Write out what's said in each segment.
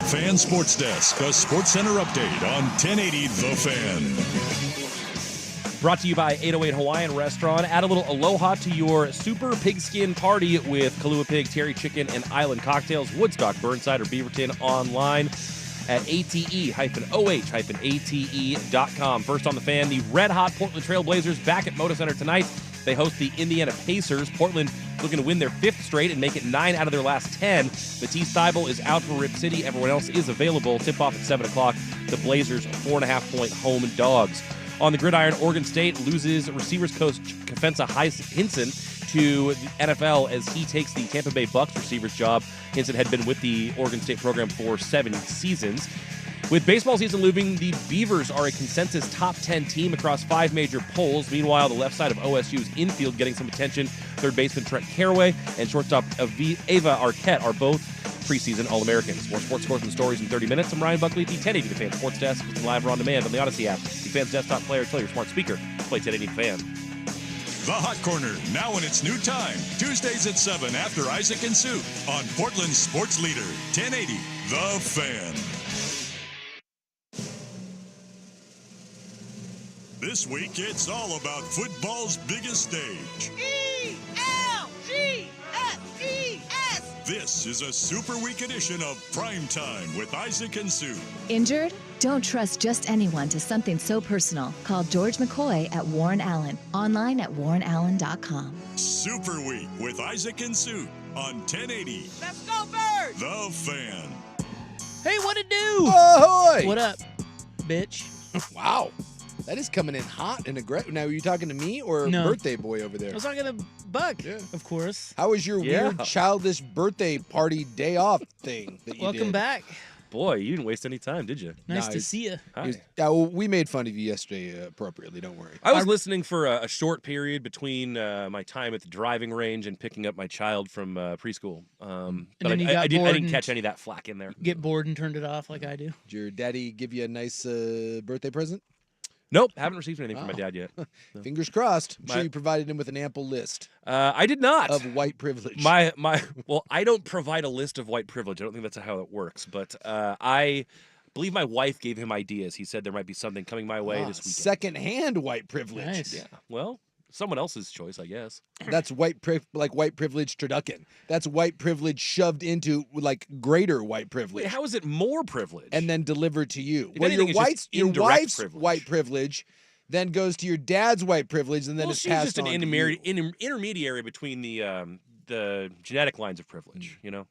Fan Sports Desk, a Sports Center update on 1080 The Fan. Brought to you by 808 Hawaiian Restaurant. Add a little aloha to your super pigskin party with Kahlua Pig, Terry Chicken, and Island Cocktails. Woodstock, Burnside, or Beaverton online at ate-oh-ate.com. First on the Fan, the red-hot Portland Trailblazers back at Moda Center tonight. They host the Indiana Pacers. Portland looking to win their 5th straight and make it 9 out of their last 10. Matisse Thybulle is out for Rip City. Everyone else is available. Tip-off at 7 o'clock. The Blazers 4.5-point home dogs. On the gridiron, Oregon State loses receivers coach Kefensa Hinson to the NFL as he takes the Tampa Bay Bucs receivers job. Hinson had been with the Oregon State program for 7 seasons. With baseball season looming, the Beavers are a consensus top 10 team across 5 major polls. Meanwhile, the left side of OSU's infield getting some attention. Third baseman Trent Caraway and shortstop Ava Arquette are both preseason All-Americans. More sports scores and stories in 30 minutes. I'm Ryan Buckley at the 1080 The Fan Sports Desk. Listen live or on demand on the Odyssey app. The Fan's desktop player. Tell your smart speaker. Play 1080 The Fan. The Hot Corner, now in its new time. Tuesdays at 7 after Isaac and Sue on Portland's sports leader, 1080 The Fan. This week, it's all about football's biggest stage. E-L-G-S-E-S! This is a Super Week edition of Primetime with Isaac and Sue. Injured? Don't trust just anyone to something so personal. Call George McCoy at Warren Allen. Online at warrenallen.com. Super Week with Isaac and Sue on 1080 Let's go, Birds! The Fan. Hey, what it do? Ahoy! What up, bitch? Wow. That is coming in hot and aggressive. Now, are you talking to me or No. birthday boy over I there? was talking to Buck, Yeah. of course. How was your Yeah. weird childish birthday party day off thing that you Welcome did? back. Boy, you didn't waste any time, did you? Nice to Nice. see you. Hi. Well, we made fun of you yesterday appropriately. Don't worry. I was listening for a short period between my time at the driving range and picking up my child from preschool. But then you got I bored didn't and- catch any of that flack in there. Get bored and turned it off like I do. Did your daddy give you a nice birthday present? Nope, haven't received anything from my Oh. dad yet. Fingers crossed. I'm My- sure you provided him with an ample list I did not. of white privilege. Well, I don't provide a list of white privilege. I don't think that's how it works. But I believe my wife gave him ideas. He said there might be something coming my way this weekend. Second-hand white privilege. Nice. Yeah, well, someone else's choice, I guess. That's white privilege turducken. That's white privilege shoved into like greater white privilege. Wait, how is it more privilege? and then delivered to you. If Well, anything, your it's just indirect wife's privilege. white privilege then goes to your dad's white privilege, and then well, it's she's passed just an on to you. intermediary between the genetic lines of privilege. You know.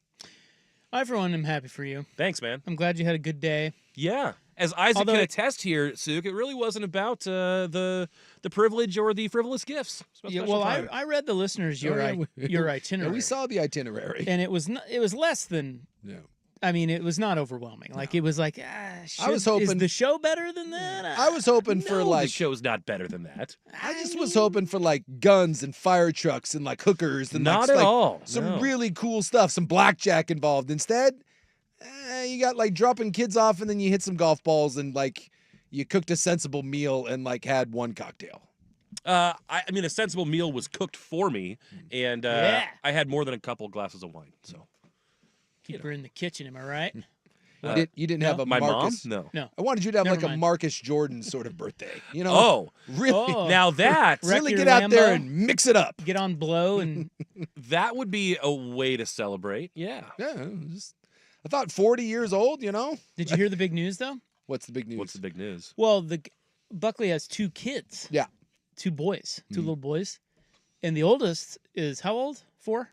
I, for one, am happy for you. Thanks, man. I'm glad you had a good day. Yeah. As Isaac Although- can attest here, Suk, it really wasn't about the privilege or the frivolous gifts. It's about Yeah, special well, time. I read the listeners your Oh, yeah, your Yeah, itinerary. we saw the itinerary. and it was less than. Yeah. I mean, it was not overwhelming. Like it was like, is was hoping- the show better than that? I was hoping for No, like the show's not better than that. I just was hoping for like guns and fire trucks and like hookers and Not like, at all. some No. really cool stuff, some blackjack involved. Instead, you got like dropping kids off and then you hit some golf balls and like you cooked a sensible meal and like had one cocktail. I mean, a sensible meal was cooked for me, and Yeah. I had more than a couple glasses of wine. So Keep her in the kitchen, am I right? You didn't have a my Marcus. mom, no. No. I wanted you to have Never like a mind. Marcus Jordan sort of birthday. You know? Oh, really? Oh. now that Wreck Really your get out there Lambo. and mix it up. Get on blow and that would be a way to celebrate. Yeah. Yeah, I thought 40 years old, you know? did you hear the big news though? What's the big news? What's the big news? Well, Buckley has 2 kids. Yeah. 2 boys, 2 Mm-hmm. little boys, and the oldest is how old? 4.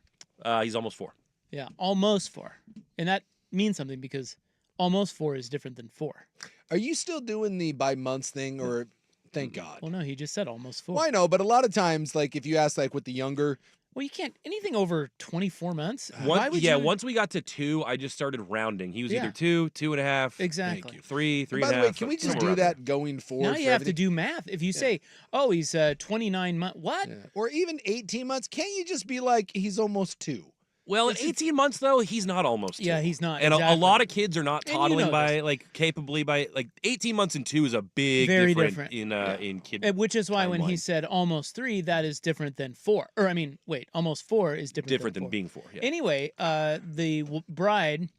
He's almost 4. Yeah, almost 4, and that means something because almost 4 is different than 4. Are you still doing the by months thing or thank God? Well, no, he just said almost 4. Well, I know, but a lot of times, like if you ask like with the younger, Well, you can't anything over 24 months. Why would you? Once we got to 2, I just started rounding. He was Yeah. either 2, 2.5, Exactly. Thank you. 3, 3 by and the a way, half. can we just somewhere do around there. that going forward? Now you for have to everything? do math. If you say, "Oh, he's 29 months," what? Yeah. Or even 18 months. Can't you just be like, he's almost 2? Well, at 18 months though, he's not almost 2. Yeah, he's not. And a exactly. lot of kids are not And you toddling know by this. like capably by like 18 months and 2 is a big Very difference different. in kid. Which is why when he timeline. said almost 3, that is different than 4. Or I mean, wait, almost 4 is different. different than four. being 4. Yeah. Anyway, the bride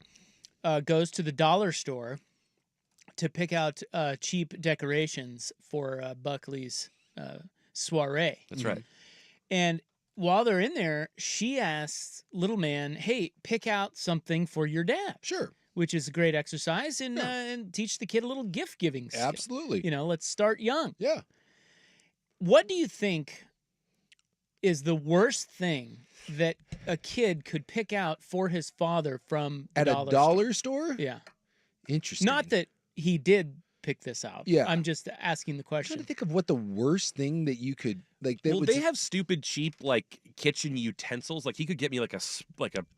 goes to the dollar store to pick out cheap decorations for Buckley's soiree. That's right. And while they're in there, she asks little man, "Hey, pick out something for your dad." Sure. Which is a great exercise and teach the kid a little gift giving skill. Absolutely. Let's start young. Yeah. What do you think is the worst thing that a kid could pick out for his father from the At a dollar store? Yeah. Interesting. Not that he did pick this out. Yeah. I'm just asking the I'm trying question. to think of what the worst thing that you could like. That Well, would they have stupid, cheap like kitchen utensils. Like he could get me like a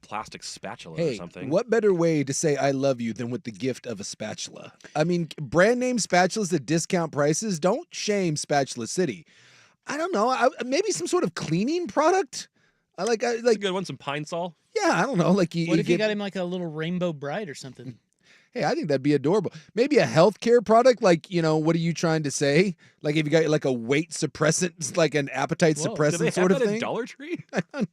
plastic spatula or Hey, something. what better way to say I love you than with the gift of a spatula? I mean, brand name spatulas at discount prices. Don't shame Spatula City. I don't know. Maybe some sort of cleaning product. I like. That's a good one. Some Pine Sol. Yeah, I don't know. Like you. What if you give- got him like a little rainbow bride or something? Hey, I think that'd be adorable. Maybe a healthcare product, like, what are you trying to say? Like if you got like a weight suppressant, like an appetite Whoa, suppressant do they sort have of that thing. at Dollar Tree? I'm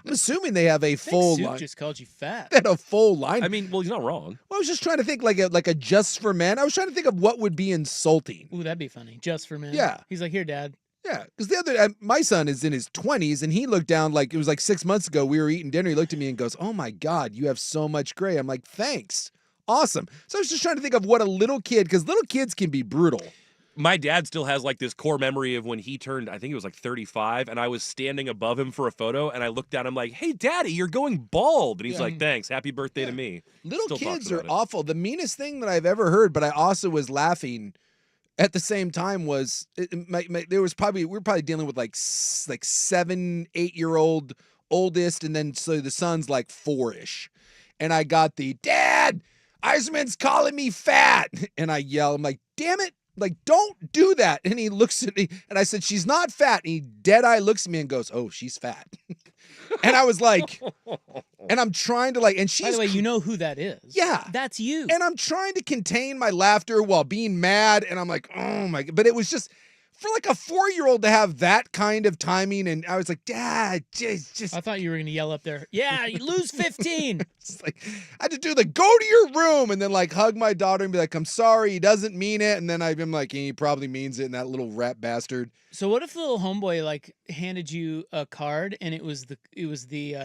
assuming they have a I think full Soup line. just called you fat. They had a full line. I mean, well, he's not wrong. Well, I was just trying to think like a just for men. I was trying to think of what would be insulting. Ooh, that'd be funny. Just for men. Yeah. He's like, here, Dad. Yeah, because my son is in his 20s, and he looked down like it was like 6 months ago. We were eating dinner. He looked at me and goes, "Oh my God, you have so much gray." I'm like, "Thanks, awesome." So I was just trying to think of what a little kid, because little kids can be brutal. My dad still has like this core memory of when he turned, I think it was like 35, and I was standing above him for a photo, and I looked at him like, "Hey, Daddy, you're going bald," and he's Yeah. like, "Thanks, happy birthday Yeah. to me." Little Still talks kids are about it. awful. The meanest thing that I've ever heard, but I also was laughing at the same time, was we were probably dealing with like 7, 8-year-old oldest, and then so the son's like 4-ish, and I got the "Dad, Eisman's calling me fat," and I yell, I'm like, "Damn it. Like, don't do that." And he looks at me, and I said, "She's not fat." And he dead-eye looks at me and goes, "Oh, she's fat." And I was like, and I'm trying to and she's By the way, you know who that is. Yeah. That's you. and I'm trying to contain my laughter while being mad, and I'm like, "Oh my God." But it was just for like a 4-year-old to have that kind of timing, and I was like, "Dad, just I thought you were going to yell up there, "Yeah, you lose 15." it's like I had to do the go to your room and then like hug my daughter and be like, "I'm sorry, he doesn't mean it." And then I'm like, "He probably means it," and that little rat bastard. So what if the little homeboy like handed you a card and it was the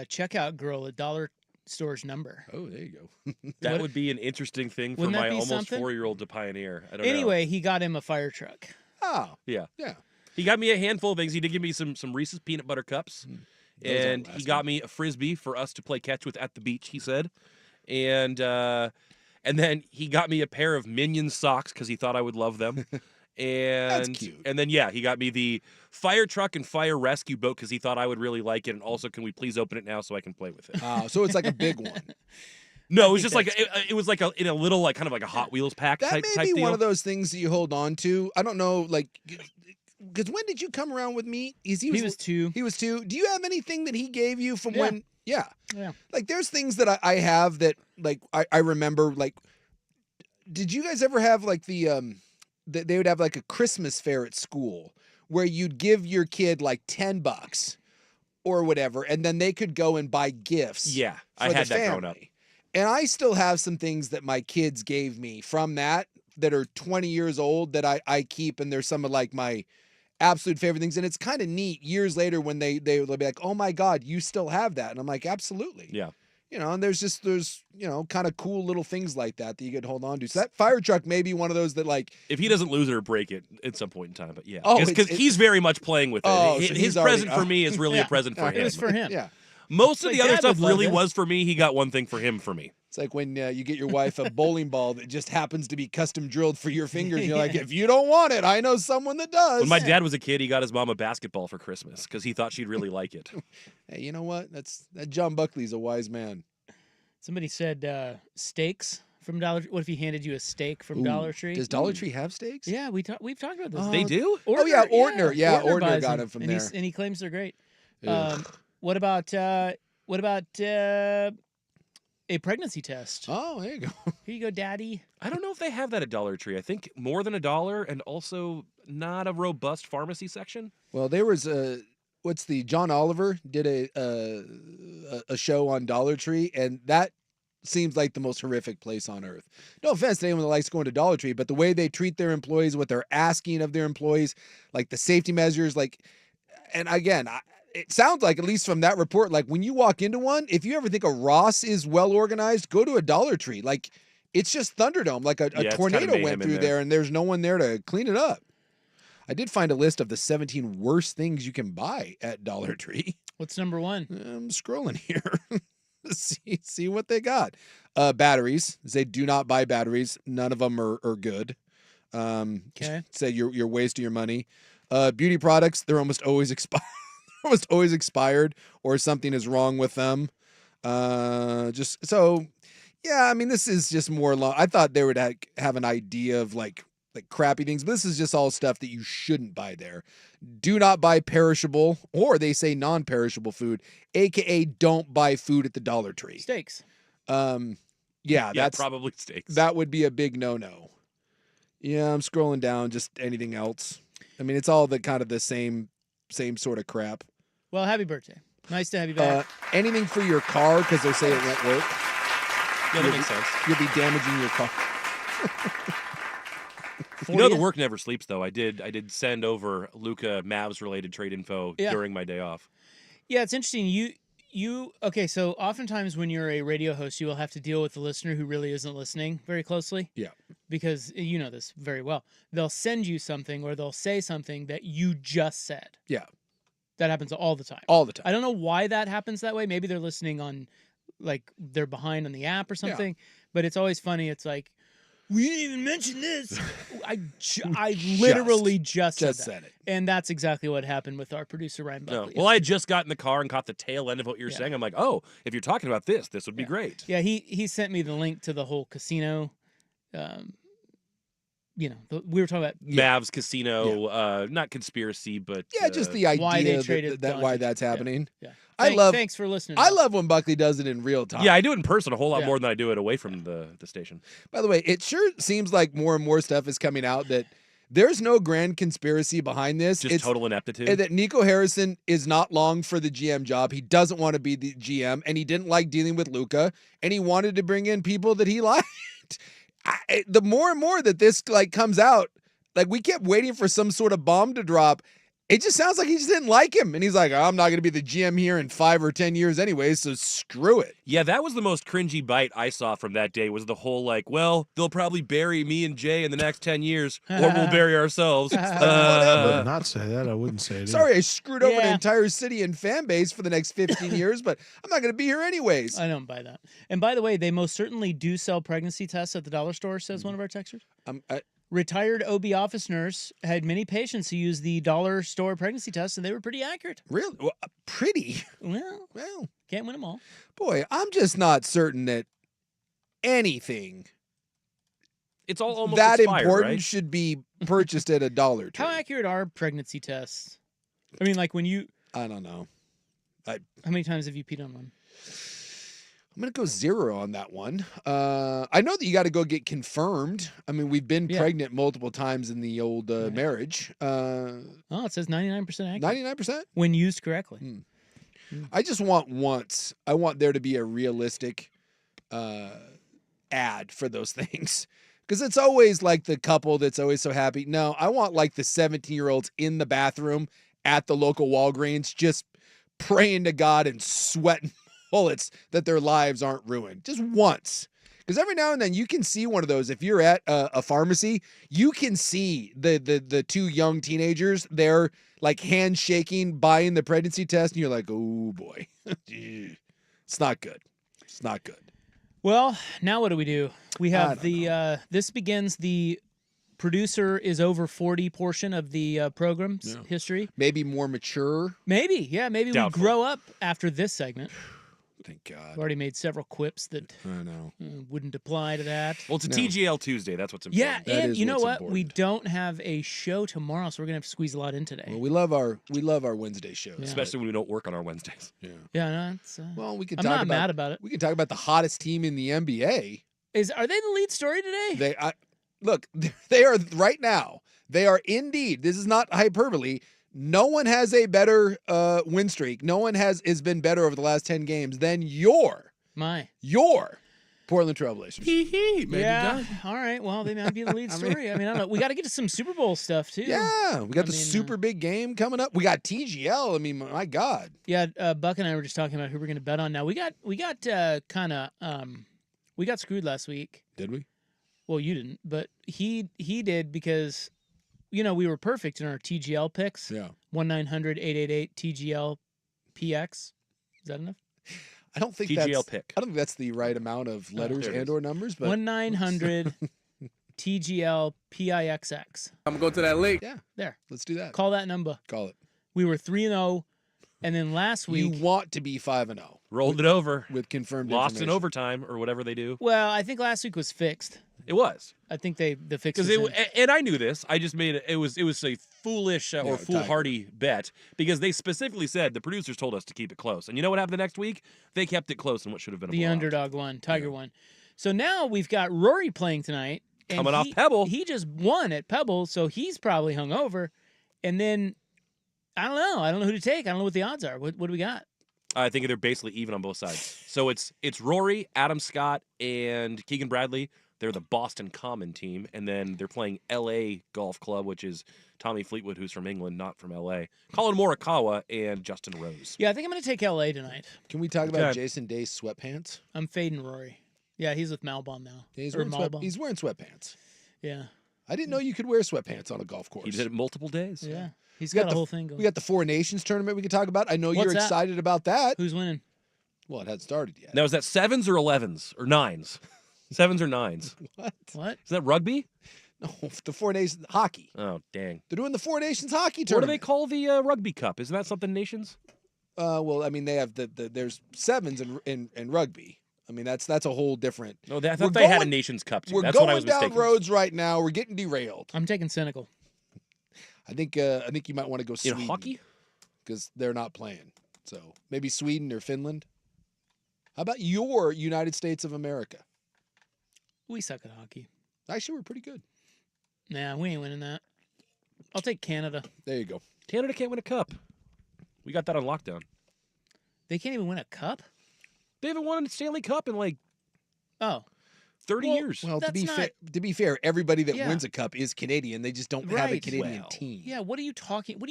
checkout girl at dollar store's number? Oh, there you go. That What- would be an interesting thing for Wouldn't that my be almost something? 4-year-old to pioneer. I don't know. Anyway, he got him a fire truck. Oh, Yeah. yeah. He got me a handful of things. He did give me some Reese's peanut butter cups, Those aren't and he lasting. got me a Frisbee for us to play catch with at the beach, he said. And then he got me a pair of Minion socks because he thought I would love them. And cute. And then, yeah, he got me the fire truck and fire rescue boat because he thought I would really like it. And also, can we please open it now so I can play with it? So it's like a big one. No, it was just think like it was like in a little kind of like a Hot Wheels pack That type may be deal. one of those things that you hold on to. I don't know, like, because when did you come around with me? He was 2. He was 2. Do you have anything that he gave you from Yeah. when? Yeah. Yeah. Like, there's things that I have that, like, I remember, like, did you guys ever have, like, they would have, like, a Christmas fair at school where you'd give your kid, like, $10 or whatever, and then they could go and buy gifts. Yeah, I for the had that growing up. family. And I still have some things that my kids gave me from that are 20 years old that I keep, and there's some of like my absolute favorite things. And it's kind of neat years later when they'll be like, "Oh my God, you still have that?" And I'm like, "Absolutely." Yeah. And there's kind of cool little things like that you could hold on to. So that fire truck may be one of those that like, If he doesn't lose it or break it at some point in time, but yeah, Oh, because it's- he's very much playing with it. Oh, His so he's already- present for me is really a present for It him. was for him. yeah. Most of Like, the other Dad stuff would love really this. was for me. He got one thing for him for me. It's like when you get your wife a bowling ball that just happens to be custom drilled for your fingers. You're like, if you don't want it, I know someone that does. When my dad was a kid, he got his mom a basketball for Christmas because he thought she'd really like it. Hey, you know what? That John Buckley's a wise man. Somebody said steaks from Dollar Tree. What if he handed you a steak from Ooh, Dollar Tree? Does Dollar Tree have steaks? Yeah, we've talked about this. They do? Oh, yeah, Ortner. Yeah, Ortner buys got them, him from and there. and he claims they're great. Ugh. What about a pregnancy test? Oh, there you go. Here you go, Daddy. I don't know if they have that at Dollar Tree. I think more than $1 and also not a robust pharmacy section. Well, there was John Oliver did a show on Dollar Tree, and that seems like the most horrific place on earth. No offense to anyone that likes going to Dollar Tree, but the way they treat their employees, what they're asking of their employees, like the safety measures, and again, it sounds like, at least from that report, like when you walk into one, if you ever think a Ross is well organized, go to a Dollar Tree. Like it's just Thunderdome, like a tornado went through there and there's no one there to clean it up. I did find a list of the 17 worst things you can buy at Dollar Tree. What's number one? I'm scrolling here. see what they got. Batteries. They do not buy batteries. None of them are good. Okay. Say you're wasting your money. Beauty products, they're almost always expired. Almost always expired, or something is wrong with them. This is just more I thought they would have an idea of like crappy things, but this is just all stuff that you shouldn't buy there. Do not buy perishable, or they say non-perishable food, aka don't buy food at the Dollar Tree. Steaks. That's probably steaks. That would be a big no-no. Yeah, I'm scrolling down, just anything else. I mean, it's all the kind of the same sort of crap. Well, happy birthday. Nice to have you back. Anything for your car, because they say it won't work. Yeah, that makes sense. You'll be damaging your car. You know the work never sleeps, though. I did send over Luka Mavs related trade info during my day off. Yeah, it's interesting. Okay, so oftentimes when you're a radio host, you will have to deal with the listener who really isn't listening very closely. Yeah. Because you know this very well. They'll send you something or they'll say something that you just said. Yeah. That happens all the time. All the time. I don't know why that happens that way. Maybe they're listening on, like, they're behind on the app or something. Yeah. But it's always funny. It's like, we didn't even mention this. I literally just said it. And that's exactly what happened with our producer, Ryan Buckley. No. Well, I had just got in the car and caught the tail end of what you were saying. I'm like, oh, if you're talking about this would be great. Yeah, he sent me the link to the whole casino. We were talking about Mavs casino, not conspiracy, but just the idea why they traded why that's happening. Yeah. Thanks for listening. I love when Buckley does it in real time. Yeah, I do it in person a whole lot more than I do it away from the station. By the way, it sure seems like more and more stuff is coming out that there's no grand conspiracy behind this. Just total ineptitude. And that Nico Harrison is not long for the GM job. He doesn't want to be the GM, and he didn't like dealing with Luka, and he wanted to bring in people that he liked. The more and more that this comes out, we kept waiting for some sort of bomb to drop. It just sounds like he just didn't like him. And he's like, I'm not going to be the GM here in 5 or 10 years anyway, so screw it. Yeah, that was the most cringy bite I saw from that day, was the whole they'll probably bury me and Jay in the next 10 years, or we'll bury ourselves. I would not say that. I wouldn't say it. Sorry, I screwed over an entire city and fan base for the next 15 years, but I'm not going to be here anyways. I don't buy that. And by the way, they most certainly do sell pregnancy tests at the dollar store, says one of our texters. Retired OB office nurse had many patients who used the dollar store pregnancy test, and they were pretty accurate. Really? Well, pretty? Well, can't win them all. Boy, I'm just not certain that anything it's all almost that expired, important right? should be purchased at a Dollar Tree. How accurate are pregnancy tests? I mean, when you... I don't know. How many times have you peed on one? I'm going to go 0 on that one. I know that you got to go get confirmed. I mean, we've been pregnant multiple times in the old marriage. It says 99% accurate. 99%? When used correctly. I just want I want there to be a realistic ad for those things. Because it's always like the couple that's always so happy. No, I want the 17-year-olds in the bathroom at the local Walgreens just praying to God and sweating bullets that their lives aren't ruined. Just once. Because every now and then you can see one of those. If you're at a pharmacy, you can see the 2 young teenagers. They're handshaking, buying the pregnancy test, and you're like, oh boy. It's not good. It's not good. Well, now what do? We have this begins the producer is over 40 portion of the program's history. Maybe more mature. Maybe Doubtful. we grow up after this segment. Thank God. I've already made several quips that I know wouldn't apply to that. Well, it's a TGL Tuesday. That's what's important. Yeah, and you know what? We don't have a show tomorrow, so we're gonna have to squeeze a lot in today. Well, we love our Wednesday shows, especially when we don't work on our Wednesdays. Yeah. Yeah, no, it's, well, we can. I'm not mad about it. We can talk about the hottest team in the NBA. Are they the lead story today? Look, they are right now. They are indeed. This is not hyperbole. No one has a better win streak. No one has been better over the last 10 games than your Portland Trailblazers. Yeah. All right. Well, they might be the lead story. I don't know. We got to get to some Super Bowl stuff too. Yeah, we got the super big game coming up. We got TGL. I mean, my God. Yeah. Buck and I were just talking about who we're going to bet on. Now we got we got screwed last week. Did we? Well, you didn't, but he did because we were perfect in our TGL picks. Yeah. 1-900-888-TGL-PX. Is that enough? I don't think TGL pick. I don't think that's the right amount of letters and or numbers, but 1-900-TGL-PIXX. I'm gonna go to that lake. Yeah, There. let's do that. Call that number. Call it. We were 3-0, and then last week. You want to be 5-0 Rolled it over. with confirmed Lost in information. overtime or whatever they do. Well, I think last week was fixed. It was. I think the fix Because was in. and I knew this. I just made it was a foolish or Yeah, foolhardy bet because they specifically said the producers told us to keep it close. And you know what happened the next week? They kept it close in what should have been a The blowout. underdog won. Tiger won. So now we've got Rory playing tonight. and Coming off Pebble. He just won at Pebble, so he's probably hungover. And then I don't know. I don't know who to take. I don't know what the odds are. What do we got? I think they're basically even on both sides. So it's Rory, Adam Scott, and Keegan Bradley. They're the Boston Common team, and then they're playing L.A. Golf Club, which is Tommy Fleetwood, who's from England, not from L.A., Colin Morikawa, and Justin Rose. Yeah, I think I'm going to take LA tonight. Can we talk about Jason Day's sweatpants? I'm fading Rory. Yeah, he's with Malbon now. Yeah, he's, Or wearing Malbon. he's wearing sweatpants. Yeah. I didn't know you could wear sweatpants on a golf course. He did it multiple days. Yeah. He's We got a the- whole thing going. We got the Four Nations tournament we could talk about. I know you're What's that? excited about that. Who's winning? Well, it hadn't started yet. Now, is that 7s or 11s or 9s? 7s or 9s? What? Is that rugby? No, the Four Nations hockey. Oh, dang. They're doing the Four Nations hockey What do tournament. they call the Rugby Cup? Isn't that something nations? Well, I mean, they have there's sevens in rugby. I mean, that's a whole different. No, I We're thought they had a going- Nations Cup too. We're That's going what I was down mistaken. roads right now. We're getting derailed. I'm taking cynical. I think you might want to go In Sweden hockey? because they're not playing. So maybe Sweden or Finland. How about your United States of America? We suck at hockey. Actually, we're pretty good. Nah, we ain't winning that. I'll take Canada. There you go. Canada can't win a cup. We got that on lockdown. They can't even win a cup? They haven't won a Stanley Cup in like Oh. 30 Well, years. Well, to That's be fair, everybody that Yeah. wins a cup is Canadian. They just don't have a Right. Canadian Well, team. Yeah, what are you talking? What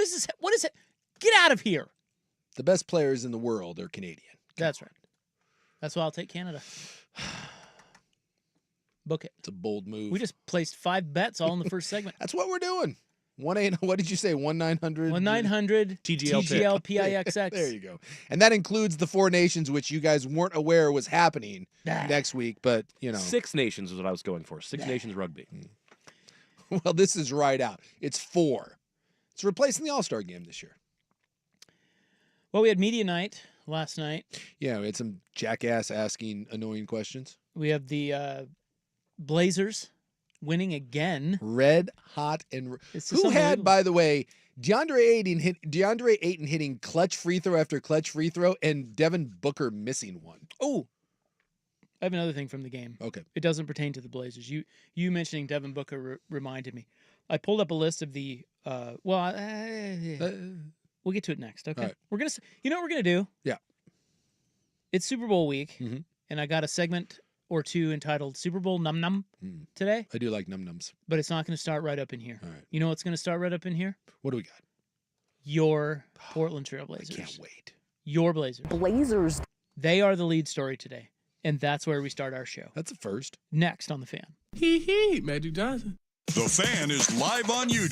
is this? What is it? Get out of here. The best players in the world are Canadian. That's right. That's why I'll take Canada. Book it. It's a bold move. We just placed 5 bets all in the first segment. That's what we're doing. 1-800. What did you say? 1-900. 1-900 TGL TGL-PIXX. There you go. And that includes the Four Nations, which you guys weren't aware was happening Nah. next week. But you know, 6 nations is what I was going for. 6 nations rugby. well, this is right out. It's 4. It's replacing the All-Star game this year. Well, we had media night last night. Yeah, we had some jackass asking annoying questions. We have the Blazers winning again. Red hot and It's just who had, unbelievable. by the way, DeAndre Ayton hitting clutch free throw after clutch free throw, and Devin Booker missing one. Oh, I have another thing from the game. Okay. It doesn't pertain to the Blazers. You mentioning Devin Booker reminded me. I pulled up a list of the. We'll get to it next. Okay. All right. We're gonna. You know what we're gonna do? Yeah. It's Super Bowl week, Mhm. and I got a segment or two entitled "Super Bowl Num Num" today, I do like num nums. but it's not going to start right up in here. All right. You know what's going to start right up in here? What do we got? Your Portland I Trailblazers. can't wait. Your Blazers. Blazers. They are the lead story today, and that's where we start our show. That's a first. Next on the Fan. Magic Johnson. The Fan is live on YouTube.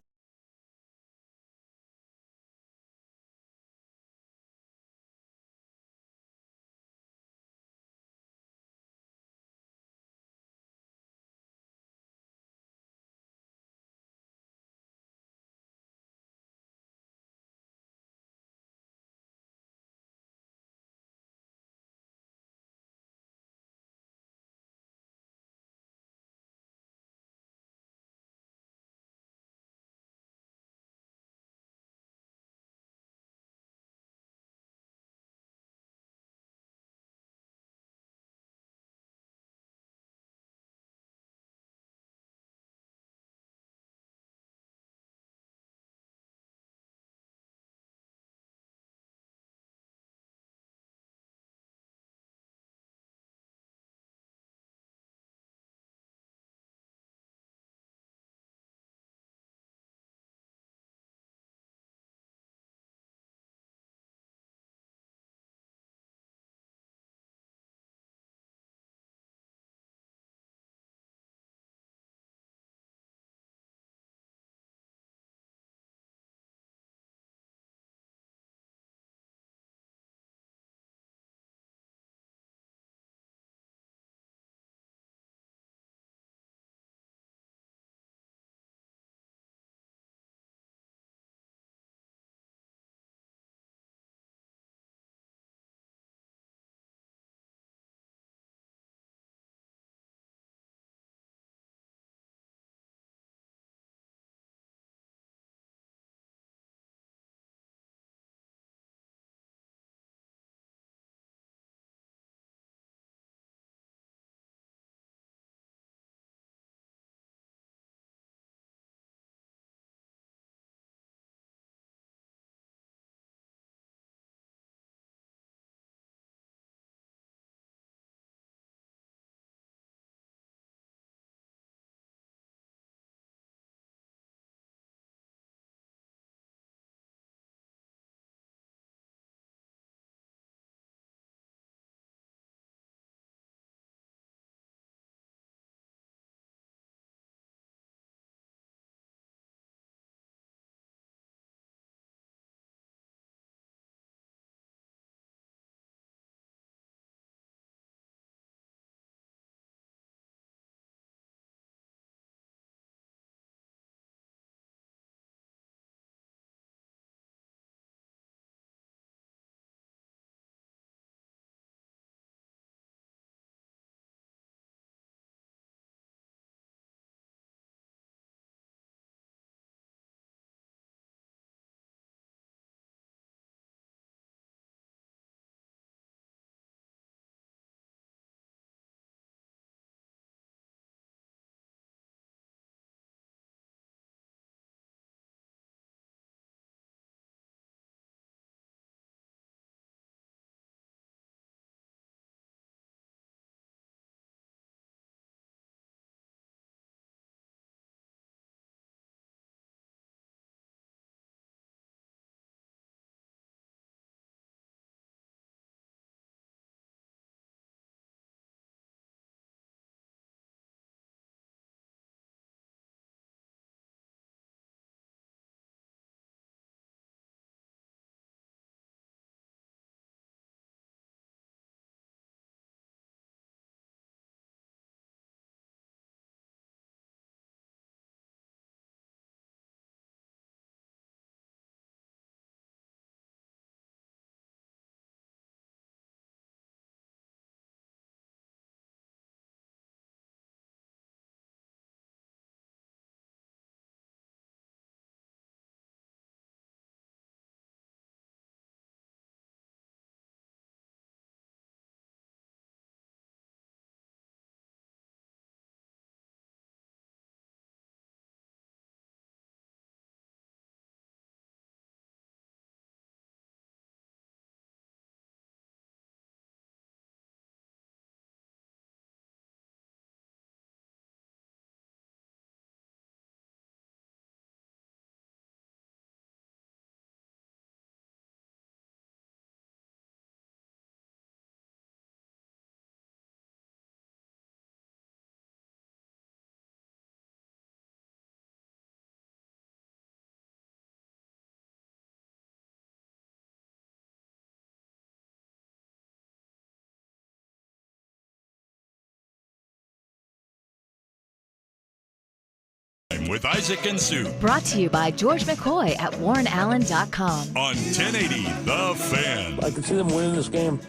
with Isaac and Sue Brought to you by George McCoy at WarrenAllen.com. on 1080 The Fan. I can see them winning this game.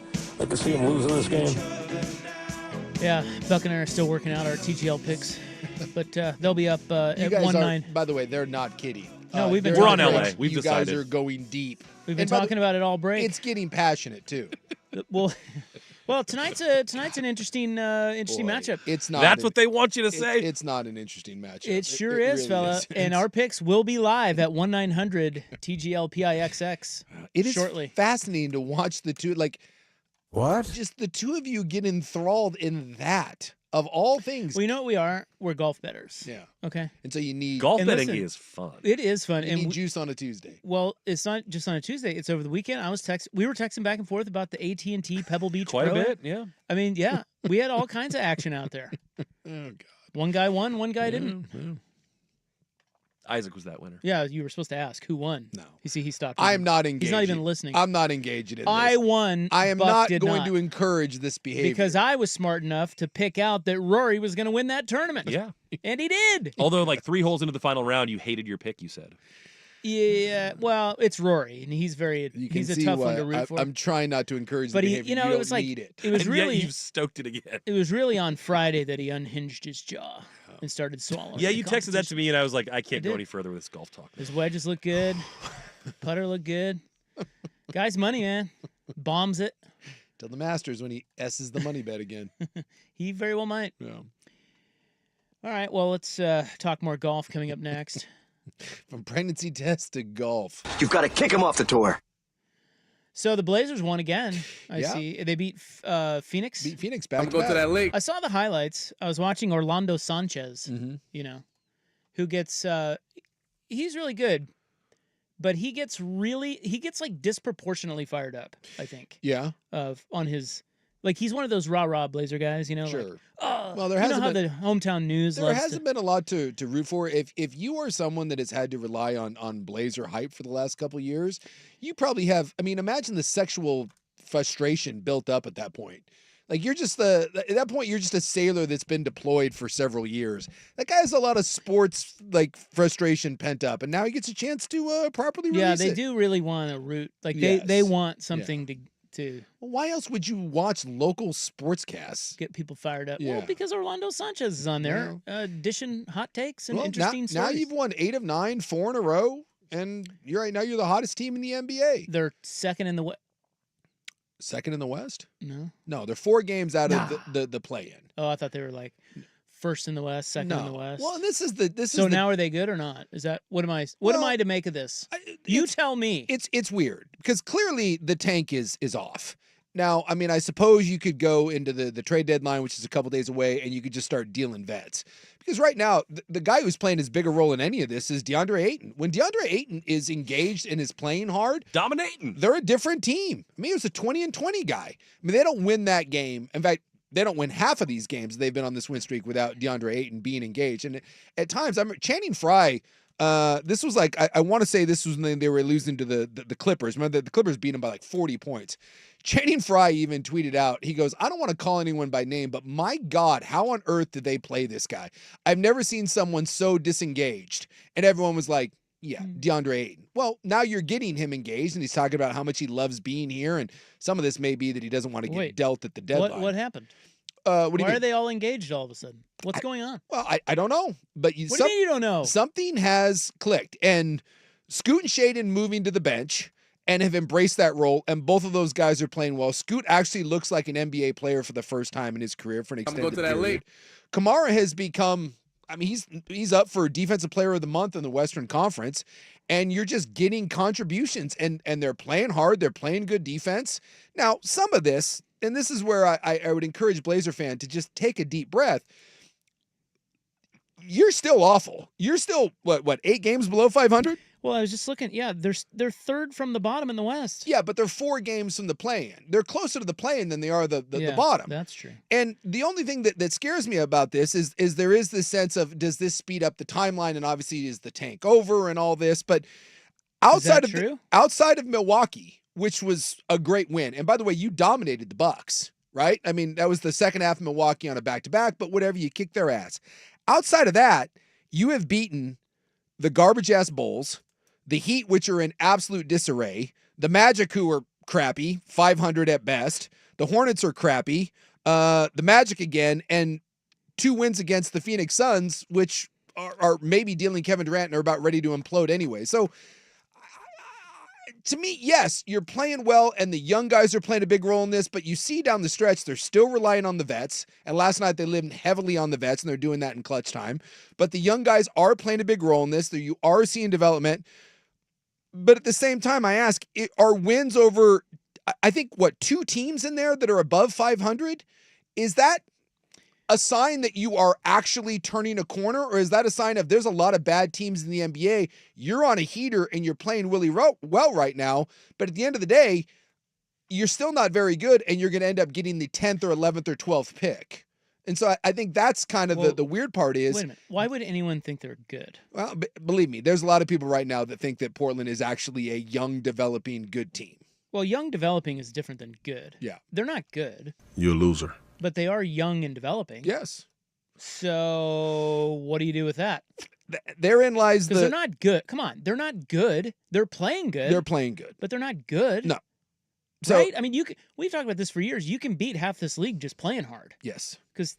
I can see them losing this game. Yeah, Buck and I are still working out our TGL picks, but they'll be up at You guys 1-9. by the way, they're not kidding. No, we've been We're on talking LA. about it. We've you decided. guys are going deep. We've been And by the- talking about it all break. It's getting passionate too. Well, tonight's an interesting matchup. It's not. That's what they want you to say. It's not an interesting matchup. It sure it is, really fella. is. And our picks will be live at 1-900 TGL PIXX It is shortly. fascinating to watch the two. Like, What? just the two of you get enthralled in that of all things. Well, you know what we are? We're golf bettors. Yeah. Okay. And so you need Golf And betting listen, is fun. It is fun. you And need juice on a Tuesday. well, it's not just on a Tuesday. It's over the weekend. We were texting back and forth about the AT&T Pebble Beach Quite a Pro. bit, yeah. I mean, yeah, we had all kinds of action out there. Oh God. One guy won, one guy didn't. Isaac was that winner. Yeah, you were supposed to ask who won. No. You see, he stopped. I'm not engaged. He's not even listening. I'm not engaged in this. I won. I am Buck not did going not, to encourage this behavior. because I was smart enough to pick out that Rory was going to win that tournament. Yeah. And he did. Although, like 3 holes into the final round, you hated your pick, you said. Yeah, well, it's Rory, and he's you can he's a see tough why one to root for. I'm trying not to encourage But the he, behavior. you know, you it don't was like need it. it was And really yet you've stoked it again. it was really on Friday that he unhinged his jaw and started swallowing. Yeah, the you texted that to competition. me, and I was like, I can't did. go any further with this golf talk. His wedges look good, putter look good. Guy's money, man, bombs it. Till the Masters when he S's the money bet again. He very well might. Yeah. All right, well, let's talk more golf coming up next. From pregnancy test to golf. You've got to kick him off the tour. So the Blazers won again. I Yeah. see they beat Phoenix. Beat Phoenix I'm back going to that lake. I saw the highlights. I was watching Orlando Sanchez. Mm-hmm. You know, who gets he's really good, but he gets like disproportionately fired up. I think Yeah. on his like he's one of those rah Blazer guys. You know, Sure. Like, oh, Well, there you know hasn't how been- the hometown news. There loves hasn't to, been a lot to root for. If you are someone that has had to rely on Blazer hype for the last couple of years, you probably have. I mean, imagine the sexual frustration built up at that point. Like you're just at that point you're just a sailor that's been deployed for several years. That guy has a lot of sports like frustration pent up, and now he gets a chance to properly release Yeah, they it. do really want to root. Like Yes. they want something to Well, why else would you watch local sportscasts? get people fired up. Yeah. Well, because Orlando Sanchez is on there, dishing hot takes and Well, interesting now stories. you've won 8 of 9, 4 in a row, and you're the hottest team in the NBA. They're second in the West. Second in the West? No. No, they're 4 games out of the play-in. Oh, I thought they were like first in the West, second in the West. Well, and this is the so now are they good or not? Is that what am I to make of this? You tell me. It's weird because clearly the tank is off. Now, I mean, I suppose you could go into the trade deadline, which is a couple days away, and you could just start dealing vets. Because right now, the guy who's playing as big a role in any of this is DeAndre Ayton. When DeAndre Ayton is engaged and is playing hard, Dominating. they're a different team. I mean, he was a 20-20 guy. I mean, they don't win that game. In fact, they don't win half of these games. They've been on this win streak without DeAndre Ayton being engaged. And at times, I remember Channing Frye. This was like I want to say this was when they were losing to the Clippers. Remember the Clippers beat them by like 40 points. Channing Frye even tweeted out, he goes, I don't want to call anyone by name, but my God, how on earth did they play this guy? I've never seen someone so disengaged. And everyone was like, yeah, DeAndre Ayton. Well, now you're getting him engaged, and he's talking about how much he loves being here. And some of this may be that he doesn't want to get dealt at the deadline. What happened? What do you Why mean? are they all engaged all of a sudden? What's going on? Well, I don't know. But What do you mean you don't know? Something has clicked. And Scoot and Shaden moving to the bench and have embraced that role, and both of those guys are playing well. Scoot actually looks like an NBA player for the first time in his career for an extended going to that period. lake. Kamara has become, I mean, he's up for Defensive Player of the Month in the Western Conference, and you're just getting contributions, and they're playing hard, they're playing good defense. Now, some of this, and this is where I would encourage Blazer fan to just take a deep breath. You're still awful. You're still, what 8 games below 500? Well, I was just looking. Yeah, they're third from the bottom in the West. Yeah, but they're 4 games from the play-in. They're closer to the play-in than they are the bottom. That's true. And the only thing that scares me about this is there is this sense of, does this speed up the timeline? And obviously, is the tank over and all this? But outside of Milwaukee, which was a great win, and by the way, you dominated the Bucks, right? I mean, that was the second half of Milwaukee on a back-to-back, but whatever, you kicked their ass. Outside of that, You have beaten the garbage-ass Bulls, the Heat, which are in absolute disarray, the Magic, who are crappy, 500 at best, the Hornets are crappy, the Magic again, and 2 wins against the Phoenix Suns, which are maybe dealing Kevin Durant and are about ready to implode anyway. So, to me, yes, you're playing well, and the young guys are playing a big role in this, but you see down the stretch, they're still relying on the vets, and last night they lived heavily on the vets, and they're doing that in clutch time. But the young guys are playing a big role in this. You are seeing development. But at the same time, I ask, are wins over, I think, 2 teams in there that are above 500? Is that a sign that you are actually turning a corner, or is that a sign of there's a lot of bad teams in the NBA, you're on a heater and you're playing really well right now, but at the end of the day, you're still not very good, and you're going to end up getting the 10th or 11th or 12th pick? And so I think that's kind of the weird part is... Wait a minute. Why would anyone think they're good? Well, believe me, there's a lot of people right now that think that Portland is actually a young, developing, good team. Well, young developing is different than good. Yeah. They're not good. You're a loser. But they are young and developing. Yes. So what do you do with that? Therein lies Because they're not good. Come on. They're not good. They're playing good. They're playing good. But they're not good. No. So, right? I mean, we've talked about this for years. You can beat half this league just playing hard. Yes. Because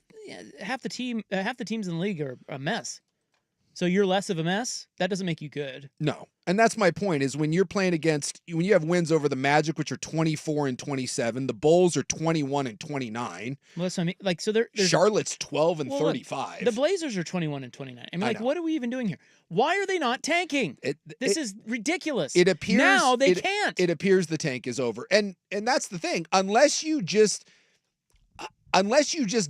half the teams in the league are a mess. So you're less of a mess? That doesn't make you good. No. And that's my point, is when you're playing against, when you have wins over the Magic, which are 24 and 27, the Bulls are 21 and 29. Well, that's what I mean. Like, so there's Charlotte's 12 and 35. Look, the Blazers are 21 and 29. I mean, like, know. what are we even doing here? Why are they not tanking? This is ridiculous. It appears now they can't. It appears the tank is over. And that's the thing. Unless you just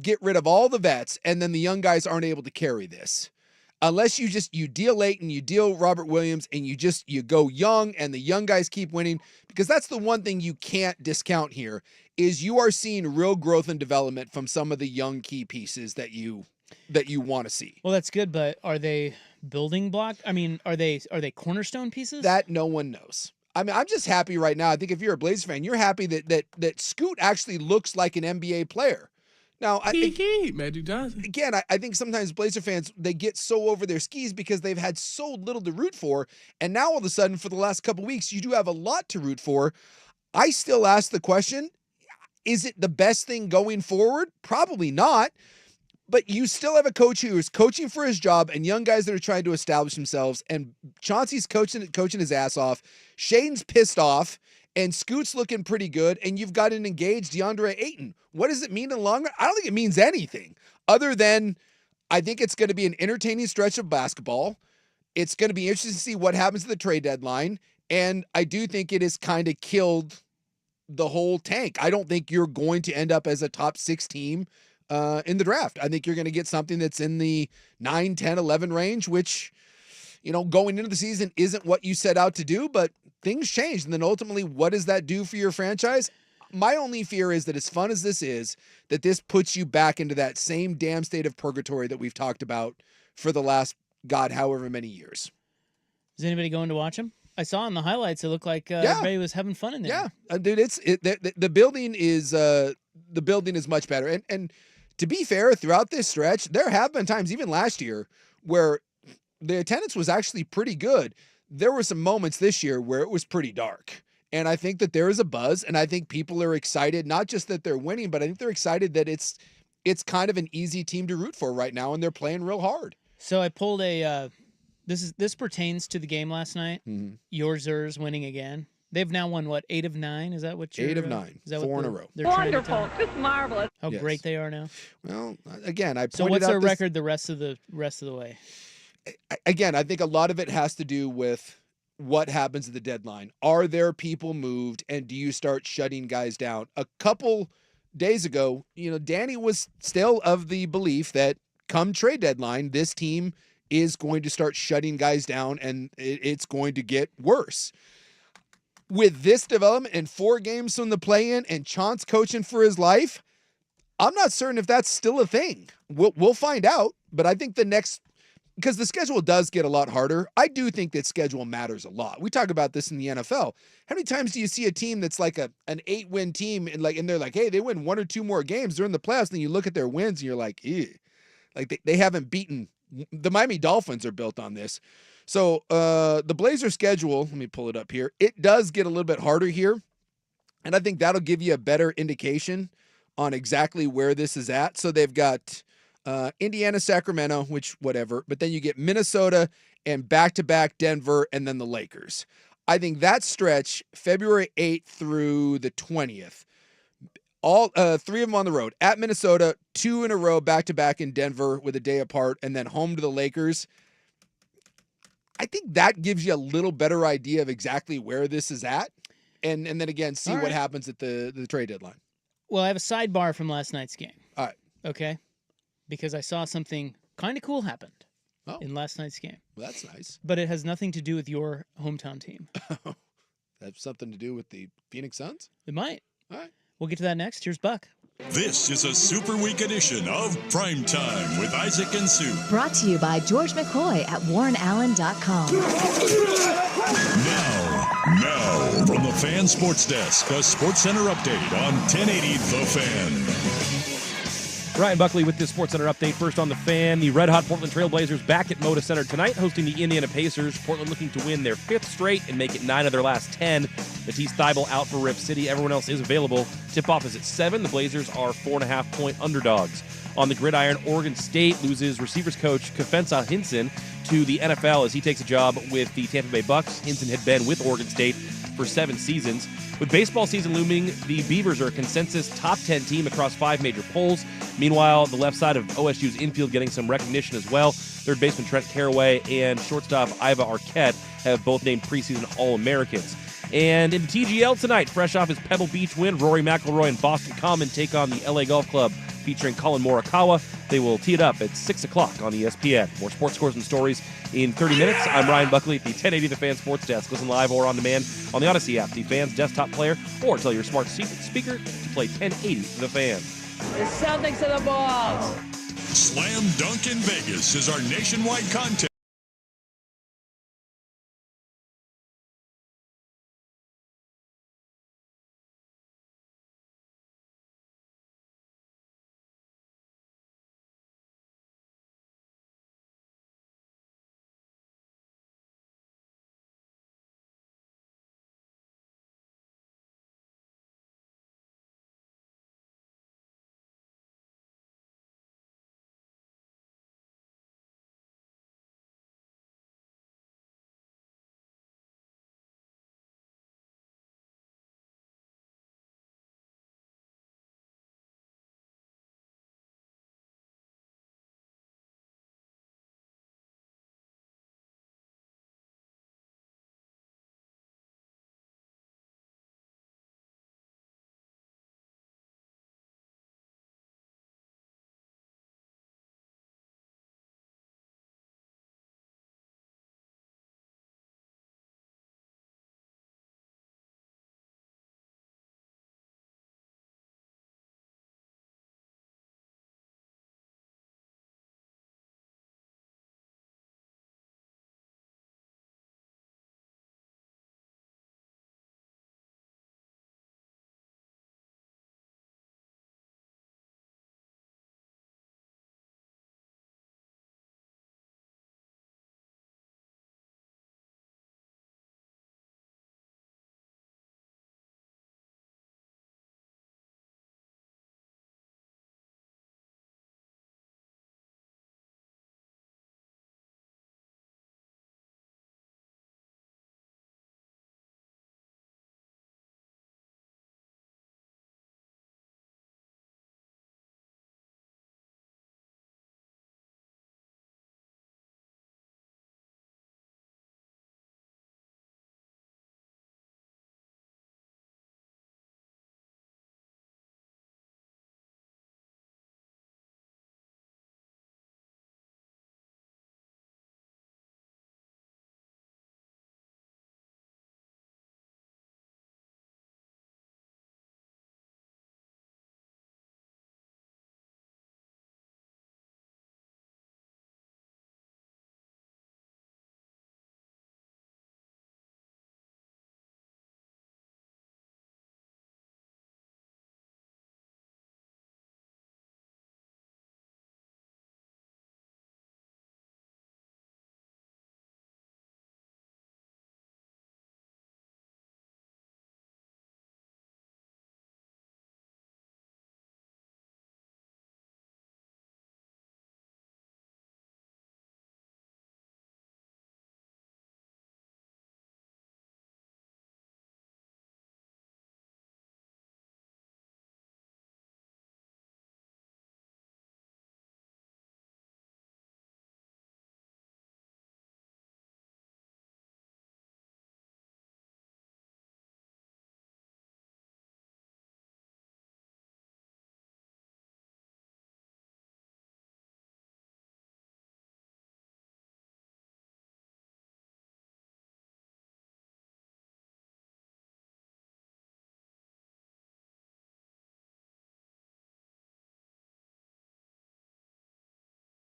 get rid of all the vets and then the young guys aren't able to carry this. Unless you deal Ayton, you deal Robert Williams, and you go young and the young guys keep winning, because that's the one thing you can't discount here is you are seeing real growth and development from some of the young key pieces that you want to see. Well, that's good, but are they building block? I mean, are they cornerstone pieces? That no one knows. I mean, I'm just happy right now. I think if you're a Blazers fan, you're happy that Scoot actually looks like an NBA player. Now, Magic Johnson. Again, I think sometimes Blazer fans, they get so over their skis because they've had so little to root for. And now all of a sudden, for the last couple of weeks, you do have a lot to root for. I still ask the question, is it the best thing going forward? Probably not. But you still have a coach who is coaching for his job and young guys that are trying to establish themselves. And Chauncey's coaching his ass off. Shaden's pissed off. And Scoot's looking pretty good, and you've got an engaged DeAndre Ayton. What does it mean in the long run? I don't think it means anything other than I think it's going to be an entertaining stretch of basketball. It's going to be interesting to see what happens at the trade deadline, and I do think it has kind of killed the whole tank. I don't think you're going to end up as a top 6 team in the draft. I think you're going to get something that's in the 9, 10, 11 range, which, going into the season isn't what you set out to do, but things change. And then ultimately, what does that do for your franchise? My only fear is that as fun as this is, that this puts you back into that same damn state of purgatory that we've talked about for the last, God, however many years. Is anybody going to watch them? I saw in the highlights, it looked like everybody was having fun in there. Yeah, dude, the building is much better. And to be fair, throughout this stretch, there have been times, even last year, where the attendance was actually pretty good. There were some moments this year where it was pretty dark. And I think that there is a buzz, and I think people are excited, not just that they're winning, but I think they're excited that it's kind of an easy team to root for right now, and they're playing real hard. So I pulled this pertains to the game last night. Mm-hmm. Yours winning again. They've now won, 8 of 9? Is that what you're... 8 of 9. Is that 4 what in a row. Wonderful. Just marvelous. How great they are now. Well, again, I pointed out... So what's their record the rest of the way? Again, I think a lot of it has to do with what happens at the deadline. Are there people moved, and do you start shutting guys down? A couple days ago, Danny was still of the belief that come trade deadline, this team is going to start shutting guys down, and it's going to get worse. With this development and 4 games from the play-in and Chauncey coaching for his life, I'm not certain if that's still a thing. We'll find out, but I think because the schedule does get a lot harder, I do think that schedule matters a lot. We talk about this in the NFL. How many times do you see a team that's like an 8-win team and they're like, hey, they win 1 or 2 more games, they're in the playoffs, and then you look at their wins and you're like, ew. Like they haven't beaten the Miami Dolphins are built on this. So the Blazers schedule, let me pull it up here. It does get a little bit harder here. And I think that'll give you a better indication on exactly where this is at. So they've got Indiana, Sacramento, which whatever. But then you get Minnesota and back-to-back Denver and then the Lakers. I think that stretch, February 8th through the 20th, all 3 of them on the road. At Minnesota, 2 in a row, back-to-back in Denver with a day apart, and then home to the Lakers. I think that gives you a little better idea of exactly where this is at. And then again, see what happens at the trade deadline. Well, I have a sidebar from last night's game. All right. Okay? Because I saw something kind of cool happened in last night's game. Well, that's nice. But it has nothing to do with your hometown team. That's something to do with the Phoenix Suns? It might. All right. We'll get to that next. Here's Buck. This is a Super Week edition of Primetime with Isaac and Sue. Brought to you by George McCoy at WarrenAllen.com. Now, from the Fan Sports Desk, a Sports Center update on 1080 The Fan. Ryan Buckley with this Sports Center update. First on the Fan, the red-hot Portland Trailblazers back at Moda Center tonight, hosting the Indiana Pacers. Portland looking to win their 5th straight and make it 9 of their last 10. Matisse Thybulle out for Rip City. Everyone else is available. Tip-off is at 7. The Blazers are 4.5-point underdogs. On the gridiron, Oregon State loses receivers coach Kefensa Hinson to the NFL as he takes a job with the Tampa Bay Bucks. Hinson had been with Oregon State for 7 seasons. With baseball season looming, the Beavers are a consensus top 10 team across 5 major polls. Meanwhile, the left side of OSU's infield getting some recognition as well. Third baseman Trent Caraway and shortstop Iva Arquette have both named preseason All-Americans. And in the TGL tonight, fresh off his Pebble Beach win, Rory McIlroy and Boston Common take on the LA Golf Club featuring Colin Morikawa. They will tee it up at 6 o'clock on ESPN. More sports scores and stories in 30 minutes. I'm Ryan Buckley at the 1080 The Fan Sports Desk. Listen live or on demand on the Odyssey app, the Fan's desktop player, or tell your smart speaker to play 1080 The Fan. The Celtics are the balls. Slam Dunk in Vegas is our nationwide contest.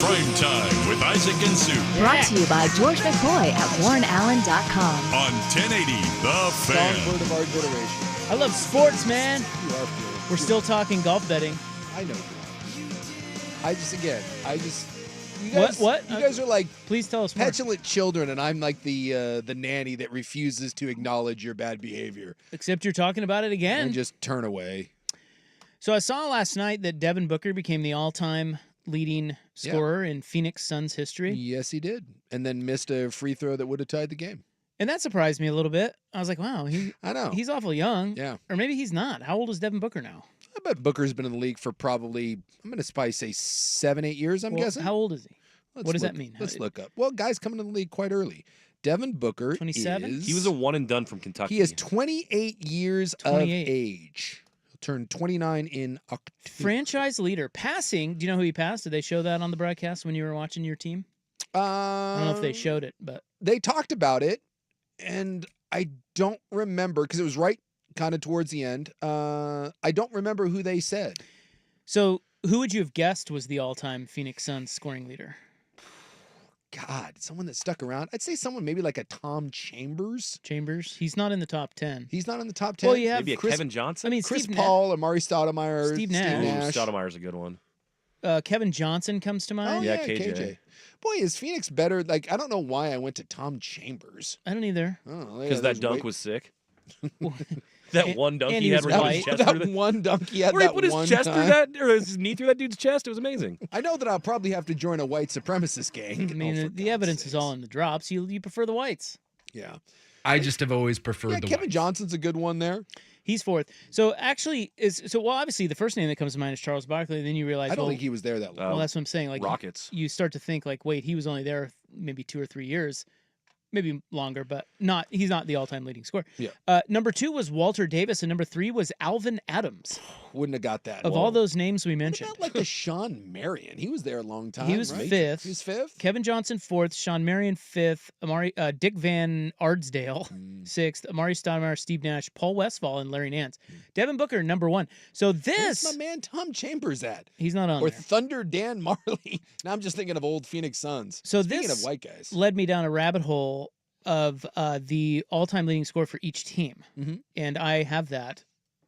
Primetime with Isaac and Sue Brought to you by George McCoy at WarrenAllen.com. on 1080 The Fan. Songbird of our generation. I love sports, man. You are feeling. We're still talking golf betting. I know. You guys, What? You guys are like Please tell us more. petulant children, and I'm like the nanny that refuses to acknowledge your bad behavior Except you're talking about it again. and just turn away. So I saw last night that Devin Booker became the all-time leading scorer in Phoenix Suns history. Yes, he did, and then missed a free throw that would have tied the game. And that surprised me a little bit. I was like, wow, I know. he's awful young. Yeah. Or maybe he's not. How old is Devin Booker now? I bet Booker's been in the league for probably, I'm going to probably say 7-8 years, I'm guessing. How old is he? What does look- that mean? Let's look up. Well, guys coming in the league quite early. Devin Booker 27? is... He was a one and done from Kentucky. He is 28 years 28. of age. He'll turn 29 in October. Franchise leader. Passing. Do you know who he passed? Did they show that on the broadcast when you were watching your team? I don't know if they showed it, but They talked about it, and I don't remember because it was right kind of towards the end. I don't remember who they said. so who would you have guessed was the all-time Phoenix Suns scoring leader? God, someone that stuck around. I'd say someone maybe like a Tom Chambers. Chambers. He's not in the top 10. He's not in the top 10. Well, you have Maybe a Chris- Kevin Johnson. I mean, Chris Steve Paul, Amari Stoudemire, Steve Nash. Ooh, Stoudemire's a good one. Kevin Johnson comes to Oh, mind. yeah, Yeah, KJ. KJ. Boy, is Phoenix better? Like, I don't know why I went to Tom Chambers. I don't either. Oh, Because that dunk was sick. That one dunk and he he had was where he put white. his chest through that the, one dunk he had where he that put his one chest through time. that, or his knee through that dude's chest. It was amazing. I know that I'll probably have to join a white supremacist gang. I mean, Oh, for the God's evidence sakes. is all in the drops. You prefer the whites. Yeah. I just have always preferred Yeah, the Kevin whites. Johnson's a good one there. He's fourth. So actually, well, obviously the first name that comes to mind is Charles Barkley. Then you realize, I don't well, think he was there that long. well, that's what I'm saying. Like Rockets. you start to think like, wait, he was only there maybe 2 or 3 years, maybe longer, but he's not the all-time leading scorer. Yeah. Number 2 was Walter Davis, and number 3 was Alvin Adams. Wouldn't have got that. Of all those names we mentioned, What about like a Sean Marion? He was there a long time. he was right? fifth. He was fifth. Kevin Johnson fourth, Sean Marion fifth, Dick Van Ardsdale sixth, Amari Stoudemire, Steve Nash, Paul Westphal, and Larry Nance. Devin Booker number 1. So Where's this my man Tom Chambers at? he's not on Or there. Thunder Dan Marley. Now I'm just thinking of old Phoenix Suns. So Speaking this of white guys. led me down a rabbit hole of the all-time leading score for each team, Mhm. and I have that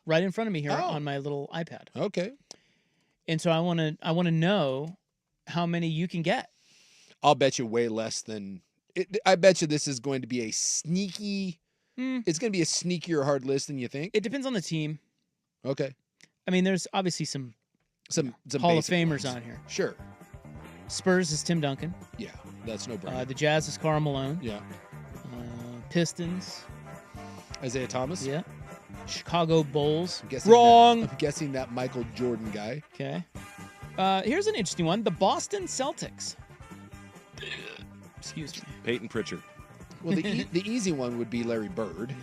right in front of me here Oh. on my little iPad. Okay. And so I want to know how many you can get. I'll bet you way less than. I bet you this is going to be a sneaky. It's going to be a sneakier hard list than you think. It depends on the team. Okay. I mean, there's obviously some Some Hall of basic Famers ones. on here. Sure. Spurs is Tim Duncan. Yeah, that's no brainer. The Jazz is Karl Malone. Yeah. Pistons. Isaiah Thomas. Yeah. Chicago Bulls. I'm guessing Wrong. I'm guessing that Michael Jordan guy. Okay. Here's an interesting one. The Boston Celtics. Excuse me. Peyton Pritchard. Well, the easy one would be Larry Bird,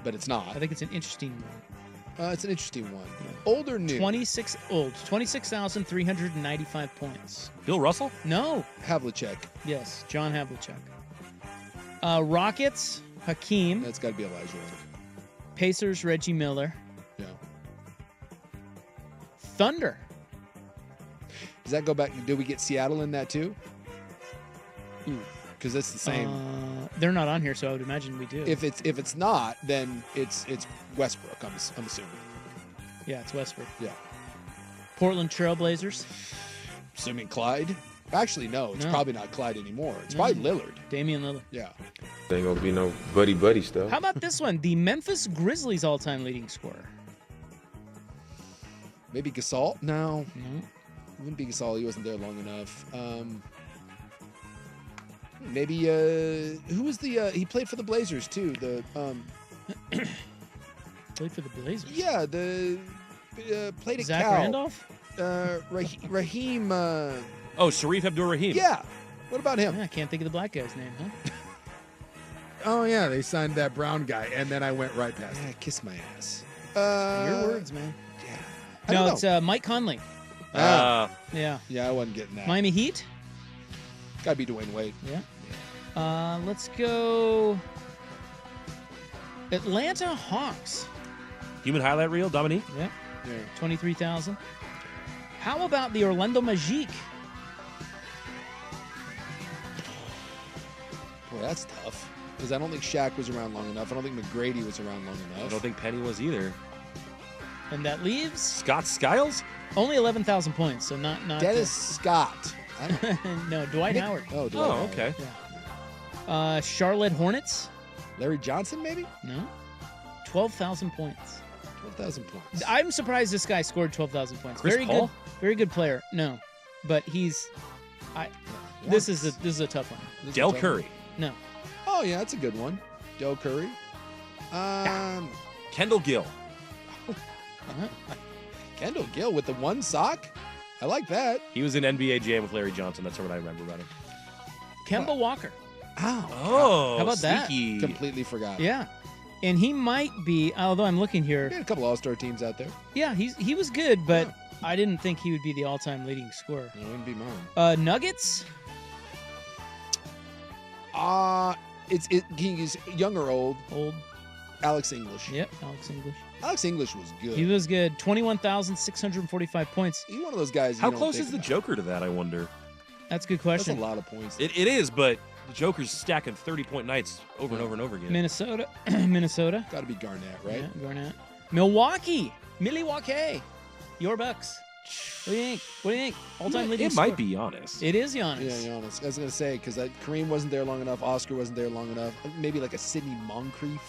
but it's not. I think it's an interesting one. It's an interesting one. Old or new? 26,395 points. Bill Russell? No. Havlicek. Yes, John Havlicek. Rockets, Hakeem. That's got to be Elijah. Pacers, Reggie Miller. Yeah. Thunder. Does that go back? Did we get Seattle in that too? Because it's the same. They're not on here, so I would imagine we do. If it's not, then it's Westbrook. I'm assuming. Yeah, it's Westbrook. Yeah. Portland Trailblazers. Assuming Clyde. Actually, no. It's No. probably not Clyde anymore. It's probably Lillard. Damian Lillard. Yeah. Ain't gonna be no buddy stuff. How about this one? The Memphis Grizzlies all-time leading scorer. Maybe Gasol? No. No. Wouldn't be Gasol. He wasn't there long enough. Maybe who was the he played for the Blazers too. The Played for the Blazers. yeah, the played at Zach Cal. Randolph? Raheem Oh, Sharif Abdur-Rahim. yeah. What about him? I can't think of the black guy's name, huh? Oh yeah, they signed that brown guy, and then I went right past it. Kiss my ass. Your words, man. Yeah. I No, don't it's know. Mike Conley. Ah. Yeah. Yeah, I wasn't getting that. Miami Heat. Gotta be Dwayne Wade. Yeah. Let's go. Atlanta Hawks. Human highlight reel, Dominique. Yeah. Yeah. 23,000. How about the Orlando Magic? that's tough. Because I don't think Shaq was around long enough. I don't think McGrady was around long enough. I don't think Penny was either. And that leaves Scott Skiles? only 11,000 points, so not Dennis Scott. no, Dwight Howard. Oh, Dwight Howard. Okay. Yeah. Charlotte Hornets? Larry Johnson, maybe? No. 12,000 points. 12,000 points. I'm surprised this guy scored 12,000 points. Chris Very Paul? good. Very good player. No. But he's this is a tough one. Del Curry. No. Oh, yeah, that's a good one. Del Curry. Kendall Gill. Kendall Gill with the one sock? I like that. He was in NBA Jam with Larry Johnson. That's what I remember about him. Kemba Walker. Oh. How about sneaky. that? Completely forgot. Yeah. And he might be, although I'm looking here. He had a couple All-Star teams out there. Yeah, he was good, but I didn't think he would be the all-time leading scorer. It wouldn't be mine. Nuggets? He's young or old? Old. Alex English. Yep, Alex English. Alex English was good. He was good. 21,645 points. He's one of those guys. How close is the Joker to that, I wonder? That's a good question. That's a lot of points. It is, but the Joker's stacking 30-point nights over and over and over again. Minnesota. Minnesota. Got to be Garnett, right? Yeah, Garnett. Milwaukee. Your Bucks. What do you think? All-time leading It might be Giannis. It is Giannis. Yeah, Giannis. I was going to say, because Kareem wasn't there long enough. Oscar wasn't there long enough. Maybe like a Sidney Moncrief.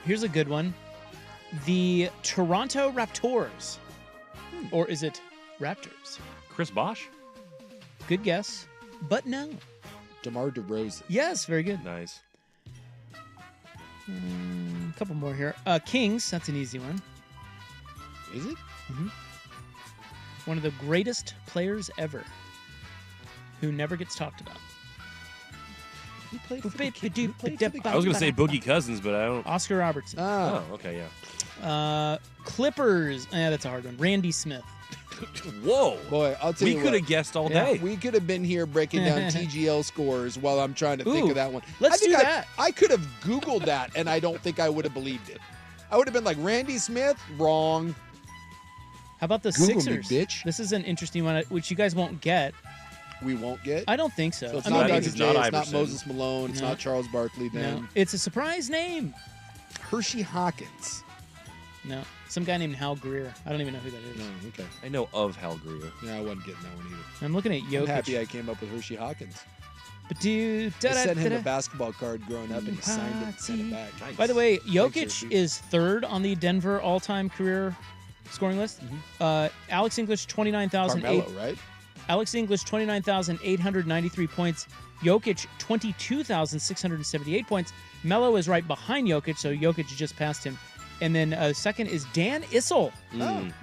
Here's a good one. The Toronto Raptors. Or is it Raptors? Chris Bosh? Good guess, but no. DeMar DeRozan. Yes, very good. Nice. A couple more here. Kings, that's an easy one. Is it? Mm-hmm. One of the greatest players ever who never gets talked about. He played for I was going to say Boogie Cousins, but I don't. Oscar Robertson. Oh, okay, yeah. Clippers. That's a hard one. Randy Smith. Whoa. Boy, I'll tell you We what. could have guessed all day. We could have been here breaking down TGL scores while I'm trying to think of that one. Let's do that. I could have Googled that, and I don't think I would have believed it. I would have been like, Randy Smith? Wrong. How about the Google me, Sixers? bitch. This is an interesting one, which you guys won't get. We won't get? I don't think so. So it's I not mean, Dr. J, it's not Moses Malone, it's not Charles Barkley then. No. It's a surprise name. Hershey Hawkins. No. Some guy named Hal Greer. I don't even know who that is. No, okay. I know of Hal Greer. Yeah, I wasn't getting that one either. I'm looking at Jokic. I'm happy I came up with Hershey Hawkins. I sent him a basketball card growing up, and he signed it and sent it back. By the way, Thanks, Jokic Hershey. is third on the Denver all-time career scoring list. Alex English, 29,000. Carmelo, right? Alex English, 29,893 points. Jokic, 22,678 points. Melo is right behind Jokic, so Jokic just passed him. And then second is Dan Issel,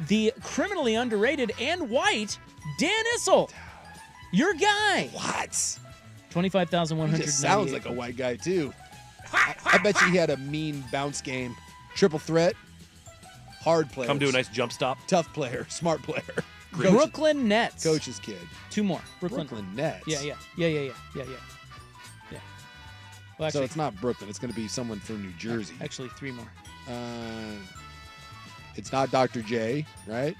the criminally underrated and white Dan Issel. Your guy. What? 25,100. He just sounds like a white guy, too. I bet you he had a mean bounce game. Triple threat. Hard player. Come do a nice jump stop. Tough player. Smart player. Brooklyn Nets. Coach's kid. Two more. Brooklyn Nets. Yeah. Well, So actually, it's not Brooklyn. It's going to be someone from New Jersey. actually three more. It's not Dr. J, right?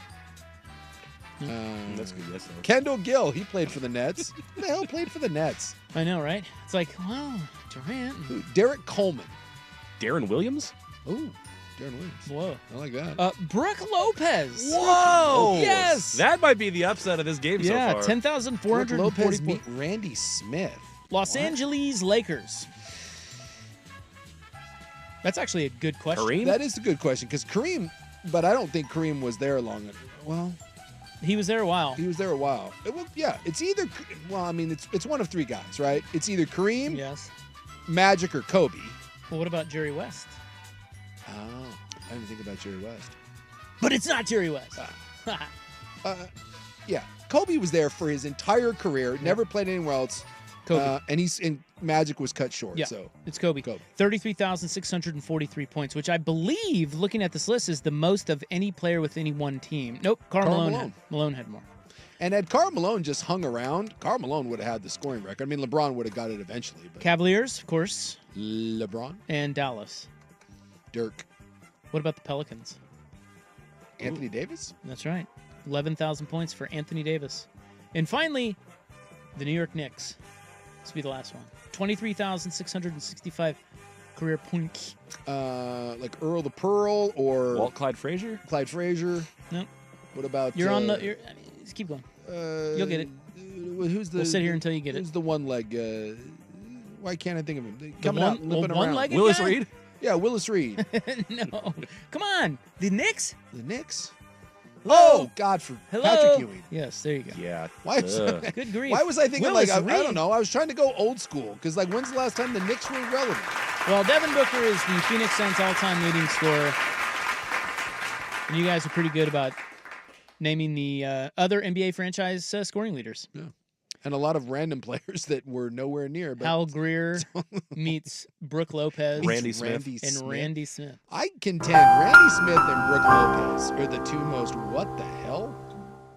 That's a good guess, though. Kendall Gill. He played for the Nets. Who the hell played for the Nets? I know, right? It's like, well, Durant. Who? Derek Coleman. Darren Williams? Ooh, Darren Williams. Whoa. I like that. Brooke Lopez. Whoa! Yes. That might be the upset of this game so Yeah, far. 10,444. Lopez meet Randy Smith. Los Angeles Lakers. That's actually a good question. Kareem? That is a good question because Kareem, but I don't think Kareem was there long enough. Well, He was there a while. he was there a while. Yeah, it's either. Well, I mean, it's one of three guys, right? It's either Kareem, Yes. Magic, or Kobe. Well, what about Jerry West? Oh, I didn't think about Jerry West. But it's not Jerry West. Yeah, Kobe was there for his entire career. Never played anywhere else. Kobe. And Magic was cut short. Yeah, So it's Kobe. 33,643 points, which I believe, looking at this list, is the most of any player with any one team. Nope, Karl Malone. Malone had more. And had Karl Malone just hung around, Karl Malone would have had the scoring record. I mean, LeBron would have got it eventually. But Cavaliers, of course. LeBron, And Dallas. Dirk, What about the Pelicans? Anthony Davis. That's right. 11,000 points for Anthony Davis. And finally, the New York Knicks. This will be the last one. 23,665 career points. Like Earl the Pearl or Walt Clyde Frazier? Clyde Frazier. Nope. What about You're on the. Just keep going. You'll get it. Who's the? We'll sit here until you get it. Who's the one leg? Why can't I think of him? The Coming out, limping around. one-legged Willis guy? Reed? Yeah, Willis Reed. No. Come on. The Knicks? The Knicks. Hello? Oh God, for Hello? Patrick Ewing. Yes, there you go. Yeah. Why was, Good grief. why was I thinking Willis like I Reed. don't know? I was trying to go old school because like when's the last time the Knicks were relevant? Well, Devin Booker is the Phoenix Suns all-time leading scorer. And you guys are pretty good about naming the other NBA franchise scoring leaders. Yeah. And a lot of random players that were nowhere near. But Hal Greer meets Brooke Lopez. Randy Smith. And Randy Smith. I contend Randy Smith and Brooke Lopez are the two most what the hell?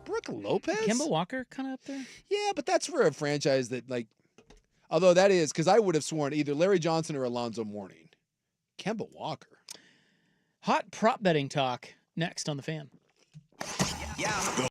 Brooke Lopez? Kemba Walker kind of up there? Yeah, but that's for a franchise that like, although that is, because I would have sworn either Larry Johnson or Alonzo Mourning. Kemba Walker. Hot prop betting talk next on The Fan. The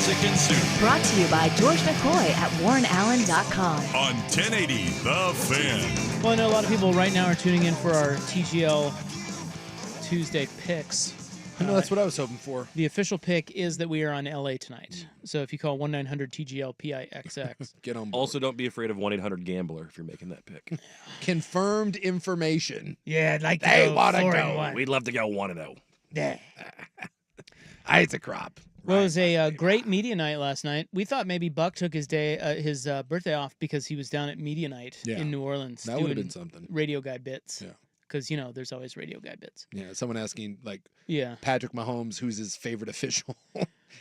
Isaac and Sue. Brought to you by George McCoy at WarrenAllen.com. On 1080 The Fan. Well, I know a lot of people right now are tuning in for our TGL Tuesday picks. I know that's what I was hoping for. The official pick is that we are on LA tonight. So if you call 1-900-TGL-PIXX. Get on board. Also, don't be afraid of 1-800-GAMBLER if you're making that pick. Confirmed information. Yeah, I'd like to They go want to 4-1. go. We'd love to go 1-0. Yeah. It's a crop. Well, it was a great media night last night. We thought maybe Buck took his birthday off because he was down at media night in New Orleans. That would have been something. Radio guy bits. Yeah. Because, there's always radio guy bits. Yeah, someone asking, Yeah. Patrick Mahomes, who's his favorite official.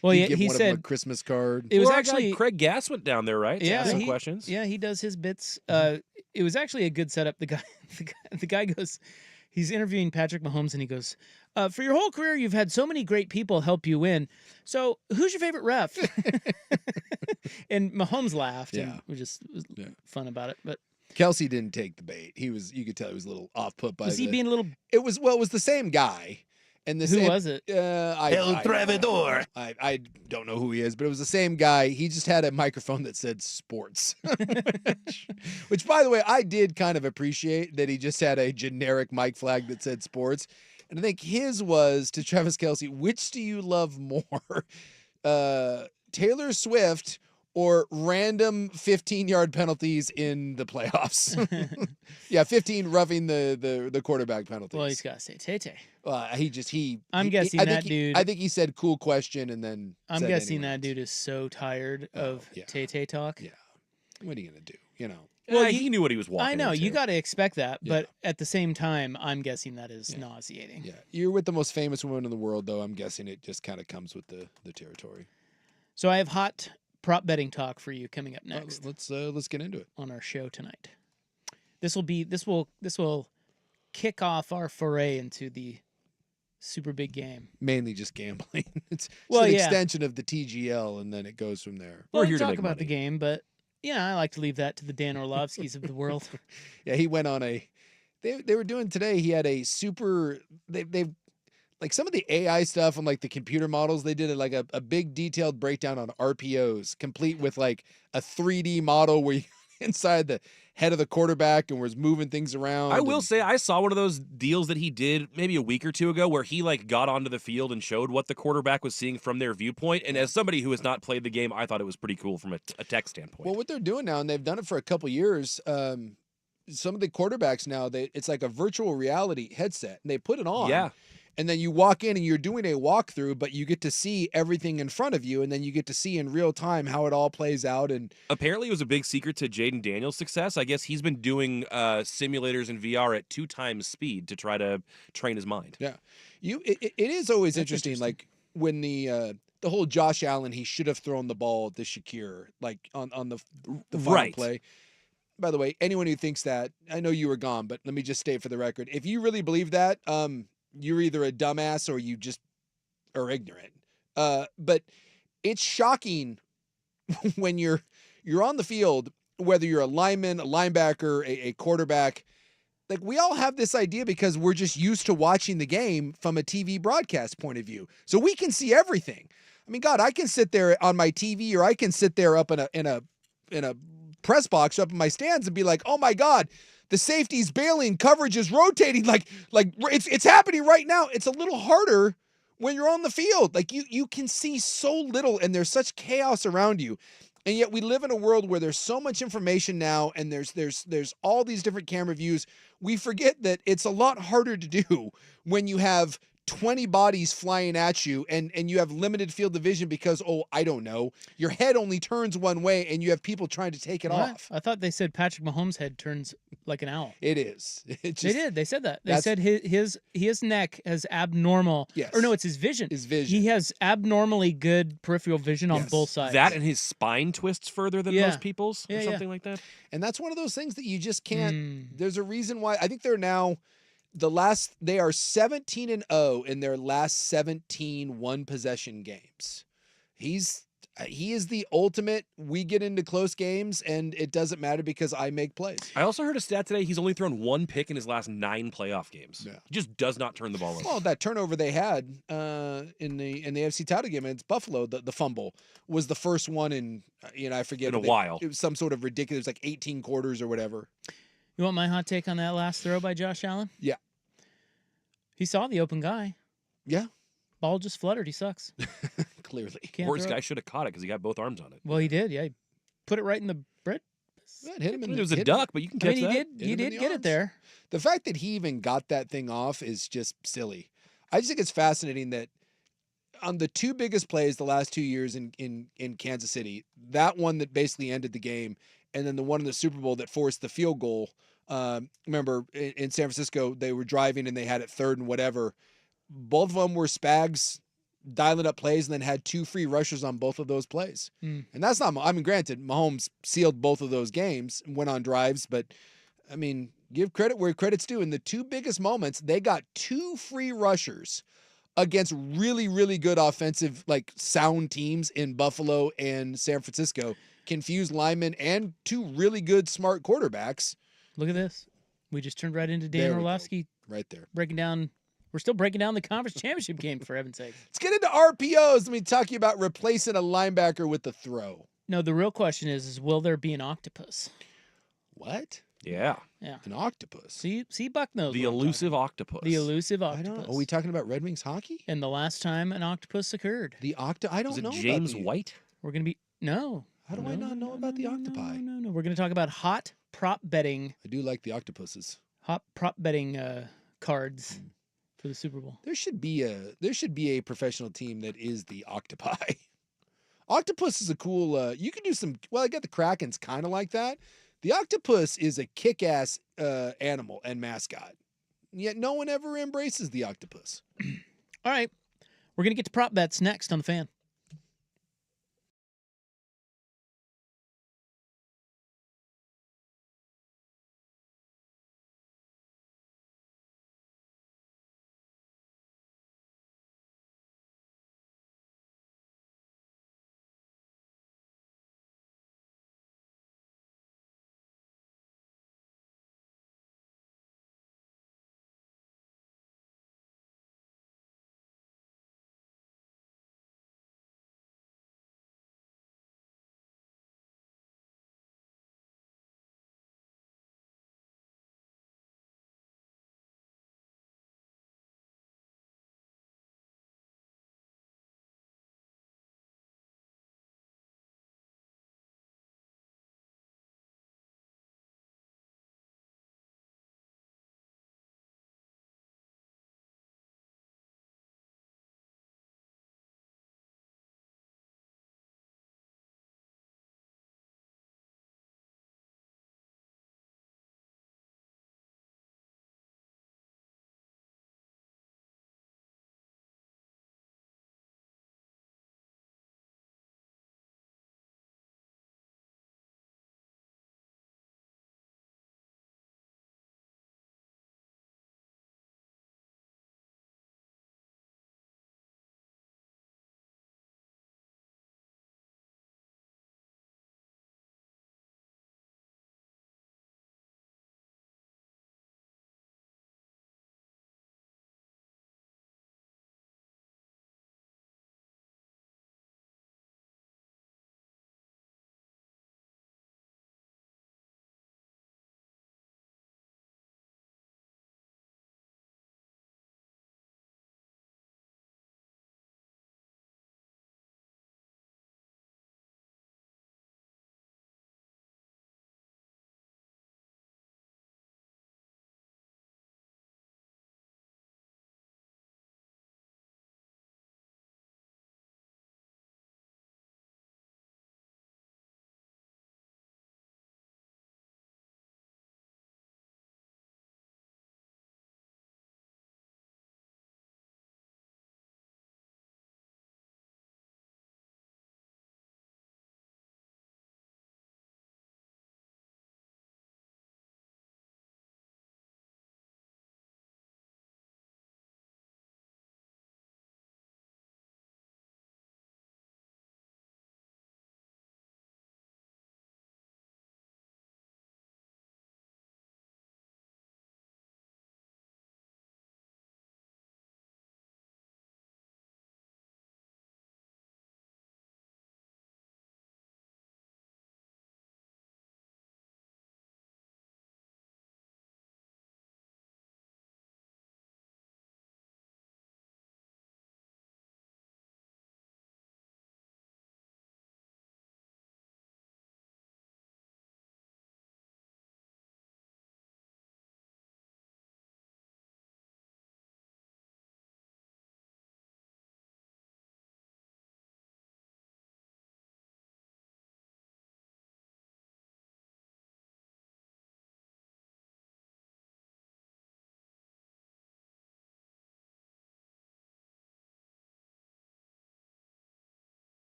Well, He yeah, give he one of said them a Christmas card. it was Well, our actually guy Craig Gass went down there, right? To ask some questions. Yeah, he does his bits. It was actually a good setup. The guy goes, he's interviewing Patrick Mahomes, and he goes, "For your whole career, you've had so many great people help you win. So, who's your favorite ref?" And Mahomes laughed. Yeah. And was fun about it. But Kelsey didn't take the bait. You could tell he was a little off put by. Was he being a little? It was the same guy. And Who was it? El Travidor. I don't know who he is, but it was the same guy. He just had a microphone that said sports. Which, by the way, I did kind of appreciate that he just had a generic mic flag that said sports. And I think his was to Travis Kelce, which do you love more? Taylor Swift or random 15-yard penalties in the playoffs? Yeah, 15 roughing the quarterback penalties. Well, he's got to say Tay-Tay. I'm guessing that dude. I think he said cool question and then. I'm guessing that dude is so tired of Tay-Tay talk. Yeah. What are you going to do? Well, he knew what he was walking I know. into. You got to expect that. But at the same time, I'm guessing that is nauseating. Yeah. You're with the most famous woman in the world, though. I'm guessing it just kind of comes with the territory. So I have hot prop betting talk for you coming up next. Let's get into it on our show tonight. This will kick off our foray into the super big game. Mainly just gambling. It's an extension of the TGL, and then it goes from there. We're here to talk about the game, but I like to leave that to the Dan Orlovskis of the world. Yeah, he went on they were doing today. He had a super. They've like some of the AI stuff on like the computer models. They did a big detailed breakdown on RPOs, complete with like a 3D model where you inside the head of the quarterback and was moving things around. I will say I saw one of those deals that he did maybe a week or two ago where he got onto the field and showed what the quarterback was seeing from their viewpoint. And as somebody who has not played the game, I thought it was pretty cool from a tech standpoint. Well, what they're doing now, and they've done it for a couple years, some of the quarterbacks now, it's like a virtual reality headset, and they put it on. Yeah. And then you walk in and you're doing a walkthrough, but you get to see everything in front of you, and then you get to see in real time how it all plays out. And apparently, it was a big secret to Jaden Daniels' success. I guess he's been doing simulators in VR at 2 times speed to try to train his mind. Yeah, it is always interesting. Like when the whole Josh Allen, he should have thrown the ball to Shakir, like on the final play. By the way, anyone who thinks that, I know you were gone, but let me just state for the record: if you really believe that, you're either a dumbass or you just are ignorant. But it's shocking when you're on the field, whether you're a lineman, a linebacker, a quarterback. Like, we all have this idea because we're just used to watching the game from a TV broadcast point of view. So we can see everything. I mean, God, I can sit there on my TV, or I can sit there up in a press box up in my stands and be like, oh my God, the safety's bailing, coverage is rotating, like it's happening right now. It's a little harder when you're on the field. Like you can see so little, and there's such chaos around you. And yet we live in a world where there's so much information now, and there's all these different camera views. We forget that it's a lot harder to do when you have 20 bodies flying at you and you have limited field of vision because, I don't know, your head only turns one way and you have people trying to take it off. I thought they said Patrick Mahomes' head turns like an owl. It is. They did. They said that. They said his neck has abnormal. Yes. Or no, it's his vision. His vision. He has abnormally good peripheral vision on both sides. That and his spine twists further than most people's or something like that. And that's one of those things that you just can't. There's a reason why. I think they're now they are 17-0 in their last 17 one possession games. He is the ultimate. We get into close games, and it doesn't matter because I make plays. I also heard a stat today. He's only thrown 1 pick in his last 9 playoff games. Yeah. He just does not turn the ball over. Well, that turnover they had in the AFC title game against Buffalo, the fumble was the first one in I forget in a while. It was some sort of ridiculous, like 18 quarters or whatever. You want my hot take on that last throw by Josh Allen? Yeah, he saw the open guy. Yeah. Ball just fluttered. He sucks. Clearly. Can't Or this throw guy it. should have caught it because he got both arms on it. Well, he did. Yeah, he put it right in the bread. Hit him in It was a duck, but you can catch he that. did. He did get it there. The fact that he even got that thing off is just silly. I just think it's fascinating that on the 2 biggest plays the last 2 years in Kansas City, that one that basically ended the game, and then the one in the Super Bowl that forced the field goal. Remember in San Francisco, they were driving and they had it 3rd and whatever. Both of them were Spags dialing up plays and then had 2 free rushers on both of those plays. And that's not, I mean, granted, Mahomes sealed both of those games and went on drives, but I mean, give credit where credit's due. In the 2 biggest moments, they got 2 free rushers against really, really good offensive, like sound teams in Buffalo and San Francisco, confused linemen and 2 really good, smart quarterbacks. Look at this. We just turned right into Dan Orlovsky. Right there. Breaking down. We're still breaking down the conference championship game, for heaven's sake. Let's get into RPOs. Let me talk to you about replacing a linebacker with the throw. No, the real question is will there be an octopus? What? Yeah. Yeah. An octopus. See, Buck knows. The what I'm elusive talking octopus. about. The elusive I octopus. don't. Are we talking about Red Wings hockey? And the last time an octopus occurred. The I don't Was it know. James about White? We're going to be. No. How do I not know about the octopi? No. We're going to talk about hot prop betting. I do like the octopuses. Hot prop betting cards for the Super Bowl. There should be a professional team that is the octopi. Octopus is a cool. You can do some. Well, I got the Kraken's kind of like that. The octopus is a kick-ass animal and mascot. Yet no one ever embraces the octopus. All right. We're going to get to prop bets next on the Fan.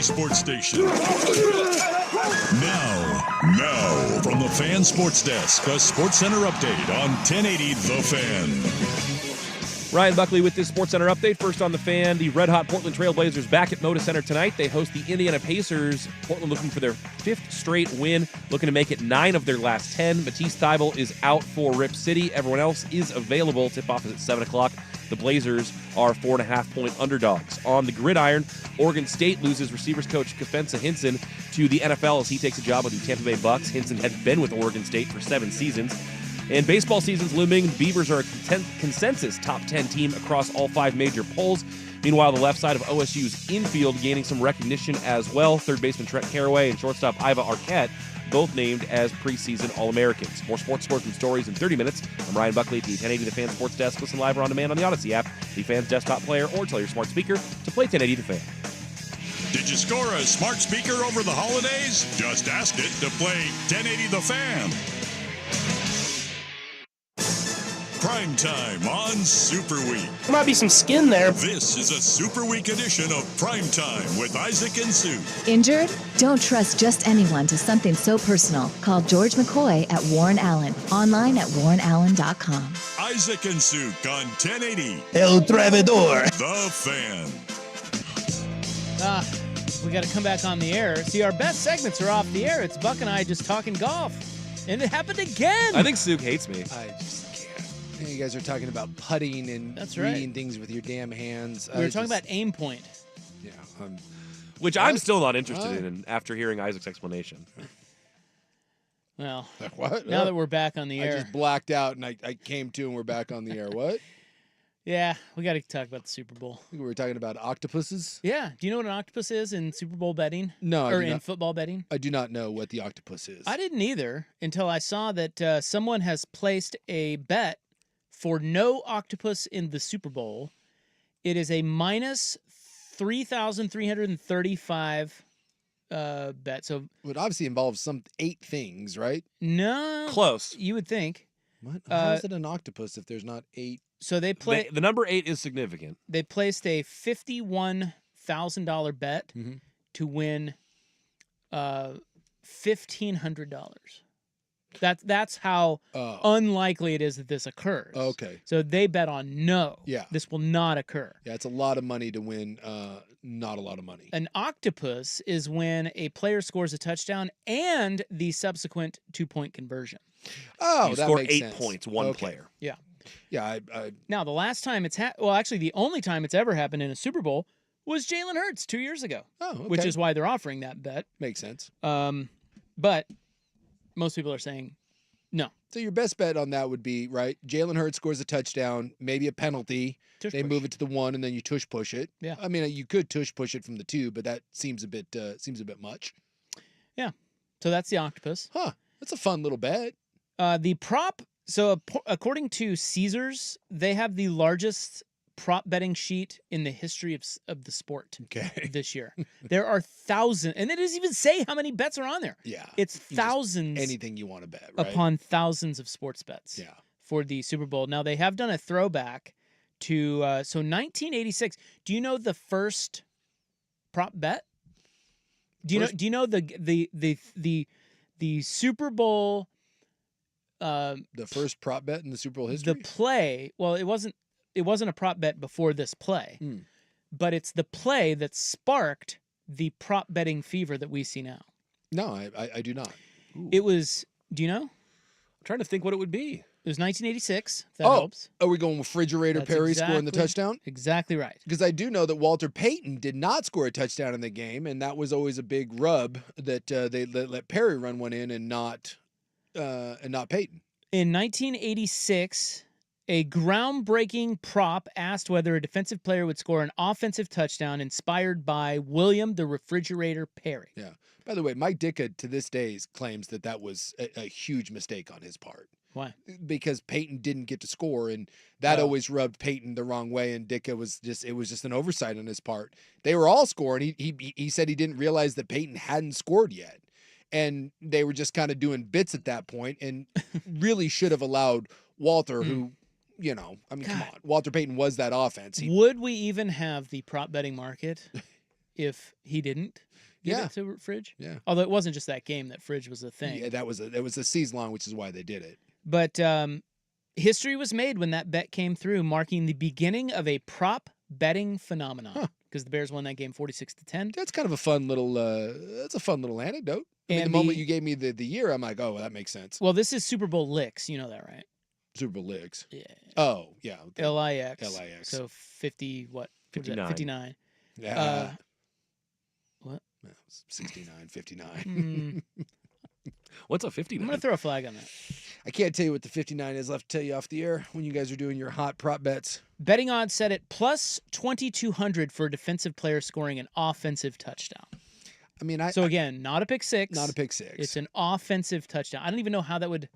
sports station. Now, from the Fan Sports Desk, a Sports Center update on 1080 The Fan. Ryan Buckley with this Sports Center update. First on the Fan, the red-hot Portland Trailblazers back at Moda Center tonight. They host the Indiana Pacers. Portland looking for their 5th straight win, looking to make it 9 of their last 10. Matisse Thybulle is out for Rip City. Everyone else is available. Tip-off is at 7 o'clock. The Blazers are 4.5-point underdogs. On the gridiron, Oregon State loses receivers coach Kefensa Hinson to the NFL as he takes a job with the Tampa Bay Bucks. Hinson had been with Oregon State for 7 seasons. And baseball season's looming. The Beavers are a consensus top 10 team across all 5 major polls. Meanwhile, the left side of OSU's infield gaining some recognition as well. Third baseman Trent Carraway and shortstop Iva Arquette both named as preseason All-Americans. More sports scores and stories in 30 minutes. I'm Ryan Buckley at the 1080 The Fan Sports Desk. Listen live or on demand on the Odyssey app, the Fan's desktop player, or tell your smart speaker to play 1080 The Fan. Did you score a smart speaker over the holidays? Just ask it to play 1080 The Fan. Primetime on Super Week. There might be some skin there. This is a Super Week edition of Primetime with Isaac and Sue. Injured? Don't trust just anyone to something so personal. Call George McCoy at Warren Allen. Online at warrenallen.com. Isaac and Sue on 1080 El Traidor. The Fan. We got to come back on the air. See, our best segments are off the air. It's Buck and I just talking golf. And it happened again. I think Sue hates me. I just can't. You guys are talking about putting and reading things with your damn hands. We were talking about aim point. Yeah. Which I'm still not interested in after hearing Isaac's explanation. Well, what? Now that we're back on the air. I just blacked out and I came to and we're back on the air. What? Yeah, we got to talk about the Super Bowl. We were talking about octopuses? Yeah. Do you know what an octopus is in Super Bowl betting? No. Or in football betting? I do not know what the octopus is. I didn't either until I saw that someone has placed a bet for no octopus in the Super Bowl. It is a minus 3,335 bet. So it obviously involves 8 things, right? No. Close. You would think. What? How is it an octopus if there's not 8? So they play. The number 8 is significant. They placed a $51,000 bet to win $1,500. That's how unlikely it is that this occurs. Okay. So they bet on no. Yeah. This will not occur. Yeah, it's a lot of money to win not a lot of money. An octopus is when a player scores a touchdown and the subsequent 2-point conversion. Oh, you that score makes 8 sense. points, one player. Yeah. Yeah. Now, the last time it's actually the only time it's ever happened in a Super Bowl was Jalen Hurts 2 years ago. Oh, okay. Which is why they're offering that bet. Makes sense. But most people are saying no. So your best bet on that would be, right, Jalen Hurts scores a touchdown, maybe a penalty. They move it to the 1, and then you tush push it. Yeah. I mean, you could tush push it from the 2, but that seems a bit much. Yeah. So that's the octopus. Huh. That's a fun little bet. The prop. So according to Caesars, they have the largest prop betting sheet in the history of the sport. Okay. This year, there are thousands, and it doesn't even say how many bets are on there. Yeah. It's thousands. Anything you want to bet, right? Upon thousands of sports bets. Yeah. For the Super Bowl. Now they have done a throwback to 1986. Do you know the first prop bet? Do you know the Super Bowl? The first prop bet in the Super Bowl history? The play, well, it wasn't a prop bet before this play, but it's the play that sparked the prop betting fever that we see now. No, I do not. Ooh. It was, do you know? I'm trying to think what it would be. It was 1986. That helps. Are we going refrigerator Perry scoring the touchdown? Exactly right. Because I do know that Walter Payton did not score a touchdown in the game, and that was always a big rub that they let Perry run one in and not Payton. In 1986, a groundbreaking prop asked whether a defensive player would score an offensive touchdown inspired by William the Refrigerator Perry. Yeah. By the way, Mike Ditka to this day claims that was a huge mistake on his part. Why? Because Peyton didn't get to score, and that always rubbed Peyton the wrong way. And Ditka was just an oversight on his part. They were all scoring. He said he didn't realize that Peyton hadn't scored yet, and they were just kind of doing bits at that point, and really should have allowed Walter, who, come on, Walter Payton was that offense. Would we even have the prop betting market if he didn't give Yeah. it to Fridge. Yeah. Although it wasn't just that game that Fridge was a thing. Yeah, that was a season long, which is why they did it. But history was made when that bet came through, marking the beginning of a prop betting phenomenon. Because the Bears won that game 46-10. That's kind of a fun little. That's a fun little anecdote. I mean, And the moment you gave me the year, I'm like, oh, well, that makes sense. Well, this is Super Bowl licks. You know that, right? Super Bowl Licks. Yeah. Oh, yeah. LIX. LIX. So 50, what? 59. 59. Yeah. What? 69, 59. What's a I'm 59? going to throw a flag on that. I can't tell you what the 59 is. I'll have to tell you off the air when you guys are doing your hot prop bets. Betting odds set at plus 2,200 for a defensive player scoring an offensive touchdown. I mean, So again, not a pick six. not a pick six. It's an offensive touchdown. I don't even know how that would.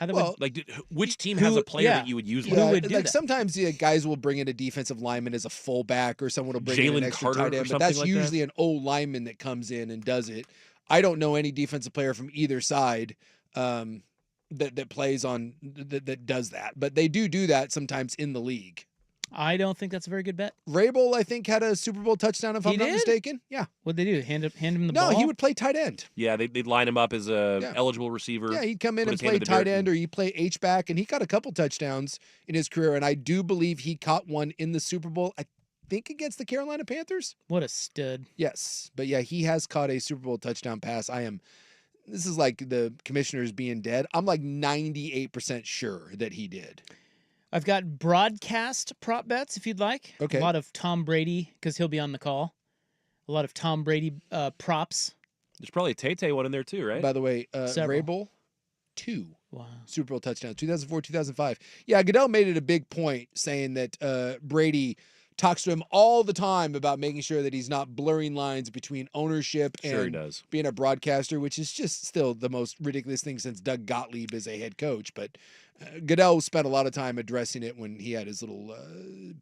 Well, Like, which team has a player that you would use? Who Like would do like that? sometimes guys will bring in a defensive lineman as a fullback, or someone will bring in an Jalen extra Carter tight or end. But something that's like usually an old lineman that comes in and does it. I don't know any defensive player from either side that plays on that does that, but they do that sometimes in the league. I don't think that's a very good bet. Rabel, I think, had a Super Bowl touchdown, if I'm not did? mistaken. Yeah. What'd they do? Hand him the No, ball? he would play tight end. Yeah, they'd line him up as a Yeah. eligible receiver. Yeah, he'd come in put and his hand play in the tight dirt end, or he'd play H-back, and he got a couple touchdowns in his career, and I do believe he caught one in the Super Bowl, I think against the Carolina Panthers. What a stud. Yes, but yeah, he has caught a Super Bowl touchdown pass. This is like the commissioners being dead. I'm like 98% sure that he did. I've got broadcast prop bets if you'd like. Okay. A lot of Tom Brady because he'll be on the call. A lot of Tom Brady props. There's probably a Tay-Tay one in there too, right? By the way, Several. Rabel, 2 Wow. Super Bowl touchdowns, 2004, 2005. Yeah, Goodell made it a big point saying that Brady talks to him all the time about making sure that he's not blurring lines between ownership Sure he and does. being a broadcaster, which is just still the most ridiculous thing since Doug Gottlieb is a head coach. But Goodell spent a lot of time addressing it when he had his little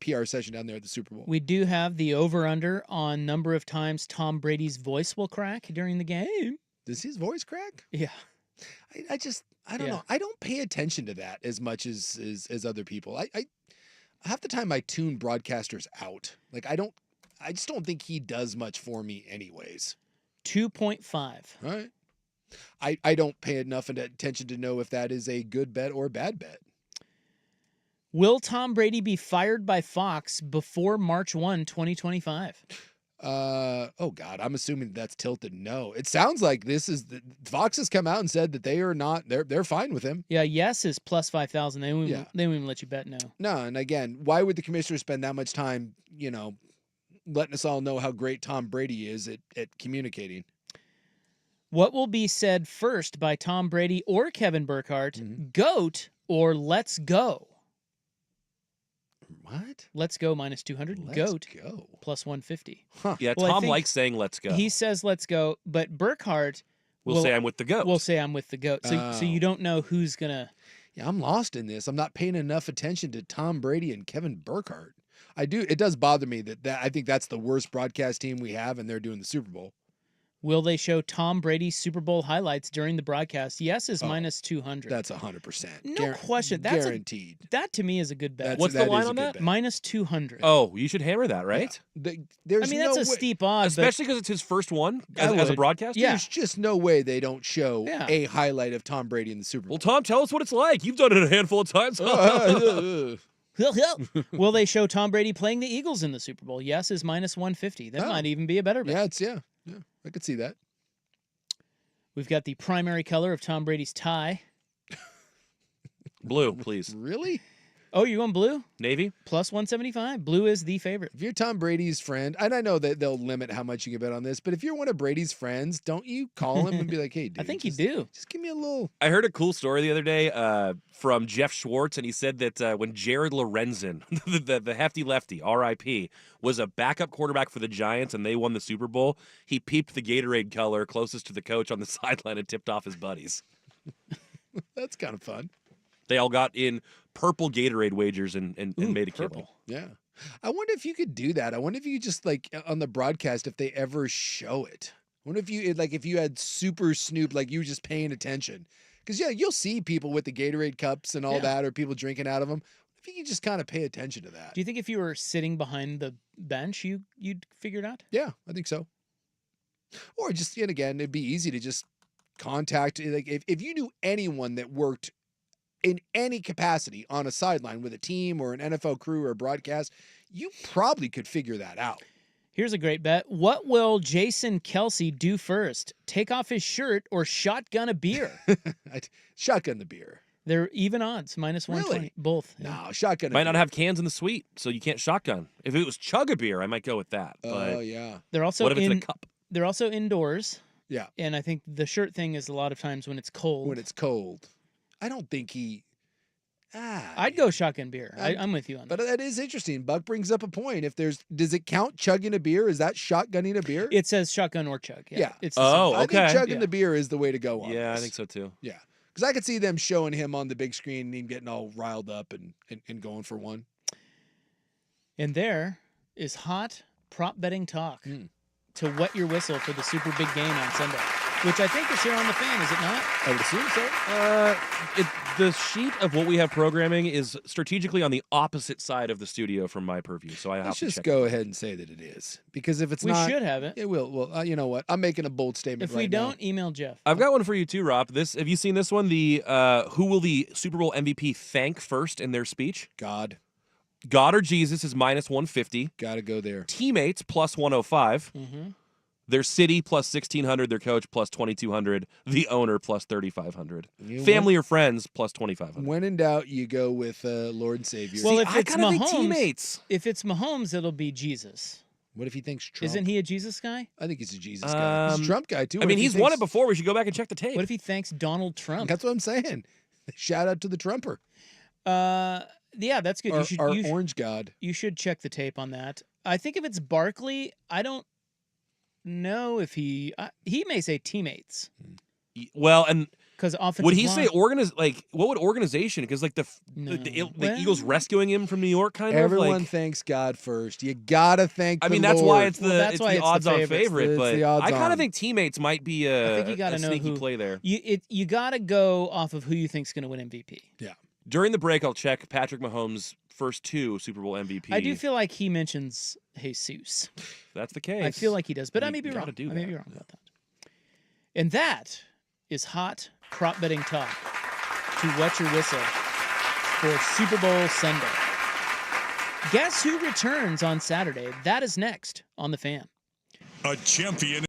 PR session down there at the Super Bowl. We do have the over-under on number of times Tom Brady's voice will crack during the game. Does his voice crack? Yeah. I don't Yeah. know. I don't pay attention to that as much as other people. I half the time I tune broadcasters out. Like I just don't think he does much for me anyways. 2.5. All right. I don't pay enough attention to know if that is a good bet or a bad bet. Will Tom Brady be fired by Fox before March 1, 2025? Oh God, I'm assuming that's tilted no. It sounds like Fox has come out and said that they are not, they're fine with him. Yeah, yes is plus 5,000. They won't even let you bet no. No, and again, why would the commissioner spend that much time, letting us all know how great Tom Brady is at communicating? What will be said first by Tom Brady or Kevin Burkhardt? GOAT or let's go? What? Let's go minus 200. Let's GOAT go. plus 150. Huh. Yeah, Well, I Tom think likes saying "Let's go." He says let's go, but Burkhardt We'll say I'm with the goat. will say I'm with the GOAT. So Oh. you don't know who's gonna. Yeah, I'm lost in this. I'm not paying enough attention to Tom Brady and Kevin Burkhardt. It does bother me that I think that's the worst broadcast team we have, and they're doing the Super Bowl. Will they show Tom Brady's Super Bowl highlights during the broadcast? Yes is minus 200. That's 100%. No question. That's guaranteed. That to me is a good bet. What's the line is a on good that? bet. Minus 200. Oh, you should hammer that, right? There's I mean, no that's a way- steep odd, Especially because it's his first one I as a would. broadcaster. Yeah. There's just no way they don't show Yeah. a highlight of Tom Brady in the Super Bowl. Well, Tom, tell us what it's like. You've done it a handful of times. Will they show Tom Brady playing the Eagles in the Super Bowl? Yes is minus 150. That Oh. might even be a better bet. yeah, I could see that. We've got the primary color of Tom Brady's tie. Blue, please. Really? Oh, you're going blue? Navy? Plus 175. Blue is the favorite. If you're Tom Brady's friend, and I know that they'll limit how much you can bet on this, but if you're one of Brady's friends, don't you call him and be like, hey, dude. I think you just- do. Just give me a little. I heard a cool story the other day from Jeff Schwartz, and he said that when Jared Lorenzen, the hefty lefty, R.I.P., was a backup quarterback for the Giants and they won the Super Bowl, he peeped the Gatorade color closest to the coach on the sideline and tipped off his buddies. That's kind of fun. They all got in purple Gatorade wagers and made a killing. Yeah. I wonder if you could do that. I wonder if you could just on the broadcast, if they ever show it. I wonder if you had Super Snoop, like you were just paying attention. Because, yeah, you'll see people with the Gatorade cups and all that, or people drinking out of them. I think you just kind of pay attention to that. Do you think if you were sitting behind the bench, you'd figure it out? Yeah, I think so. Or just, and again, it'd be easy to just contact, like if you knew anyone that worked in any capacity on a sideline with a team or an NFL crew or a broadcast, you probably could figure that out. Here's a great bet. What will Jason Kelsey do first? Take off his shirt or shotgun a beer? Shotgun the beer. They're even odds, minus 120. Really? Both. No, shotgun a Might beer. not have cans in the suite, so you can't shotgun. If it was chug a beer, I might go with that. Oh, yeah. They're also what if it's in a cup? They're also indoors. Yeah. And I think the shirt thing is a lot of times when it's cold. When it's cold. I don't think he... I'd go shotgun beer. I'm with you on that. But that is interesting. Buck brings up a point. Does it count chugging a beer? Is that shotgunning a beer? It says shotgun or chug. Yeah. It's I think chugging the beer is the way to go on Yeah, this. I think so too. Yeah. Because I could see them showing him on the big screen and him getting all riled up and going for one. And there is hot prop betting talk to wet your whistle for the super big game on Sunday, which I think is here on the Fan, is it not? I would assume so. The sheet of what we have programming is strategically on the opposite side of the studio from my purview, so I have Let's to just check go ahead and say that it is. Because if it's We not... should have it. It will. Well, you know what? I'm making a bold statement If right we now. don't, email Jeff. I've got one for you too, Rob. Have you seen this one? The who will the Super Bowl MVP thank first in their speech? God or Jesus is minus 150. Got to go there. Teammates plus 105. Mm-hmm. Their city plus 1,600. Their coach plus 2,200. The owner plus 3,500. You Family or friends plus 2,500. When in doubt, you go with Lord and Savior. Well, if I it's kinda think Mahomes, teammates. If it's Mahomes, it'll be Jesus. What if he thinks Trump? Isn't he a Jesus guy? I think he's a Jesus guy. He's a Trump guy, too. I mean, he's won it before. We should go back and check the tape. What if he thanks Donald Trump? That's what I'm saying. Shout out to the Trumper. Yeah, that's good. Our orange god. You should check the tape on that. I think if it's Barkley, I don't know if he may say teammates. Well, and because offensive would he line, say what would organization? Because the Eagles rescuing him from New York, kind Everyone of. thanks God first. You gotta thank. I mean, the that's Lord. why it's that's why the it's odds-on the favorite. It's But the odds I kind on. of think teammates might be I think you gotta a know sneaky who play there. You gotta go off of who you think's going to win MVP. Yeah. During the break, I'll check Patrick Mahomes' first 2 Super Bowl MVP. I do feel like he mentions Jesus. That's the case. I feel like he does, but I may be You wrong. gotta do I may that. be wrong about that. And that is hot prop betting talk to wet your whistle for Super Bowl Sunday. Guess who returns on Saturday? That is next on The Fan. A champion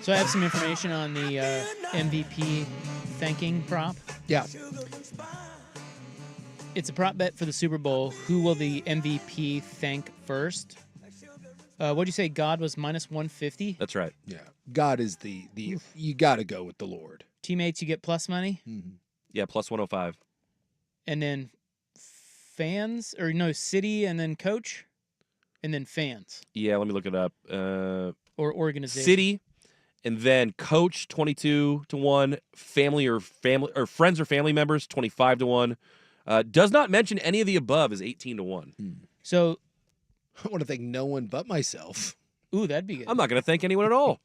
So I have some information on the MVP thanking prop. Yeah. It's a prop bet for the Super Bowl. Who will the MVP thank first? What'd you say? God was minus 150? That's right. Yeah. God is the you got to go with the Lord. Teammates, you get plus money. Mm-hmm. Yeah, plus 105. And then fans, or no, city, and then coach, and then fans. Yeah, let me look it up. Or organization. City, and then coach 22 to 1, family or friends or family members 25 to 1. Does not mention any of the above is 18 to 1. So I want to thank no one but myself. Ooh, that'd be good. I'm not going to thank anyone at all.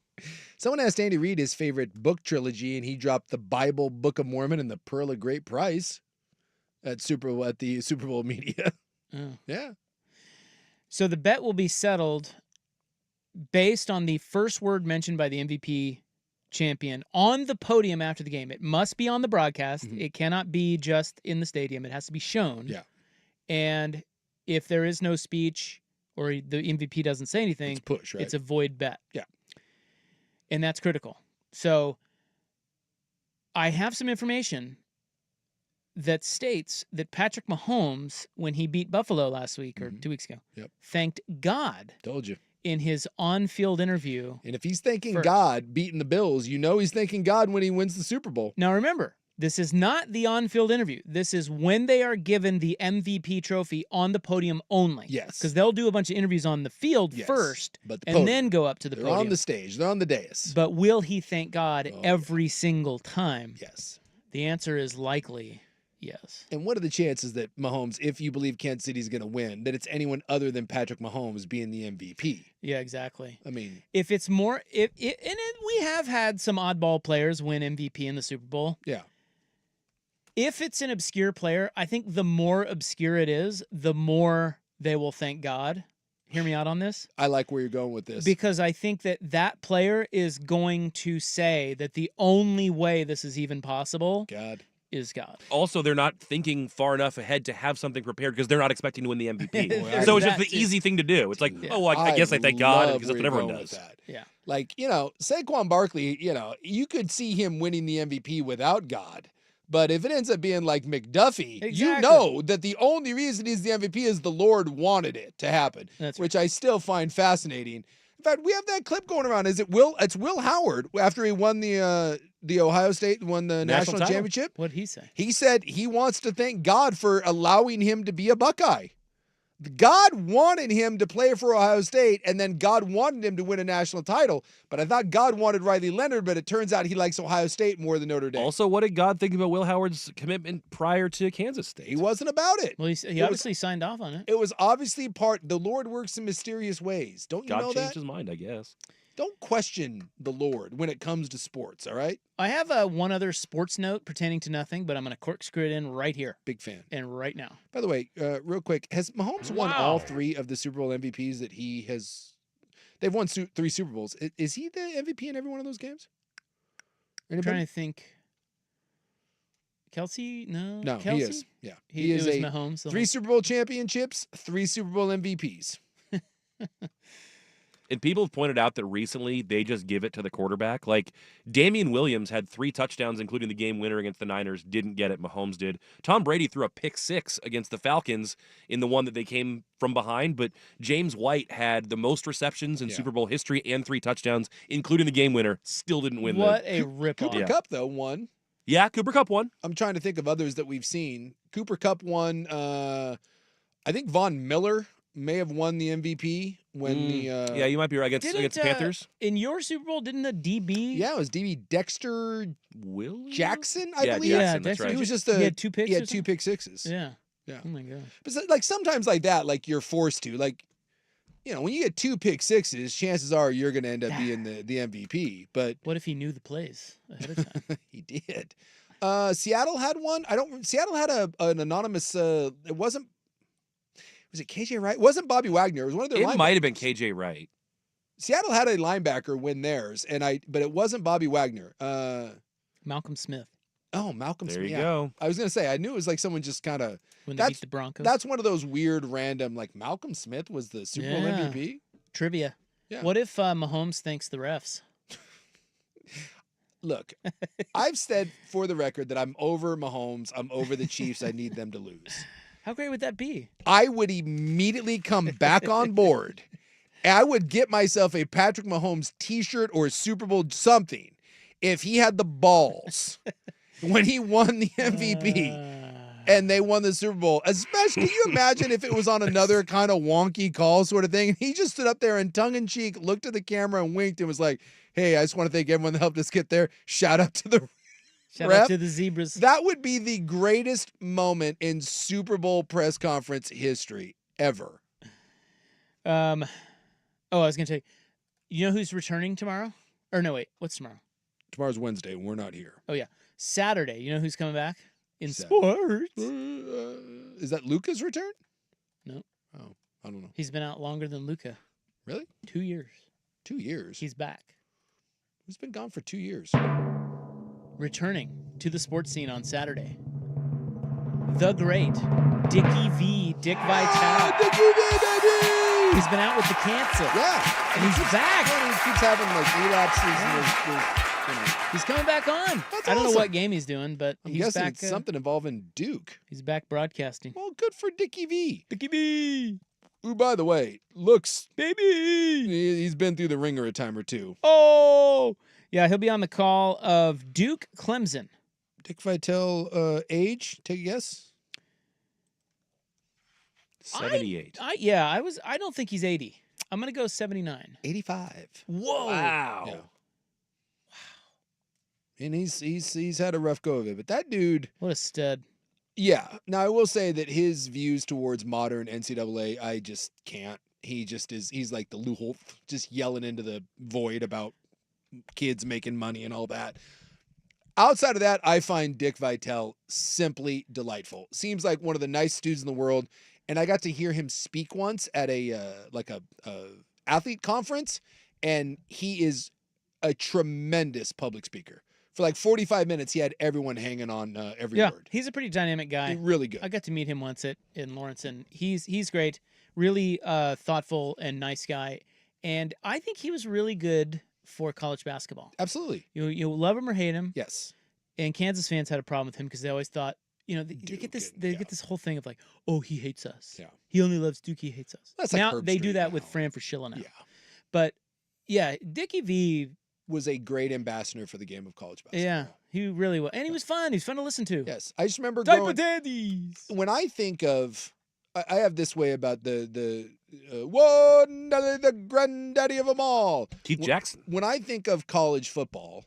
Someone asked Andy Reid his favorite book trilogy, and he dropped the Bible, Book of Mormon, and the Pearl of Great Price at the Super Bowl media. Oh. Yeah. So the bet will be settled based on the first word mentioned by the MVP champion on the podium after the game. It must be on the broadcast. Mm-hmm. It cannot be just in the stadium. It has to be shown. Yeah. And if there is no speech or the MVP doesn't say anything, It's push, right? it's a void bet. Yeah. And that's critical. So I have some information that states that Patrick Mahomes, when he beat Buffalo last week or 2 weeks ago, thanked God. Told you. In his on-field interview. And if he's thanking God beating the Bills, you know he's thanking God when he wins the Super Bowl. Now remember, this is not the on-field interview. This is when they are given the MVP trophy on the podium only. Yes. Because they'll do a bunch of interviews on the field first, but and then go up to the They're podium. on the stage. They're on the dais. But will he thank God every single time? Yes. The answer is likely yes. And what are the chances that Mahomes, if you believe Kansas City's going to win, that it's anyone other than Patrick Mahomes being the MVP? Yeah, exactly. I mean, if it's more, we have had some oddball players win MVP in the Super Bowl. Yeah. If it's an obscure player, I think the more obscure it is, the more they will thank God. Hear me out on this. I like where you're going with this. Because I think that player is going to say that the only way this is even possible is God. Also, they're not thinking far enough ahead to have something prepared because they're not expecting to win the MVP. Boy, so it's just the easy thing to do. It's like, I guess I thank God because that's what everyone does. That. Yeah. Like, Saquon Barkley, you could see him winning the MVP without God. But if it ends up being like McDuffie, you know that the only reason he's the MVP is the Lord wanted it to happen, which I still find fascinating. In fact, we have that clip going around. It's Will Howard after he won the Ohio State won the national championship. What'd he say? He said he wants to thank God for allowing him to be a Buckeye. God wanted him to play for Ohio State, and then God wanted him to win a national title. But I thought God wanted Riley Leonard, but it turns out he likes Ohio State more than Notre Dame. Also, what did God think about Will Howard's commitment prior to Kansas State? He wasn't about it. Well, he obviously signed off on it. It was obviously the Lord works in mysterious ways. Don't you know that? God changed his mind, I guess. Don't question the Lord when it comes to sports, all right? I have one other sports note pertaining to nothing, but I'm going to corkscrew it in right here. Big fan. And right now. By the way, real quick, has Mahomes won all 3 of the Super Bowl MVPs that he has? They've won 3 Super Bowls. Is he the MVP in every one of those games? I'm trying to think. Kelsey? No. No, Kelsey? he is. Yeah. He is Mahomes. 3 Super Bowl championships, 3 Super Bowl MVPs. And people have pointed out that recently they just give it to the quarterback. Like, Damian Williams had 3 touchdowns, including the game winner against the Niners. Didn't get it. Mahomes did. Tom Brady threw a pick 6 against the Falcons in the one that they came from behind. But James White had the most receptions in Super Bowl history and 3 touchdowns, including the game winner. Still didn't win. What a rip-off. Cooper Kupp, though, won. Yeah, Cooper Kupp won. I'm trying to think of others that we've seen. Cooper Kupp won. I think Von Miller may have won the MVP when yeah, you might be right against the Panthers. In your Super Bowl, didn't the DB? Yeah, it was DB Dexter Jackson, I believe. Jackson, that's right. He was just he had 2 picks. He had 2 pick sixes. Yeah. Yeah. Oh my gosh. But like sometimes like that, like you're forced to. Like, when you get 2 pick sixes, chances are you're going to end up being the MVP. But what if he knew the plays ahead of time? He did. Seattle had one. Seattle had an anonymous. It wasn't. Was it KJ Wright? It wasn't Bobby Wagner. It was one of their linebackers. It might have been KJ Wright. Seattle had a linebacker win theirs, but it wasn't Bobby Wagner. Malcolm Smith. Oh, Malcolm Smith. There you go. I was going to say, I knew it was like someone just kind of. When they beat the Broncos. That's one of those weird, random, like Malcolm Smith was the Super Bowl MVP. Trivia. Yeah. What if Mahomes thanks the refs? Look, I've said for the record that I'm over Mahomes. I'm over the Chiefs. I need them to lose. How great would that be? I would immediately come back on board. I would get myself a Patrick Mahomes t-shirt or a Super Bowl something if he had the balls when he won the MVP and they won the Super Bowl. Especially, can you imagine if it was on another kind of wonky call sort of thing? And he just stood up there and tongue-in-cheek looked at the camera and winked and was like, hey, I just want to thank everyone that helped us get there. Shout out to the Shout ref. out to the Zebras. That would be the greatest moment in Super Bowl press conference history ever. I was going to say, you know who's returning tomorrow? Or no, wait, what's tomorrow? Tomorrow's Wednesday, and we're not here. Oh, yeah. Saturday, you know who's coming back? In Saturday. sports. Is that Luca's return? No. Oh, I don't know. He's been out longer than Luca. Really? 2 years. 2 years? He's back. Who's been gone for 2 years? Returning to the sports scene on Saturday. The great Dickie V, Dick Vitale. Dickie V, baby! He's been out with the cancer. Yeah. And he's back. He keeps having like relapses and He's coming back on. That's I don't know awesome. what game he's doing, but I'm he's guessing back. it's something involving Duke. He's back broadcasting. Well, good for Dickie V. Dickie V. Who, by the way, looks... Baby. He's been through the ringer a time or two. Oh. Yeah, he'll be on the call of Duke Clemson. Dick Vitale, age, take a guess? 78. I don't think he's 80. I'm going to go 79. 85. Whoa. Wow. Yeah. Wow. And he's had a rough go of it, but that dude... What a stud. Yeah. Now, I will say that his views towards modern NCAA, I just can't. He's like the Lou Holtz, just yelling into the void about kids making money and all that. Outside of that, I find Dick Vitale simply delightful. Seems like one of the nicest dudes in the world. And I got to hear him speak once at a athlete conference, and he is a tremendous public speaker. For like 45 minutes, he had everyone hanging on every word. He's a pretty dynamic guy. He's really good. I got to meet him once in Lawrence, and he's great. Really thoughtful and nice guy. And I think he was really good for college basketball. Absolutely. You love him or hate him. Yes. And Kansas fans had a problem with him because they always thought, they get this whole thing of like, oh, he hates us. Yeah. He only loves Duke. He hates us. That's like now Herb they do Street that now. with Fran Fraschilla now. Yeah. But yeah, Dickie V was a great ambassador for the game of college basketball. Yeah, he really was, and he was fun. He's fun to listen to. Yes, I just remember Diaper growing. Daddies. When I think of, I have this way about the granddaddy of them all, Keith Jackson. When I think of college football,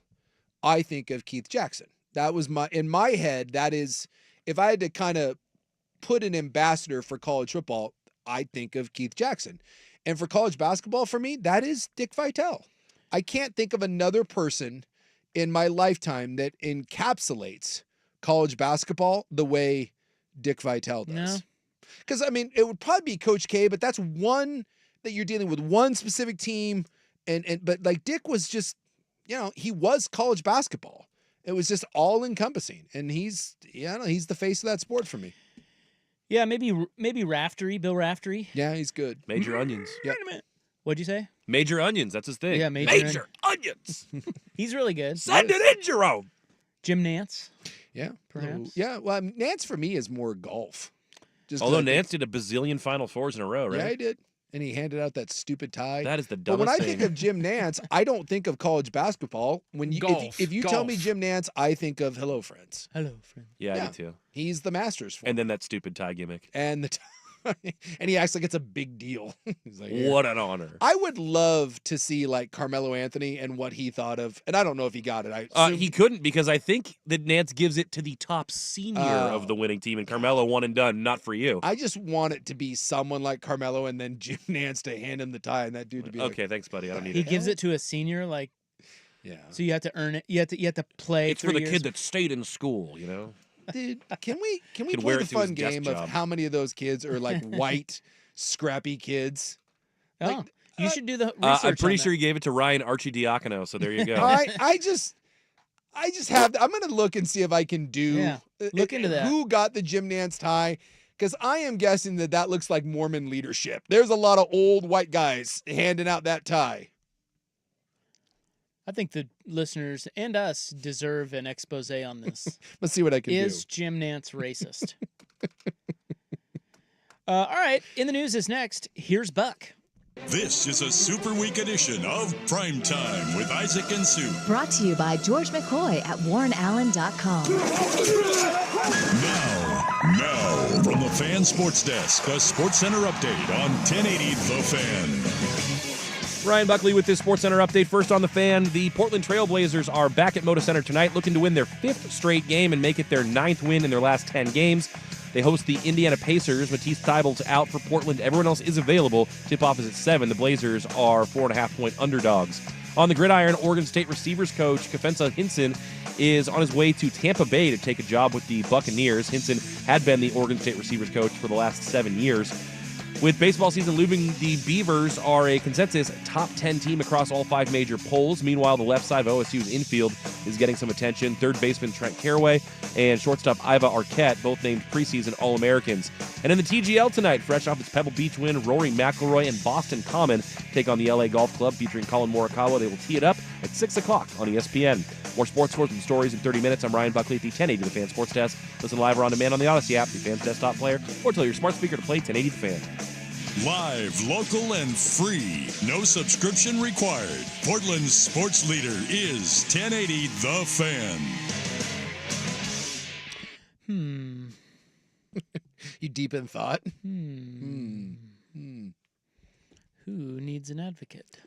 I think of Keith Jackson. That was in my head. That is, if I had to kind of put an ambassador for college football, I think of Keith Jackson. And for college basketball, for me, that is Dick Vitale. I can't think of another person in my lifetime that encapsulates college basketball the way Dick Vitale does. No. Because, I mean, it would probably be Coach K, but that's one that you're dealing with one specific team. But like Dick was just, he was college basketball. It was just all encompassing. And he's the face of that sport for me. Yeah, maybe Raftery, Bill Raftery. Yeah, he's good. Major Onions. Yep. Wait a minute. What'd you say? Major Onions. That's his thing. Yeah, Major Onions. He's really good. Send it in, Jerome. Jim Nance. Yeah. Perhaps. Yeah. Well, Nance for me is more golf. Just Although Nance did a bazillion Final Fours in a row, right? Yeah, he did. And he handed out that stupid tie. That is the But dumbest when I thing. think of Jim Nance, I don't think of college basketball. When you if you tell me Jim Nance, I think of Hello Friends. Hello, friend. Yeah, Yeah. I do too. He's the Masters for And then that stupid tie gimmick. and and he acts like it's a big deal. He's like, What an honor. I would love to see like Carmelo Anthony and what he thought of, and I don't know if he got it. I assume, He couldn't because I think that Nance gives it to the top senior of the winning team, and Carmelo one and done, not for you. I just want it to be someone like Carmelo and then Jim Nance to hand him the tie and that dude to be Okay, thanks, buddy. I don't need He it. gives it to a senior, like, yeah. so you have to earn it. You have to play. It's for 3 the years. kid that stayed in school, Dude, can we Could play wear the it to his fun desk game job. of how many of those kids are like white, scrappy kids? Oh, you should do the research. I'm pretty on sure that. he gave it to Ryan Archidiakono, so there you go. I just have. I'm gonna look and see if I can do. Yeah, look into that. Who got the Jim Nance tie? Because I am guessing that looks like Mormon leadership. There's a lot of old white guys handing out that tie. I think the listeners and us deserve an expose on this. Let's see what I can do. Is Jim Nance racist? All right. In the news is next. Here's Buck. This is a Super Week edition of Primetime with Isaac and Sue. Brought to you by George McCoy at WarrenAllen.com. Now, from the Fan Sports Desk, a Sports Center update on 1080 The Fan. Ryan Buckley with this Sports Center update. First on the Fan, the Portland Trailblazers are back at Moda Center tonight, looking to win their 5th straight game and make it their 9th win in their last 10 games. They host the Indiana Pacers. Matisse Thybulle's out for Portland. Everyone else is available. Tip-off is at 7. The Blazers are 4.5-point underdogs. On the gridiron, Oregon State receivers coach Kefensa Hinson is on his way to Tampa Bay to take a job with the Buccaneers. Hinson had been the Oregon State receivers coach for the last 7 years. With baseball season looming, the Beavers are a consensus top 10 team across all 5 major polls. Meanwhile, the left side of OSU's infield is getting some attention. Third baseman Trent Caraway and shortstop Iva Arquette, both named preseason All-Americans. And in the TGL tonight, fresh off its Pebble Beach win, Rory McIlroy and Boston Common take on the LA Golf Club featuring Colin Morikawa. They will tee it up at 6 o'clock on ESPN. More sports scores and stories in 30 minutes. I'm Ryan Buckley at the 1080 The Fan Sports Desk. Listen live or on demand on the Odyssey app, the Fan's desktop player, or tell your smart speaker to play 1080 The Fan. Live, local, and free. No subscription required. Portland's sports leader is 1080 The Fan. You deep in thought? Who needs an advocate?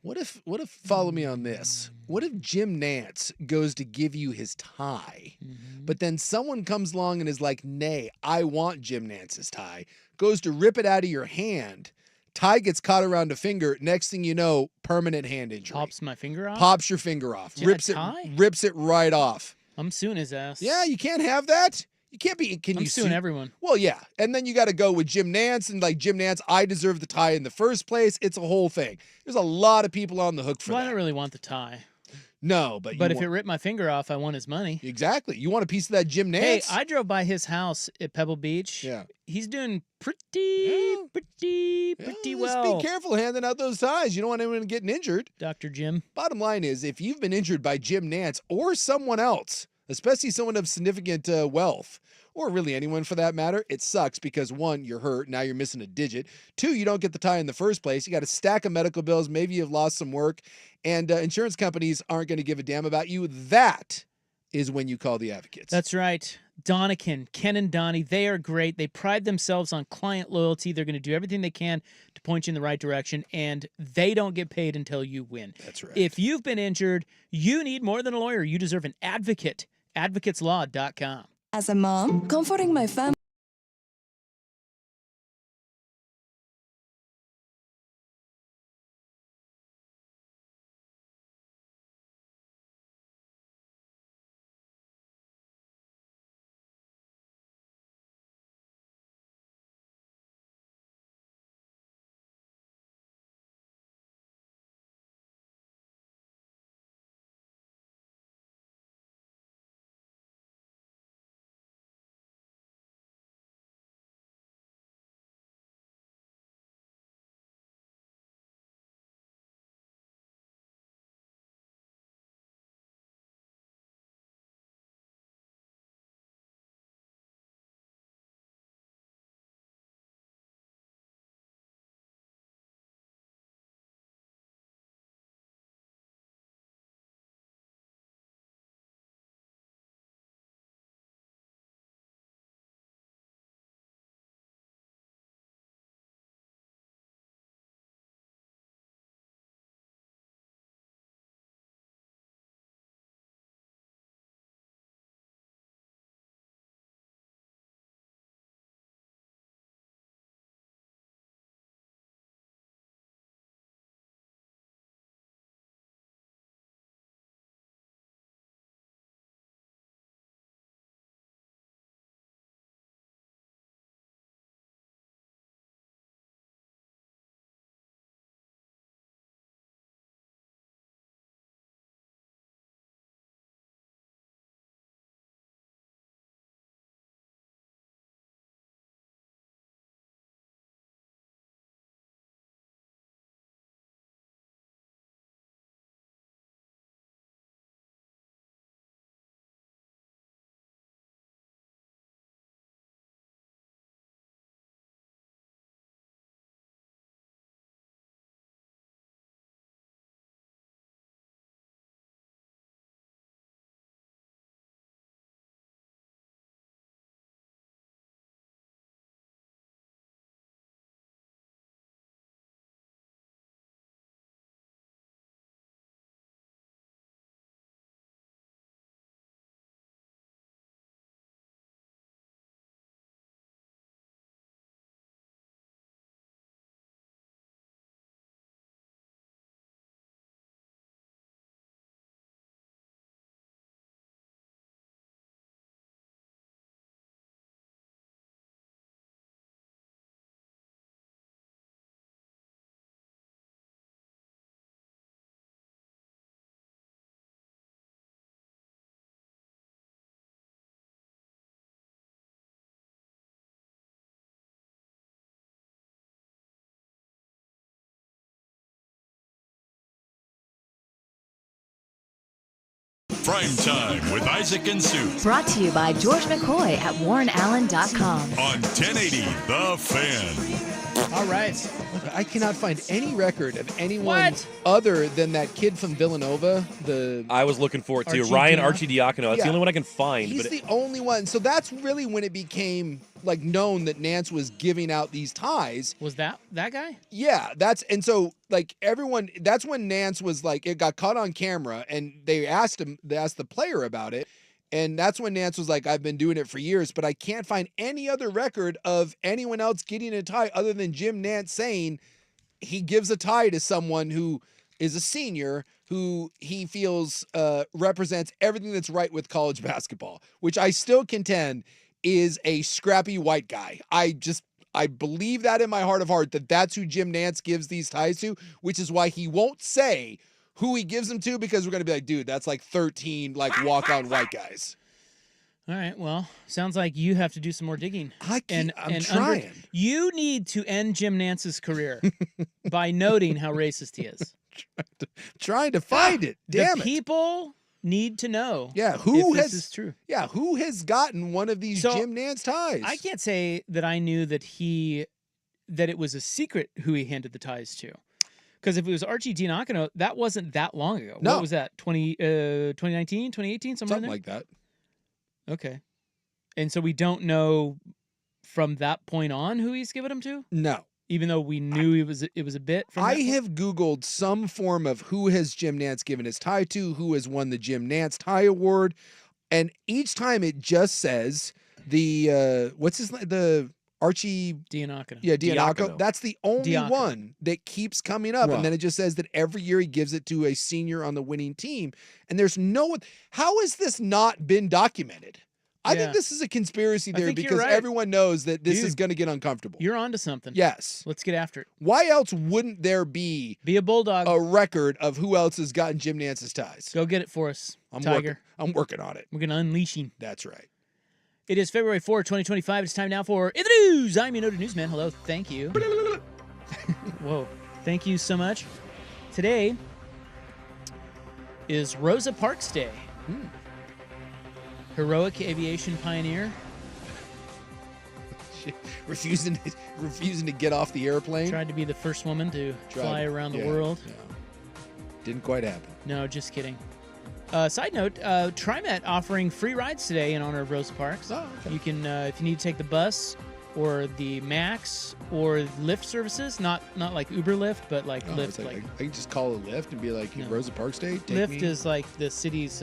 What if follow me on this? What if Jim Nance goes to give you his tie, but then someone comes along and is like, nay, I want Jim Nance's tie, goes to rip it out of your hand, tie gets caught around a finger, next thing you know, permanent hand injury. Pops my finger off? Pops your finger off. Rips it right off. I'm suing his ass. Yeah, you can't have that. You can't be. I'm suing everyone. Well, yeah. And then you got to go with Jim Nance and like, Jim Nance, I deserve the tie in the first place. It's a whole thing. There's a lot of people on the hook for that. I don't really want the tie. No, but if it ripped my finger off, I want his money. Exactly. You want a piece of that Jim Nance? Hey, I drove by his house at Pebble Beach. Yeah. He's doing pretty well. Just be careful handing out those ties. You don't want anyone getting injured. Dr. Jim. Bottom line is, if you've been injured by Jim Nance or someone else, especially someone of significant wealth, or really anyone for that matter, it sucks because 1, you're hurt, now you're missing a digit. 2, you don't get the tie in the first place. You got a stack of medical bills, maybe you've lost some work, and insurance companies aren't going to give a damn about you. That is when you call the advocates. That's right. Donican, Ken and Donnie, they are great. They pride themselves on client loyalty. They're going to do everything they can to point you in the right direction, and they don't get paid until you win. That's right. If you've been injured, you need more than a lawyer. You deserve an advocate. advocateslaw.com. As a mom, comforting my family Primetime with Isaac and Sue. Brought to you by George McCoy at WarrenAllen.com. On 1080 The Fan. All right. I cannot find any record of anyone other than that kid from Villanova. I was looking for it too. Ryan Arcidiacono. That's the only one I can find. He's the only one. So that's really when it became like known that Nance was giving out these ties. Was that guy? Yeah, so like everyone, that's when Nance was like, it got caught on camera and they asked the player about it. And that's when Nance was like, I've been doing it for years, but I can't find any other record of anyone else getting a tie other than Jim Nance saying he gives a tie to someone who is a senior who he feels represents everything that's right with college basketball, which I still contend is a scrappy white guy. I believe that in my heart of heart that that's who Jim Nance gives these ties to, which is why he won't say who he gives them to, because we're going to be like, dude, that's like 13 like walk-on white guys. All right. Well, sounds like you have to do some more digging. I'm trying. You need to end Jim Nance's career by noting how racist he is. Trying to find it. Damn the it. People need to know. Yeah, this is true. Yeah, who has gotten one of these Jim Nance ties? I can't say that I knew that it was a secret who he handed the ties to. Because if it was Archie Diacono, that wasn't that long ago. No. What was that? 2019, 2018, something like that. Okay. And so we don't know from that point on who he's given them to? No. Even though we knew it was a bit from I have Googled some form of who has Jim Nance given his tie to, who has won the Jim Nance tie award, and each time it just says the Archie Diacono. Yeah, Diacono. That's the only one that keeps coming up. Right. And then it just says that every year he gives it to a senior on the winning team. And there's no one. How has this not been documented? I think this is a conspiracy theory because everyone knows that this is going to get uncomfortable. You're onto something. Yes. Let's get after it. Why else wouldn't there be a bulldog, a record of who else has gotten Jim Nance's ties? Go get it for us, Tiger. I'm working on it. We're going to unleash him. That's right. It is February 4, 2025. It's time now for In the News. I'm your noted newsman. Hello. Thank you. Whoa. Thank you so much. Today is Rosa Parks Day. Heroic aviation pioneer. refusing to get off the airplane. Tried to be the first woman to fly around the world. Yeah. Didn't quite happen. No, just kidding. Side note, TriMet offering free rides today in honor of Rosa Parks. Oh, okay. You can, if you need to take the bus or the Max or Lyft services, not like Uber Lyft, but like Lyft. I can just call a Lyft and be like, hey, Rosa Parks Day, take Lyft me. is like the city's,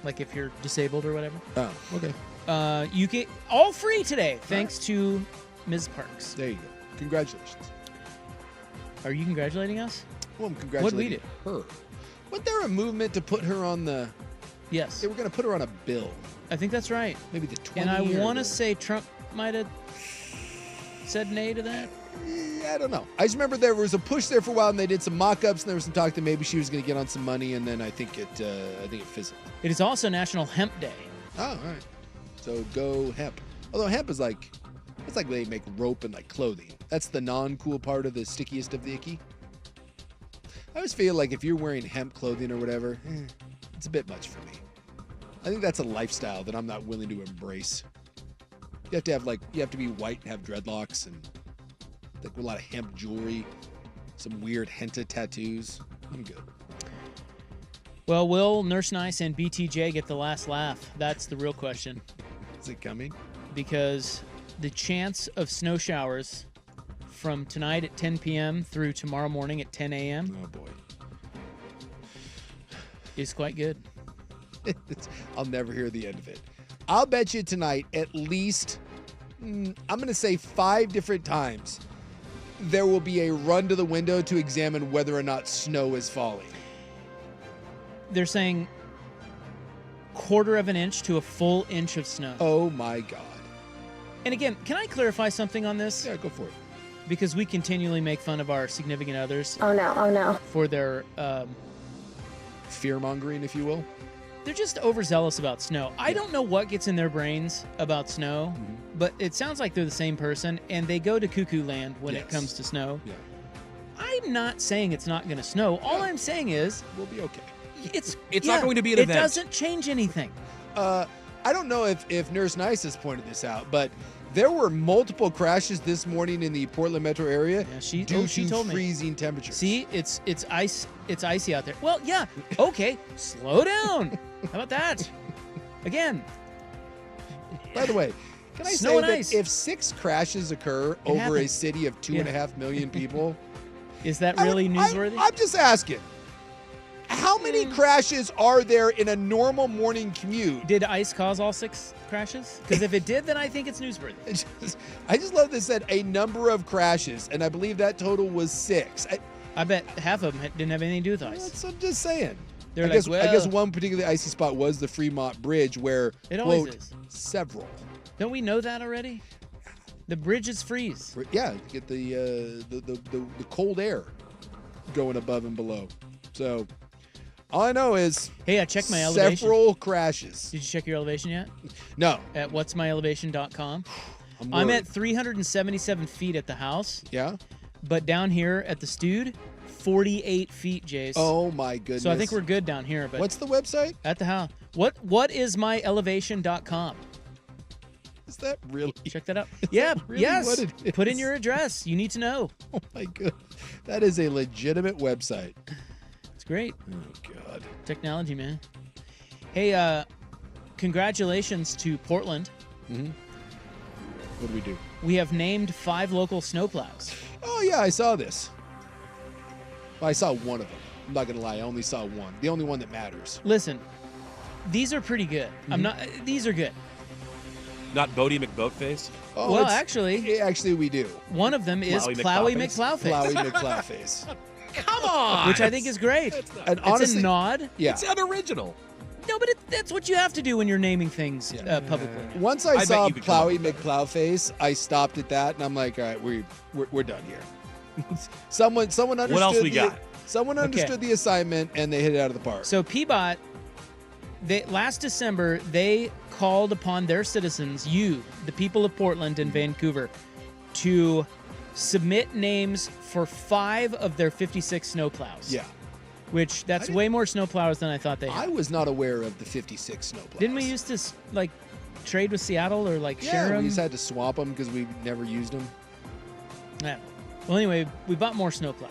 like if you're disabled or whatever. Oh, okay. You get all free today, thanks to Ms. Parks. There you go. Congratulations. Are you congratulating us? Well, I'm congratulating her. Wasn't there a movement to put her on the... Yes. They were going to put her on a bill. I think that's right. Maybe the 20 And I want to say Trump might have said nay to that. I don't know. I just remember there was a push there for a while, and they did some mock-ups, and there was some talk that maybe she was going to get on some money, and then I think it fizzled. It is also National Hemp Day. Oh, all right. So go hemp. Although hemp is like, it's like they make rope and like clothing. That's the non-cool part of the stickiest of the icky. I always feel like if you're wearing hemp clothing or whatever, it's a bit much for me. I think that's a lifestyle that I'm not willing to embrace. You have to be white and have dreadlocks and like a lot of hemp jewelry, some weird henna tattoos. I'm good. Well, will Nurse Nice and BTJ get the last laugh? That's the real question. Is it coming? Because the chance of snow showers from tonight at 10 p.m. through tomorrow morning at 10 a.m. Oh, boy. Is quite good. I'll never hear the end of it. I'll bet you tonight at least, I'm going to say 5 different times, there will be a run to the window to examine whether or not snow is falling. They're saying 1/4 of an inch to a full inch of snow. Oh, my God. And again, can I clarify something on this? Yeah, go for it. Because we continually make fun of our significant others. Oh no. For their... fear-mongering, if you will. They're just overzealous about snow. I don't know what gets in their brains about snow, but it sounds like they're the same person, and they go to cuckoo land when it comes to snow. Yeah. I'm not saying it's not going to snow. All I'm saying is... We'll be okay. It's not going to be an event. It doesn't change anything. I don't know if Nurse Nice has pointed this out, but there were multiple crashes this morning in the Portland metro area due she to told me. freezing temperatures. See, it's ice. It's icy out there. Well, yeah. Okay, slow down. How about that? Again. By the way, can I Snow say and that ice. if 6 crashes occur over a happens. city of 2.5 million people, is that really newsworthy? I'm just asking. How many crashes are there in a normal morning commute? Did ice cause all 6 crashes? Because if it did, then I think it's newsworthy. I just love this said a number of crashes, and I believe that total was 6. I bet half of them didn't have anything to do with ice. That's what I'm just saying. They're I like, guess, well, I guess one particularly icy spot was the Fremont Bridge, where it always quote, is. several. Don't we know that already? The bridges freeze. Yeah, get the cold air going above and below. So all I know is hey, I checked my elevation. Several crashes. Did you check your elevation yet? No. At whatsmyelevation.com. I'm at 377 feet at the house. Yeah. But down here at the Stewed, 48 feet, Jace. Oh my goodness. So I think we're good down here. But what's the website? At the house. What is myelevation.com? Is that really? Check that out. Yeah. Really yes. what it is? Put in your address. You need to know. Oh my god. That is a legitimate website. It's great. Oh god. Technology, man. Hey, congratulations to Portland. Mm-hmm. What do we do? We have named 5 local snowplows. Oh yeah, I saw this. Well, I saw one of them. I'm not gonna lie, I only saw one. The only one that matters. Listen, these are pretty good. These are good. Not Bodie McBoatface? Oh, well, actually we do. One of them is Plowy McPlowface. Plowy McPlowface. Come on! Which I think is great. And it's honestly, a nod. Yeah. It's unoriginal. No, but that's what you have to do when you're naming things publicly. Once I saw Plowy McPlowface, I stopped at that, and I'm like, all right, we're done here. someone understood. What else we got? Someone understood the assignment, and they hit it out of the park. So PBOT, last December, they called upon their citizens, the people of Portland and Vancouver, to submit names for 5 of their 56 snowplows. Yeah. Which, that's way more snowplows than I thought they had. I was not aware of the 56 snowplows. Didn't we used to, trade with Seattle or, share them? Yeah, we just had to swap them because we never used them. Yeah. Well, anyway, we bought more snowplows.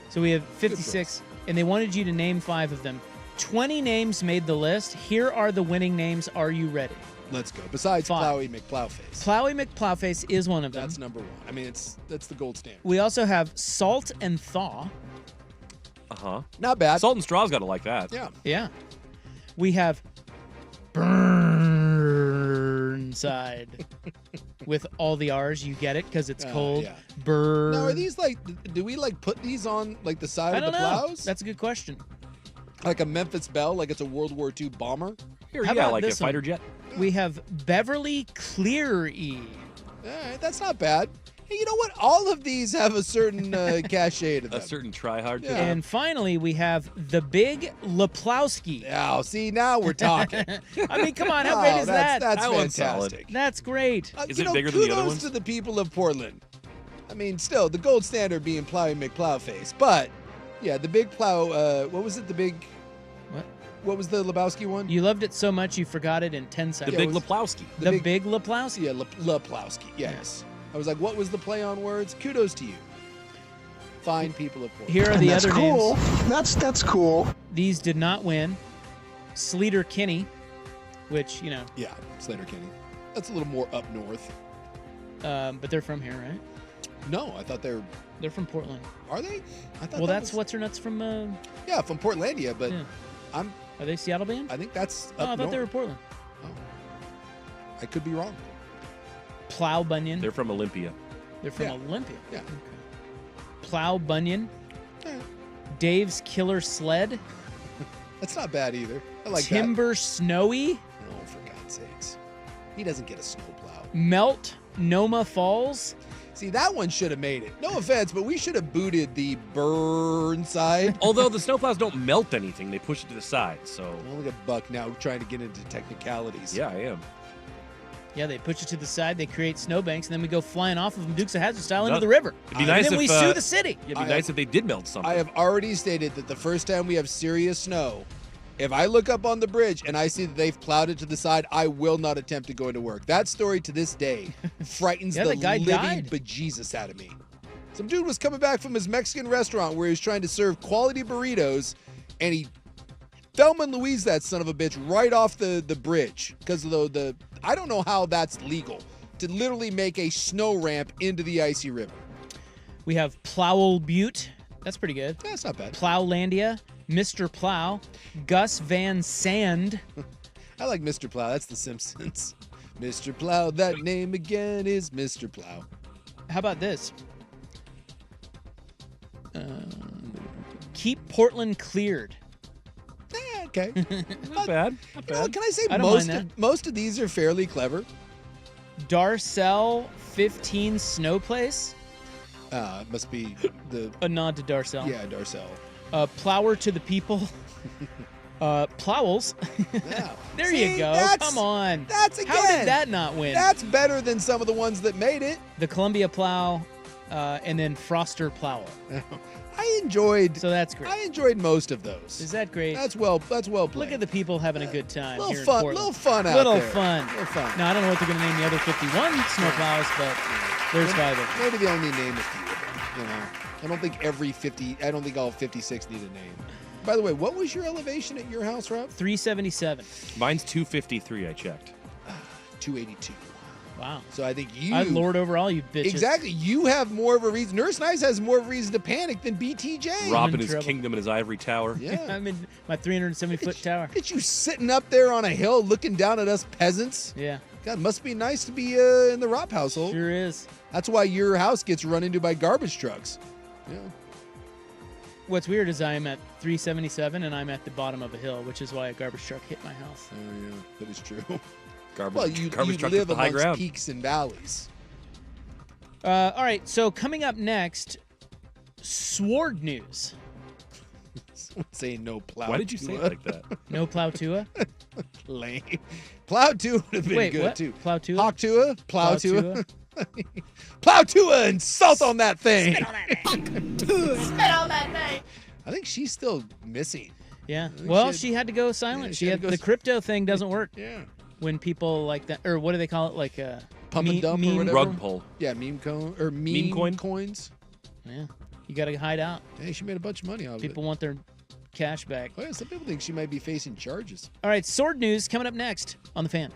So we have 56, and they wanted you to name 5 of them. 20 names made the list. Here are the winning names. Are you ready? Let's go. Besides 5. Plowy McPlowface. Plowy McPlowface is one of them. That's number 1. I mean, that's the gold standard. We also have Salt and Thaw. Uh-huh. Not bad. Salt and Straw's got to like that. Yeah. Yeah. We have Burnside. With all the R's, you get it because it's cold. Yeah. Burn. Now, are these do we put these on the side of the plows? That's a good question. Like a Memphis Belle, like it's a World War II bomber? How about like a this fighter one? jet. We have Beverly Cleary. All right, that's not bad. Hey, you know what? All of these have a certain cachet to them. A certain try-hard. Yeah. And finally, we have the Big Leplowski. Oh, see, now we're talking. I mean, come on, how great is that? That's That one's fantastic. That's great. Is it bigger than the other Kudos ones? to the people of Portland. I mean, still, the gold standard being Plowy McPlowface. But, yeah, the big plow, what was it? The big... What was the Lebowski one? You loved it so much you forgot it in 10 seconds. The Big Leplowski. The Big Leplowski? Yeah, Leplowski. Yes. I was like, what was the play on words? Kudos to you. Fine people of Portland. Here are the other cool. names. That's cool. These did not win. Sleater Kinney, which, you know. Yeah, Slater Kinney. That's a little more up north. But they're from here, right? No, I thought they're from Portland. Are they? I thought well, that's what's her nuts from. Yeah, from Portlandia, but yeah. Are they Seattle band? I think that's. I thought north. they were Portland. Oh. I could be wrong. Plow Bunyan. They're from Olympia. They're from Olympia. Yeah. Okay. Plow Bunyan. Yeah. Dave's Killer Sled. That's not bad either. I like Timber Snowy. Oh, for God's sakes. He doesn't get a snowplow. Melt Noma Falls. See, that one should have made it. No offense, but we should have booted the Burnside. Although the snowplows don't melt anything, they push it to the side, so... Look at Buck now trying to get into technicalities. Yeah, I am. Yeah, they push it to the side, they create snowbanks, and then we go flying off of them Dukes of Hazzard style into the river. It'd be nice and then if, we sue the city. It'd be nice if they did melt something. I have already stated that the first time we have serious snow, If I look up on the bridge and I see that they've plowed it to the side, I will not attempt to go into work. That story to this day frightens Yeah, the the guy living died. bejesus out of me. Some dude was coming back from his Mexican restaurant where he was trying to serve quality burritos, and he Thelma and Louise that son of a bitch right off the bridge because of the I don't know how that's legal to literally make a snow ramp into the icy river. We have Plowell Butte. That's pretty good. Yeah, that's not bad. Plowlandia, Mr. Plow, Gus Van Sand. I like Mr. Plow. That's The Simpsons. Mr. Plow, that name again is Mr. Plow. How about this? Keep Portland cleared. Okay. Not bad. Not You know, bad. can I say I don't mind that. most of these are fairly clever? Darcel 15 Snow Place. Must be the A nod to Darcel. yeah, Darcel. Plower to the people. Plowels. Yeah. There See, you go. that's- Come on. That's again. How did that not win? That's better than some of the ones that made it. The Columbia Plow, and then Froster Plowel. I enjoyed. So that's great. I enjoyed most of those. Is that great? That's well played. Look at the people having a good time little here fun, in Portland. little fun out Little there. fun. Little fun. Now, I don't know what they're going to name the other 51 snowplows, but there's 5 of them. Maybe they only name a few of them. You know, I don't think I don't think all 56 need a name. By the way, what was your elevation at your house, Rob? 377. Mine's 253. I checked. 282. Wow. So I think you. I lord over all you bitches. Exactly. You have more of a reason. Nurse Nice has more of a reason to panic than BTJ. Rob in his trouble. kingdom in his ivory tower. Yeah. I'm in my 370-foot tower. Look at you sitting up there on a hill looking down at us peasants. Yeah. God, must be nice to be in the Rob household. Sure is. That's why your house gets run into by garbage trucks. Yeah. What's weird is I'm at 377 and I'm at the bottom of a hill, which is why a garbage truck hit my house. Oh, yeah. That is true. Garbage, Well, you garbage truck live at the high amongst ground. peaks and valleys. All right, so coming up next, Sword news. Someone saying no plow. Why did you say it like that? No Plow Tua? Lame. Plow Tua would have been Wait, good what? too. Plow Tua? Hawk Tua? Plow Plow Tua? Tua? Plow Tua and salt on that thing. Spit on that thing. I think she's still missing. Yeah. think Well, she she had to go silent. yeah, she she had had to go the crypto thing doesn't work Yeah. when people like that, or what do they call it? Like Pump and dump or meme whatever. Rug pull. Yeah, meme coin? coins. Yeah. You got to hide out. Hey, she made a bunch of money off of it. People want their cash back. Oh, yeah, some people think she might be facing charges. All right, Sword news coming up next on The Fan.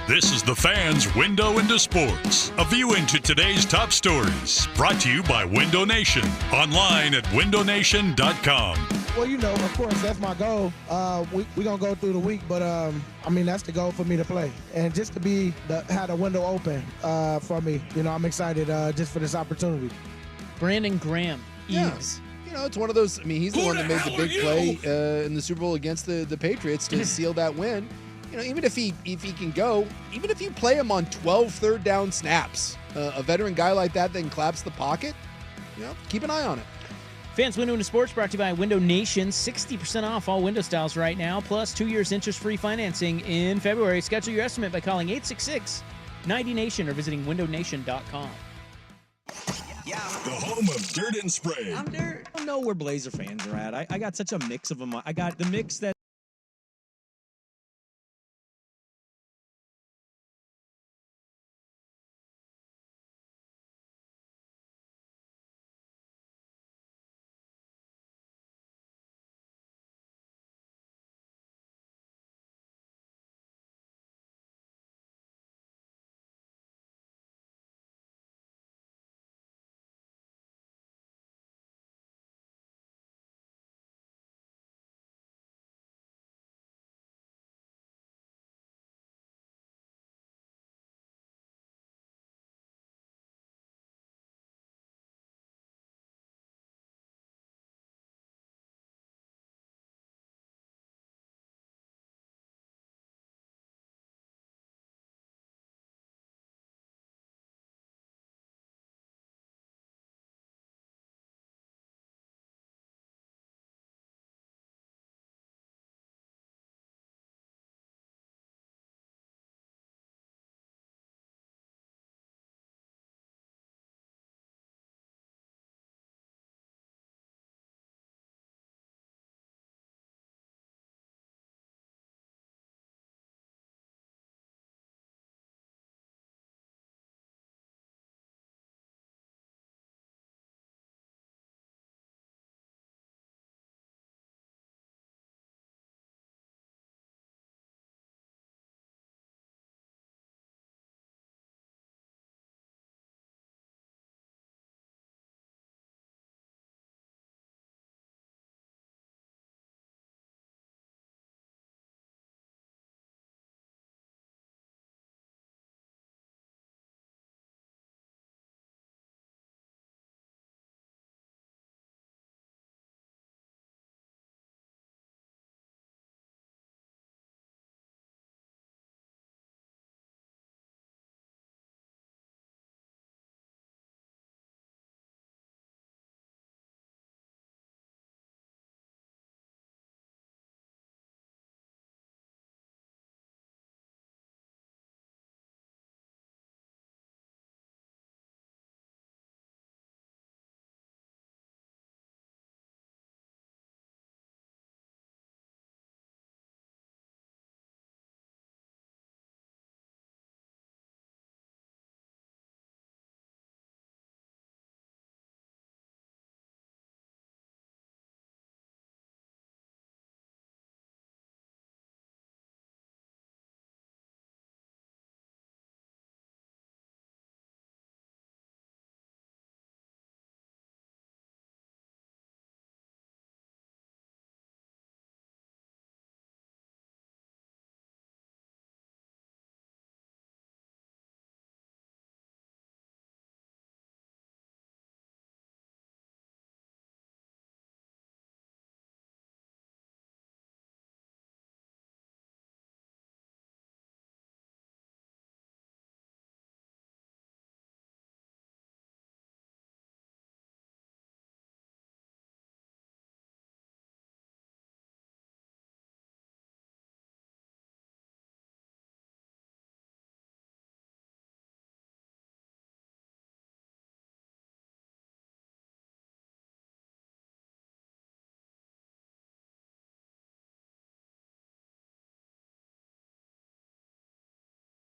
This is the Fan's Window into Sports, a view into today's top stories. Brought to you by Window Nation, online at windownation.com. Well, you know, of course, that's my goal. We're going to go through the week, but, that's the goal for me to play. And just to have the window open for me, I'm excited just for this opportunity. Brandon Graham, Yeah. Eves. It's one of those. I mean, he's the one that made the big play in the Super Bowl against the Patriots to seal that win. Even if he can go, even if you play him on 12 third down snaps, a veteran guy like that then claps the pocket, keep an eye on it. Fans Window into Sports brought to you by Window Nation. 60% off all window styles right now, plus 2 years interest-free financing in February. Schedule your estimate by calling 866-90Nation or visiting windownation.com. The home of Dirt and Spray. I'm Dirt. I don't know where Blazer fans are at. I got such a mix of them. I got the mix that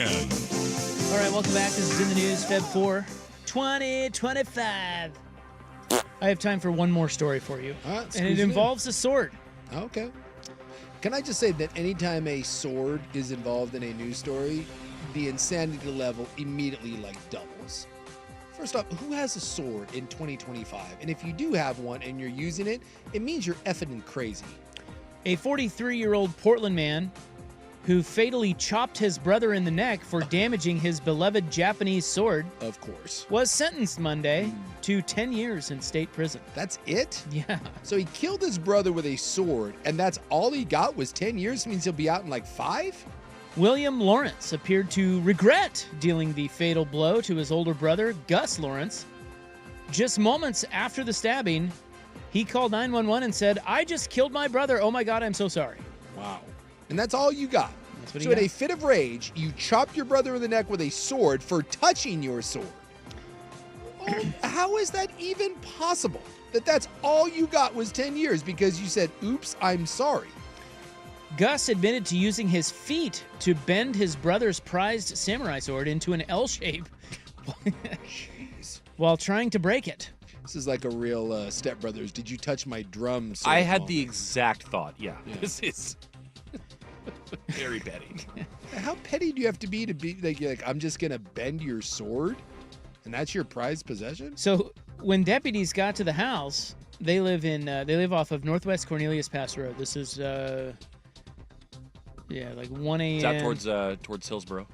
All right, welcome back. This is In the News, Feb 4, 2025. I have time for one more story for you, and it involves a sword. Okay. Can I just say that anytime a sword is involved in a news story, the insanity level immediately doubles. First off, who has a sword in 2025? And if you do have one and you're using it, it means you're effing crazy. A 43-year-old Portland man who fatally chopped his brother in the neck for damaging his beloved Japanese sword, of course, was sentenced Monday to 10 years in state prison. That's it? Yeah. So he killed his brother with a sword, and that's all he got was 10 years? Means he'll be out in 5? William Lawrence appeared to regret dealing the fatal blow to his older brother, Gus Lawrence. Just moments after the stabbing, he called 911 and said, "I just killed my brother. Oh my God, I'm so sorry." Wow. And that's all you got. That's what so in a fit of rage, you chopped your brother in the neck with a sword for touching your sword. How is that even possible? That's all you got was 10 years because you said, "Oops, I'm sorry." Gus admitted to using his feet to bend his brother's prized samurai sword into an L shape while trying to break it. This is like a real Step Brothers. Did you touch my drums? I had the exact thought. Yeah. This is very petty. How petty do you have to be you're like, I'm just going to bend your sword? And that's your prized possession? So when deputies got to the house, they live off of Northwest Cornelius Pass Road. This is 1 a.m. It's out towards Hillsborough.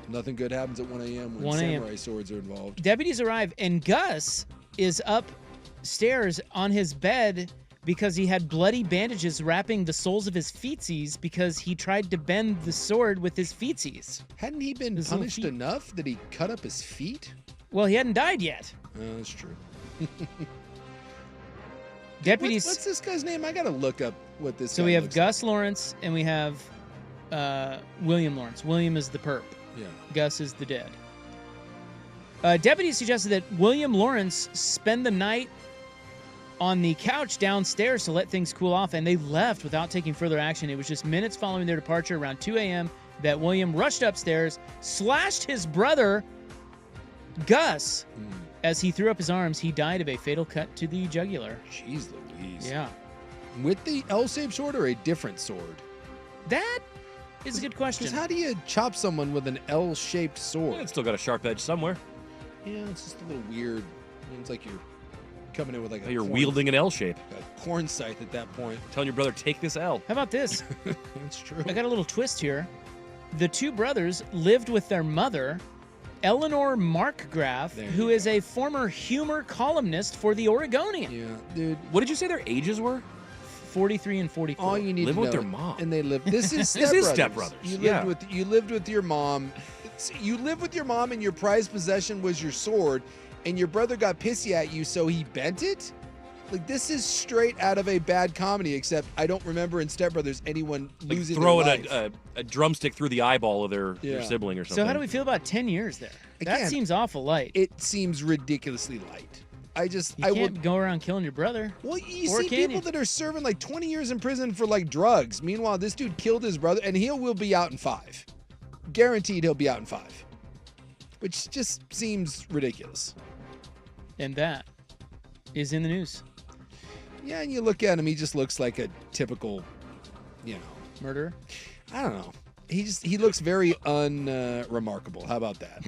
Nothing good happens at 1 a.m. when samurai swords are involved. Deputies arrive, and Gus is upstairs on his bed because he had bloody bandages wrapping the soles of his feetsies because he tried to bend the sword with his feetsies. Hadn't he been punished enough that he cut up his feet? Well, he hadn't died yet. That's true. Deputies. What's this guy's name? I gotta look up what this. So we have Gus Lawrence and we have William Lawrence. William is the perp. Yeah. Gus is the dead. Deputies suggested that William Lawrence spend the night on the couch downstairs to let things cool off, and they left without taking further action. It was just minutes following their departure, around 2 a.m., that William rushed upstairs, slashed his brother, Gus. As he threw up his arms, he died of a fatal cut to the jugular. Jeez Louise. Yeah. With the L-shaped sword or a different sword? That is a good question. How do you chop someone with an L-shaped sword? It's still got a sharp edge somewhere. Yeah, it's just a little weird. It's like you're coming in with you're wielding an L shape. A corn scythe at that point. Telling your brother, take this L. How about this? That's true. I got a little twist here. The two brothers lived with their mother, Eleanor Markgraf, who is a former humor columnist for The Oregonian. Yeah, dude. What did you say their ages were? 43 and 44. All you need live to with know, their mom. and they live. This is Step Brothers. You lived with your mom. You lived with your mom, and your prized possession was your sword, and your brother got pissy at you, so he bent it. Like, this is straight out of a bad comedy. Except I don't remember in Step Brothers anyone losing throwing their life. a drumstick through the eyeball of their sibling or something. So how do we feel about 10 years there? Again, that seems awful light. It seems ridiculously light. I can't go around killing your brother. Well, you see people that are serving 20 years in prison for drugs. Meanwhile, this dude killed his brother, and he will be out in 5. Guaranteed he'll be out in 5. Which just seems ridiculous. And that is in the news. Yeah, and you look at him, he just looks like a typical, murderer. I don't know. He looks very unremarkable. How about that?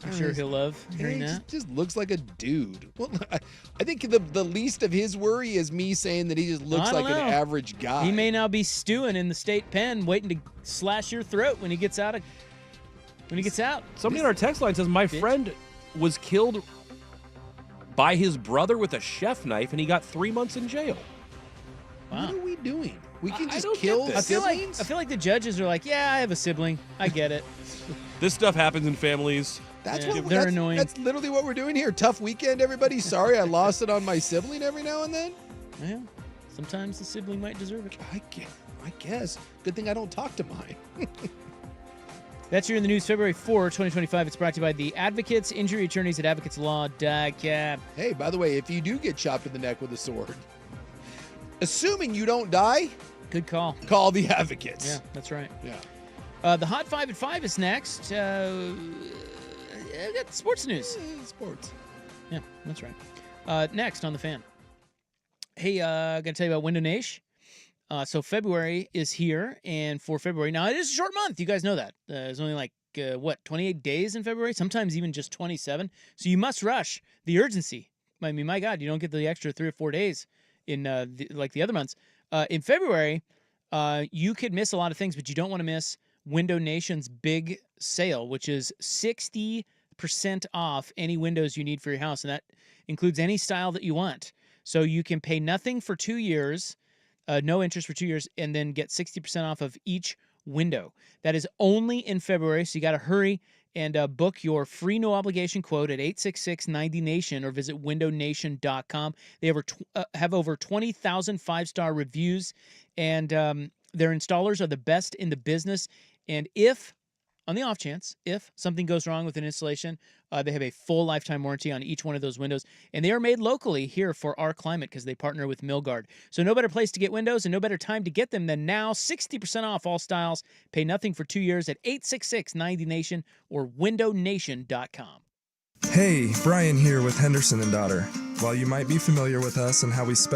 I'm sure he'll love hearing that. Just looks like a dude. Well, I think the least of his worry is me saying that he just looks like an average guy. He may now be stewing in the state pen, waiting to slash your throat when he gets out. Somebody on our text line says my friend was killed by his brother with a chef knife, and he got 3 months in jail. Wow. What are we doing? We can just don't kill get this. siblings? I feel like the judges are like, yeah, I have a sibling. I get it. This stuff happens in families. They're annoying. That's literally what we're doing here. Tough weekend, everybody. Sorry I lost it on my sibling every now and then. Yeah. Sometimes the sibling might deserve it. I guess. Good thing I don't talk to mine. That's here in the news, February 4, 2025. It's brought to you by the Advocates, injury attorneys at advocateslaw.com. Hey, by the way, if you do get chopped in the neck with a sword, assuming you don't die, good call. Call the Advocates. Yeah, that's right. Yeah. The Hot 5 at 5 is next. I got sports news. Sports. Yeah, that's right. Next on the Fan. Hey, I'm going to tell you about Window Nation. So February is here, and for February, now it is a short month. You guys know that. There's only 28 days in February, sometimes even just 27. So you must rush. The urgency. I mean, my God, you don't get the extra 3 or 4 days in the other months. In February, you could miss a lot of things, but you don't want to miss Window Nation's big sale, which is 60% off any windows you need for your house, and that includes any style that you want. So you can pay nothing for 2 years, no interest for 2 years, and then get 60% off of each window. That is only in February, so you got to hurry and book your free no-obligation quote at 866-90-NATION or visit windownation.com. They have over 20,000 five-star reviews, and their installers are the best in the business. And if, on the off chance, if something goes wrong with an installation, they have a full lifetime warranty on each one of those windows. And they are made locally here for our climate because they partner with Milgard. So no better place to get windows and no better time to get them than now. 60% off all styles. Pay nothing for 2 years at 866-90-NATION or windownation.com. Hey, Brian here with Henderson & Daughter. While you might be familiar with us and how we specialize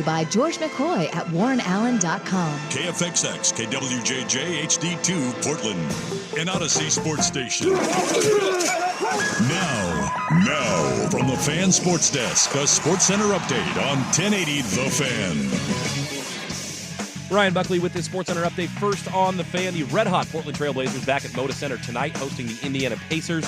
by George McCoy at WarrenAllen.com. KFXX, KWJJ, HD2, Portland, an Odyssey Sports Station. Now, from the Fan Sports Desk, a Sports Center update on 1080 The Fan. Ryan Buckley with this Sports Center update. First on the Fan, the red-hot Portland Trailblazers back at Moda Center tonight, hosting the Indiana Pacers.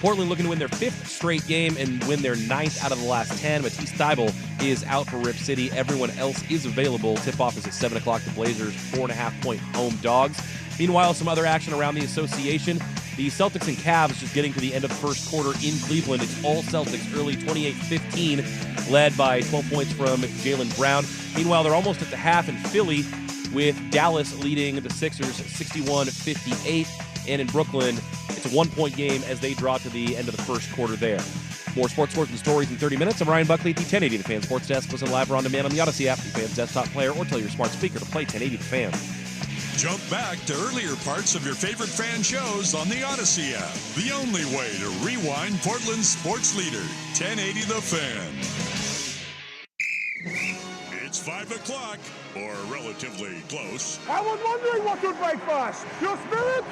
Portland looking to win their 5th straight game and win their 9th out of the last 10. Matisse Thybulle is out for Rip City. Everyone else is available. Tip-off is at 7 o'clock. The Blazers, 4.5-point home dogs. Meanwhile, some other action around the association. The Celtics and Cavs just getting to the end of the first quarter in Cleveland. It's all Celtics early, 28-15, led by 12 points from Jaylen Brown. Meanwhile, they're almost at the half in Philly with Dallas leading the Sixers 61-58. And in Brooklyn, it's a 1-point game as they draw to the end of the first quarter there. More sports scores and stories in 30 minutes. I'm Ryan Buckley at the 1080 The Fan Sports Desk. Listen live or on demand on the Odyssey app, the Fan's desktop player, or tell your smart speaker to play 1080 The Fan. Jump back to earlier parts of your favorite fan shows on the Odyssey app. The only way to rewind Portland's sports leader, 1080 The Fan. It's 5 o'clock, or relatively close. I was wondering what would break first, your spirit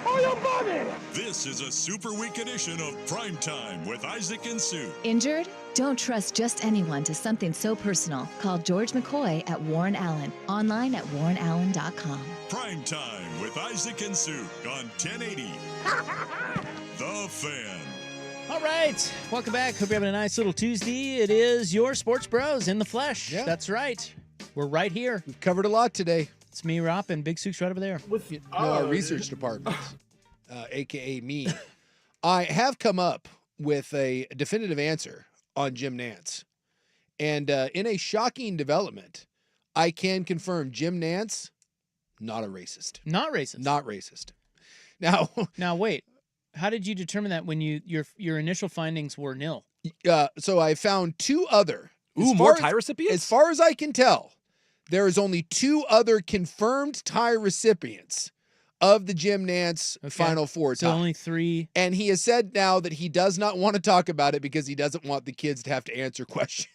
or your body? This is a Super Week edition of Primetime with Isaac and Sue. Injured? Don't trust just anyone to something so personal. Call George McCoy at Warren Allen. Online at warrenallen.com. Primetime with Isaac and Sue on 1080. The Fan. All right, welcome back. Hope you're having a nice little Tuesday. It is your Sports Bros in the flesh. Yeah. That's right. We're right here. We've covered a lot today. It's me, Rop, and Big Sook's right over there. Our research department, a.k.a. me. I have come up with a definitive answer on Jim Nance. And in a shocking development, I can confirm Jim Nance, not a racist. Not racist. Not racist. Now, wait. How did you determine that when your initial findings were nil? So I found two other. More tie recipients? As far as I can tell, there is only two other confirmed tie recipients of the Jim Nance Final Four tie. So only three. And he has said now that he does not want to talk about it because he doesn't want the kids to have to answer questions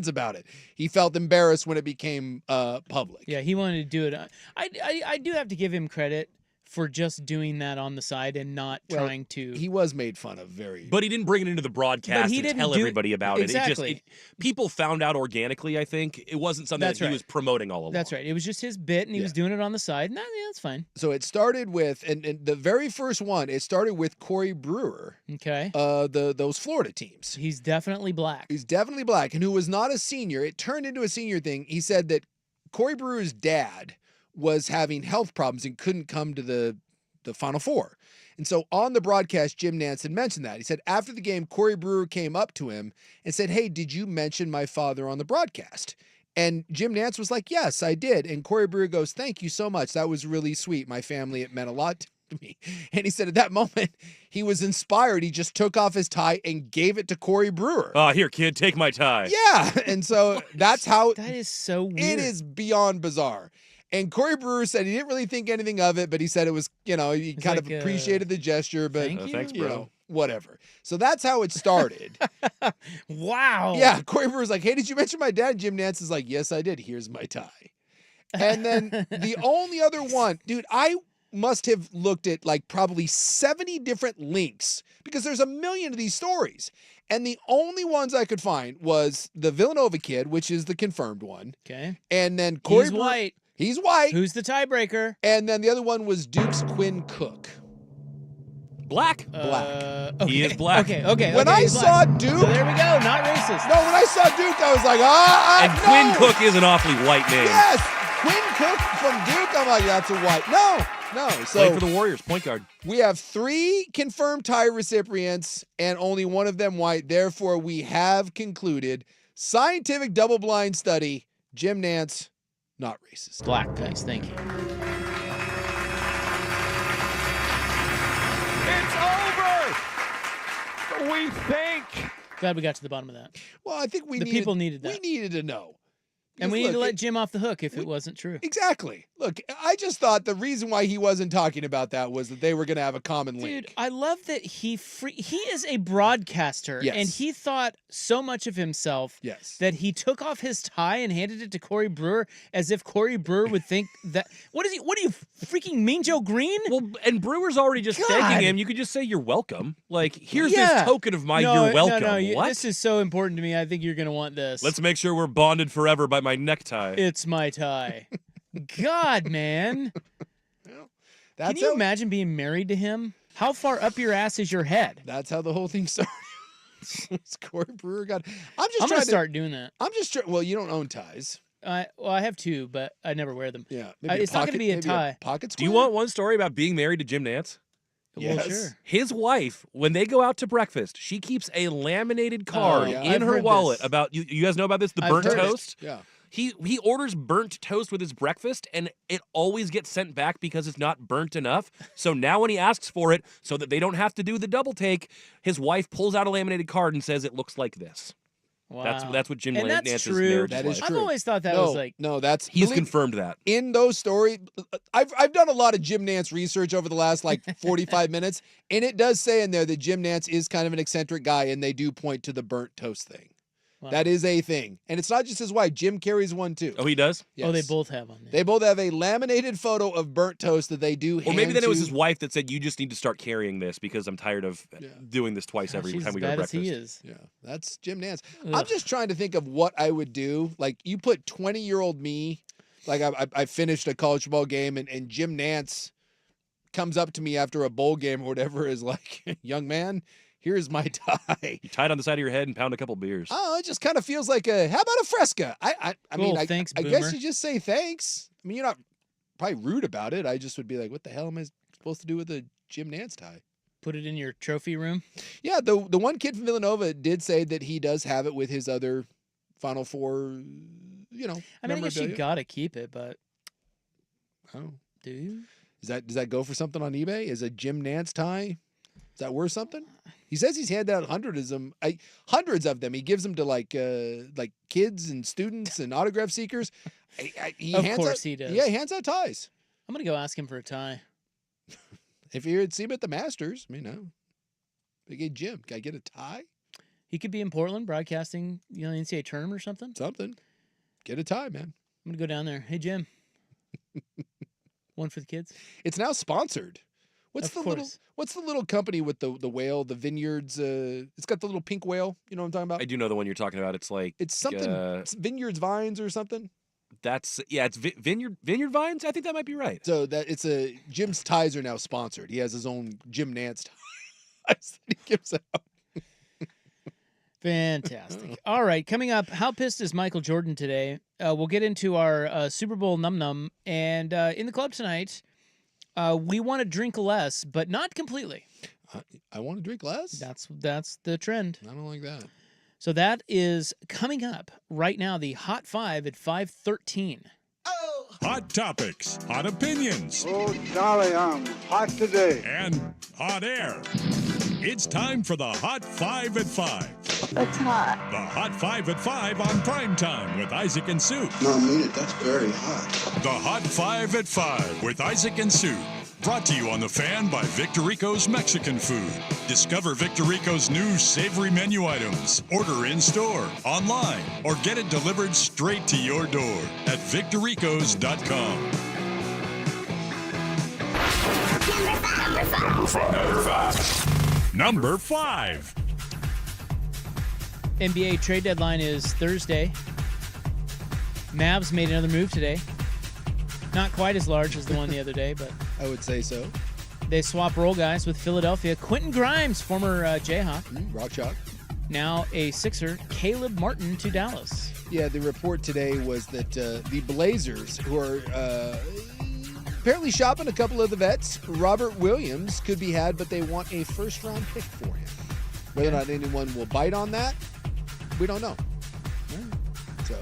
about it. He felt embarrassed when it became public. Yeah, he wanted to do it. I do have to give him credit for just doing that on the side and not trying to. He was made fun of very. But he didn't bring it into the broadcast and tell everybody about exactly. it. People found out organically, I think. It wasn't something that he was promoting all along. That's right. It was just his bit, and he was doing it on the side. No, yeah, that's fine. So it started with, and the very first one, it started with Corey Brewer. Okay. Those Florida teams. He's definitely black. He's definitely black, and who was not a senior. It turned into a senior thing. He said that Corey Brewer's dad was having health problems and couldn't come to the Final Four. And so on the broadcast, Jim Nance had mentioned that. He said after the game, Corey Brewer came up to him and said, "Hey, did you mention my father on the broadcast?" And Jim Nance was like, "Yes, I did." And Corey Brewer goes, "Thank you so much. That was really sweet. My family, it meant a lot to me." And he said at that moment, he was inspired. He just took off his tie and gave it to Corey Brewer. Here, kid, take my tie. Yeah. And so that's how. That is so weird. It is beyond bizarre. And Corey Brewer said he didn't really think anything of it, but he said it was, he kind of appreciated the gesture, but thanks, bro. Whatever. So that's how it started. Wow. Yeah, Corey Brewer's like, "Hey, did you mention my dad?" Jim Nance is like, "Yes, I did. Here's my tie." And then the only other one, dude, I must have looked at like probably 70 different links because there's a million of these stories. And the only ones I could find was the Villanova kid, which is the confirmed one. Okay. And then Corey He's Brewer, white. He's white. Who's the tiebreaker? And then the other one was Duke's Quinn Cook. Black. Black. Okay. He is black. Okay. When I saw Duke. So there we go. Not racist. No, when I saw Duke, I was like, And Quinn Cook is an awfully white name. Yes. Quinn Cook from Duke. I'm like, that's a white. No. So played for the Warriors, point guard. We have 3 confirmed tie recipients and only one of them white. Therefore, we have concluded scientific double-blind study. Jim Nance, not racist. Black, guys. Thank you. It's over! We think. Glad we got to the bottom of that. Well, I think people needed that. We needed to know. And we need to let Jim off the hook if it wasn't true. Exactly. Look, I just thought the reason why he wasn't talking about that was that they were going to have a common link. Dude, I love that he is a broadcaster, Yes. and he thought so much of himself that he took off his tie and handed it to Corey Brewer as if Corey Brewer would think that. What are you, freaking Mean Joe Green? Well, and Brewer's already just thanking him. You could just say you're welcome. Like, here's this token of my you're welcome. No, what? This is so important to me. I think you're going to want this. Let's make sure we're bonded forever by my necktie. It's my tie. God, man. Can you imagine being married to him? How far up your ass is your head? That's how the whole thing started. Corey Brewer got. I'm going to start doing that. I'm just trying. Well, you don't own ties. I have 2, but I never wear them. Yeah, it's not going to be a tie. Do you want one story about being married to Jim Nance? Yes. Well, sure. His wife, when they go out to breakfast, she keeps a laminated card in her wallet about you guys know about this? The burnt toast? Yeah. He orders burnt toast with his breakfast, and it always gets sent back because it's not burnt enough. So now when he asks for it, so that they don't have to do the double take, his wife pulls out a laminated card and says it looks like this. Wow. That's what Jim and Nance's that's true. marriage That is is like. true. I've always thought that was like He's confirmed that. In those stories, I've done a lot of Jim Nance research over the last 45 minutes, and it does say in there that Jim Nance is kind of an eccentric guy, and they do point to the burnt toast thing. Wow. That is a thing. And it's not just his wife. Jim carries one too. Oh, he does? Yes. Oh, they both have on there. They both have a laminated photo of burnt toast that they do Or maybe hand then it was to- his wife that said, you just need to start carrying this because I'm tired of doing this twice every She's time we as go to bad as breakfast. he is. Yeah, that's Jim Nance. Ugh. I'm just trying to think of what I would do. Like, you put 20-year-old me, like I finished a college football game, and Jim Nance comes up to me after a bowl game or whatever, is like, young man, here's my tie. You tie it on the side of your head and pound a couple beers. Oh, it just kind of feels like how about a Fresca? I mean, Cool, thanks, I guess boomer. you just say thanks. I mean, you're not probably rude about it. I just would be like, what the hell am I supposed to do with a Jim Nance tie? Put it in your trophy room. Yeah, the one kid from Villanova did say that he does have it with his other Final Four, I mean, I guess you memorabilia. gotta keep it, but Oh. do you? Does that go for something on eBay? Is a Jim Nance tie? Is that worth something? He says he's handed out hundreds of them. He gives them to like kids and students and autograph seekers. Of course he does. Yeah, he hands out ties. I'm gonna go ask him for a tie. If you're at see him at the Masters, big Jim, can I get a tie? He could be in Portland broadcasting, the NCAA tournament or something. Something. Get a tie, man. I'm gonna go down there. Hey Jim. One for the kids. It's now sponsored. What's Of the course. little company with the whale, the vineyards? It's got the little pink whale. You know what I'm talking about? I do know the one you're talking about. It's like It's something it's Vineyards Vines or something. it's Vineyard Vines. I think that might be right. So that Jim's ties are now sponsored. He has his own Jim Nance ties that he gives out. Fantastic. All right, coming up, how pissed is Michael Jordan today? We'll get into our Super Bowl num-num. And in the club tonight, we want to drink less, but not completely. I want to drink less? That's the trend. I don't like that. So that is coming up right now, the Hot 5 at 5:13. Hot topics, hot opinions, Oh, golly, I'm hot today. and hot air. It's time for the Hot 5 at 5. That's hot. The Hot 5 at 5 on Primetime with Isaac and Sue. No, I mean it. That's very hot. The Hot 5 at 5 with Isaac and Sue. Brought to you on The Fan by Victorico's Mexican Food. Discover Victorico's new savory menu items. Order in store, online, or get it delivered straight to your door at victoricos.com. Number 5. NBA trade deadline is Thursday. Mavs made another move today. Not quite as large as the one the other day, but I would say so. they swap role guys with Philadelphia. Quentin Grimes, former Jayhawk, Rock Chalk. now a Sixer. Caleb Martin to Dallas. Yeah, the report today was that the Blazers, who are apparently shopping a couple of the vets, Robert Williams could be had, but they want a first-round pick for him. Whether or not anyone will bite on that, we don't know. So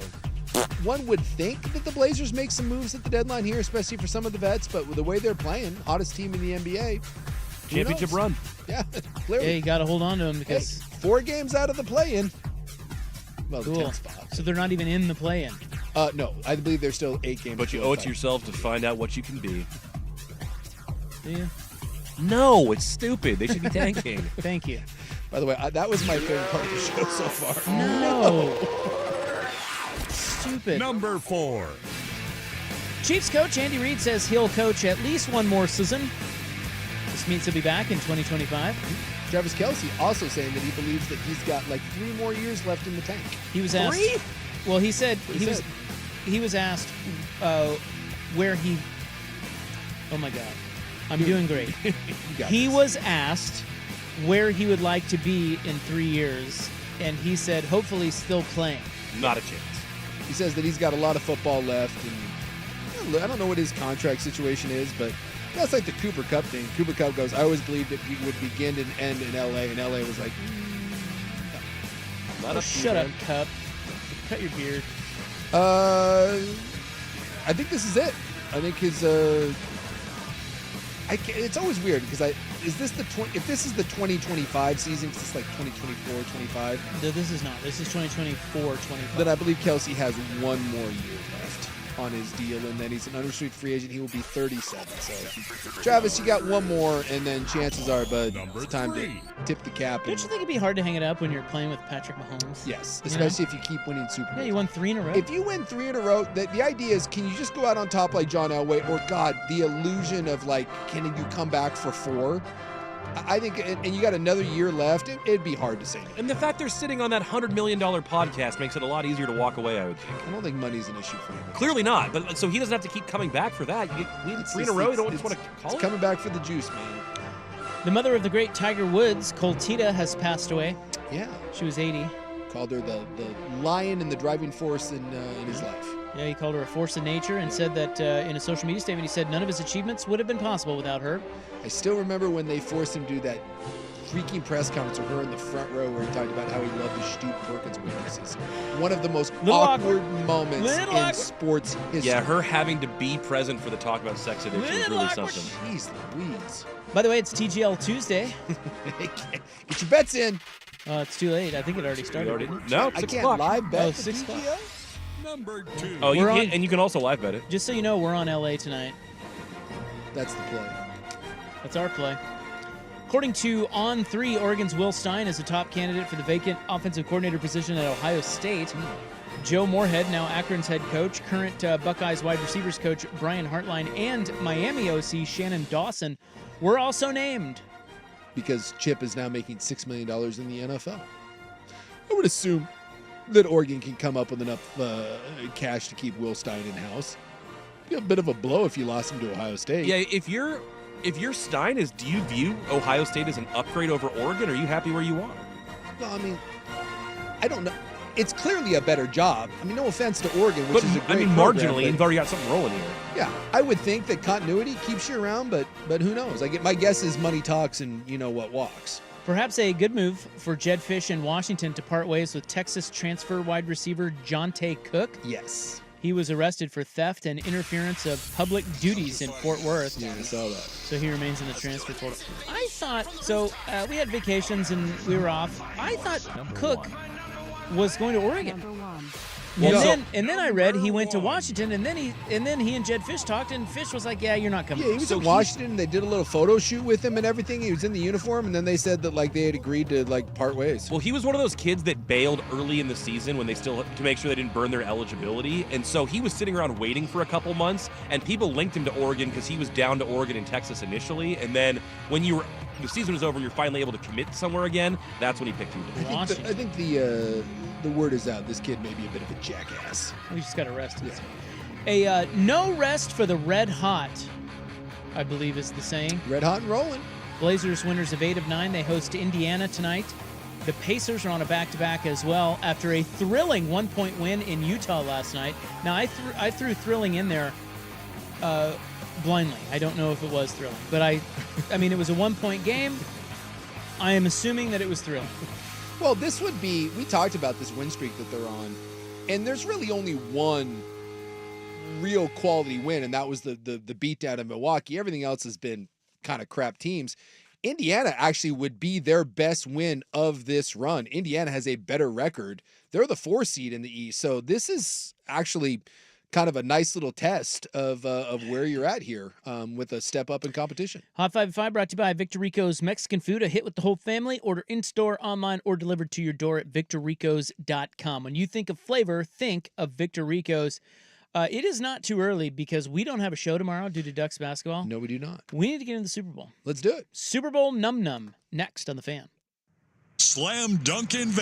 one would think that the Blazers make some moves at the deadline here, especially for some of the vets, but with the way they're playing, hottest team in the NBA. who Championship knows? run. Yeah, clearly. Yeah, you got to hold on to him because 4 games out of the play-in. Well, the cool. 10th spot. So they're not even in the play-in. No, I believe they're still 8 games. But you owe it to yourself to find out what you can be. Do you? No, it's stupid. They should be tanking. Thank you. By the way, that was my favorite part of the show so far. No. Stupid. Number 4. Chiefs coach Andy Reid says he'll coach at least one more season. This means he'll be back in 2025. Travis Kelce also saying that he believes that he's got like 3 more years left in the tank. He was asked. 3? Well, he said What he said. he was asked where he. Oh my God, I'm doing great. He was asked where he would like to be in 3 years, and he said hopefully still playing. Not a chance. He says that he's got a lot of football left, and I don't know what his contract situation is, but that's like the Cooper Kupp thing. Cooper Kupp goes, I always believed that he would begin and end in LA, and LA was like, Not a Shut up, Cup. Cut your beard. I think this is it. I think his it's always weird because if this is the 2025 season, because it's like 2024, 25. No, this is not. This is 2024, 25. Then I believe Kelce has 1 more year left. on his deal, and then he's an unrestricted free agent. He will be 37. So, Travis, you got one more, and then chances are, bud, it's time to tip the cap. Don't you think it'd be hard to hang it up when you're playing with Patrick Mahomes? Yes, especially if you keep winning Super Bowls. Yeah, you won 3 in a row. If you win 3 in a row, the idea is, can you just go out on top like John Elway, or God, the illusion of like, can you come back for 4? I think, and you got another year left, it'd be hard to say. And the fact they're sitting on that $100 million podcast makes it a lot easier to walk away, I would think. I don't think money's an issue for him. Clearly not, but so he doesn't have to keep coming back for that. You win 3 in a row, you don't just want to call it? It's coming back for the juice, man. The mother of the great Tiger Woods, Coltita, has passed away. Yeah. She was 80. Called her the lion and the driving force in his life. Yeah, he called her a force of nature and said that in a social media statement, he said none of his achievements would have been possible without her. I still remember when they forced him to do that freaking press conference with her in the front row where he talked about how he loved the Stu Perkins witnesses. One of the most awkward moments in sports history. Yeah, her having to be present for the talk about sex addiction is really something. Jeez Louise. By the way, it's TGL Tuesday. Get your bets in. It's too late. I think it already started. No, I 6 can't o'clock. live bet. Oh, 6 o'clock. Number 2. Oh, you can, and you can also live bet it. Just so you know, we're on LA tonight. That's the play. That's our play. According to On3, Oregon's Will Stein is the top candidate for the vacant offensive coordinator position at Ohio State. Joe Moorhead, now Akron's head coach, current Buckeyes wide receivers coach Brian Hartline, and Miami OC Shannon Dawson were also named. Because Chip is now making $6 million in the NFL. I would assume that Oregon can come up with enough cash to keep Will Stein in-house. Be a bit of a blow if you lost him to Ohio State. Yeah, if you're Stein, do you view Ohio State as an upgrade over Oregon, or are you happy where you are? Well, I mean, I don't know. It's clearly a better job. I mean, no offense to Oregon, which is a great program, marginally, you've already got something rolling here. Yeah, I would think that continuity keeps you around, but who knows? My guess is money talks and you know what walks. Perhaps a good move for Jed Fish in Washington to part ways with Texas transfer wide receiver Jonte Cook. Yes. He was arrested for theft and interference of public duties in Fort Worth. Yeah, I saw that. So he remains in the transfer portal. I thought, we had vacations and we were off. I thought Cook was going to Oregon. And then I read he went to Washington, and then he and Jed Fish talked, and Fish was like, "Yeah, you're not coming." Yeah, he was in Washington. They did a little photo shoot with him and everything. He was in the uniform, and then they said that they had agreed to part ways. Well, he was one of those kids that bailed early in the season when they to make sure they didn't burn their eligibility, and so he was sitting around waiting for a couple months, and people linked him to Oregon because he was down to Oregon and Texas initially, and then when the season was over and you're finally able to commit somewhere again, that's when he picked you to Washington. I think the word is out. This kid may be a bit of a jackass. He just got arrested. Yeah. No rest for the Red Hot, I believe is the saying. Red Hot and rolling. Blazers winners of 8 of 9. They host Indiana tonight. The Pacers are on a back-to-back as well after a thrilling one-point win in Utah last night. Now, I threw thrilling in there blindly. I don't know if it was thrilling, but I mean, it was a one-point game. I am assuming that it was thrilling. Well, this would be, we talked about this win streak that they're on, and there's really only one real quality win, and that was the beatdown of Milwaukee. Everything else has been kind of crap teams. Indiana actually would be their best win of this run. Indiana has a better record. They're the 4 seed in the East, so this is actually kind of a nice little test of where you're at here with a step up in competition. Hot 5 brought to you by Victor Rico's Mexican Food, a hit with the whole family. Order in-store, online, or delivered to your door at victorricos.com. When you think of flavor, think of Victor Rico's. It is not too early because we don't have a show tomorrow due to Ducks basketball. No, we do not. We need to get into the Super Bowl. Let's do it. Super Bowl Num Num next on The Fan. Slam Dunk in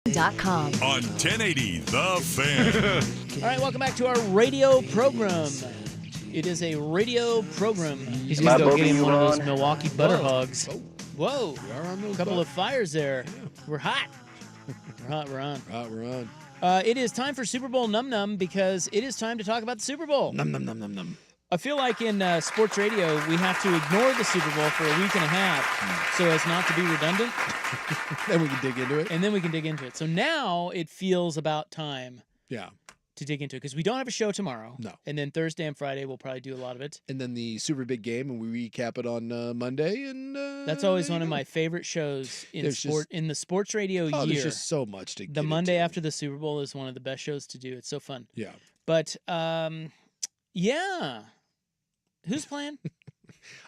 On 1080 The Fan. All right, welcome back to our radio program. It is a radio program. He's Am going to I go get him bugging one you, of those Ron? Milwaukee butter hogs. Whoa. We are on those A couple of fires there. We're hot. We're on. We're on. It is time for Super Bowl Num Num because it is time to talk about the Super Bowl. Num num num num num. I feel like in sports radio, we have to ignore the Super Bowl for a week and a half so as not to be redundant. Then we can dig into it. And then we can dig into it. So now it feels about time to dig into it because we don't have a show tomorrow. No. And then Thursday and Friday, we'll probably do a lot of it. And then the super big game, and we recap it on Monday. And that's always one of my favorite shows in in the sports radio year. There's just so much to The Monday after the Super Bowl is one of the best shows to do. It's so fun. Yeah. But, yeah. Who's playing?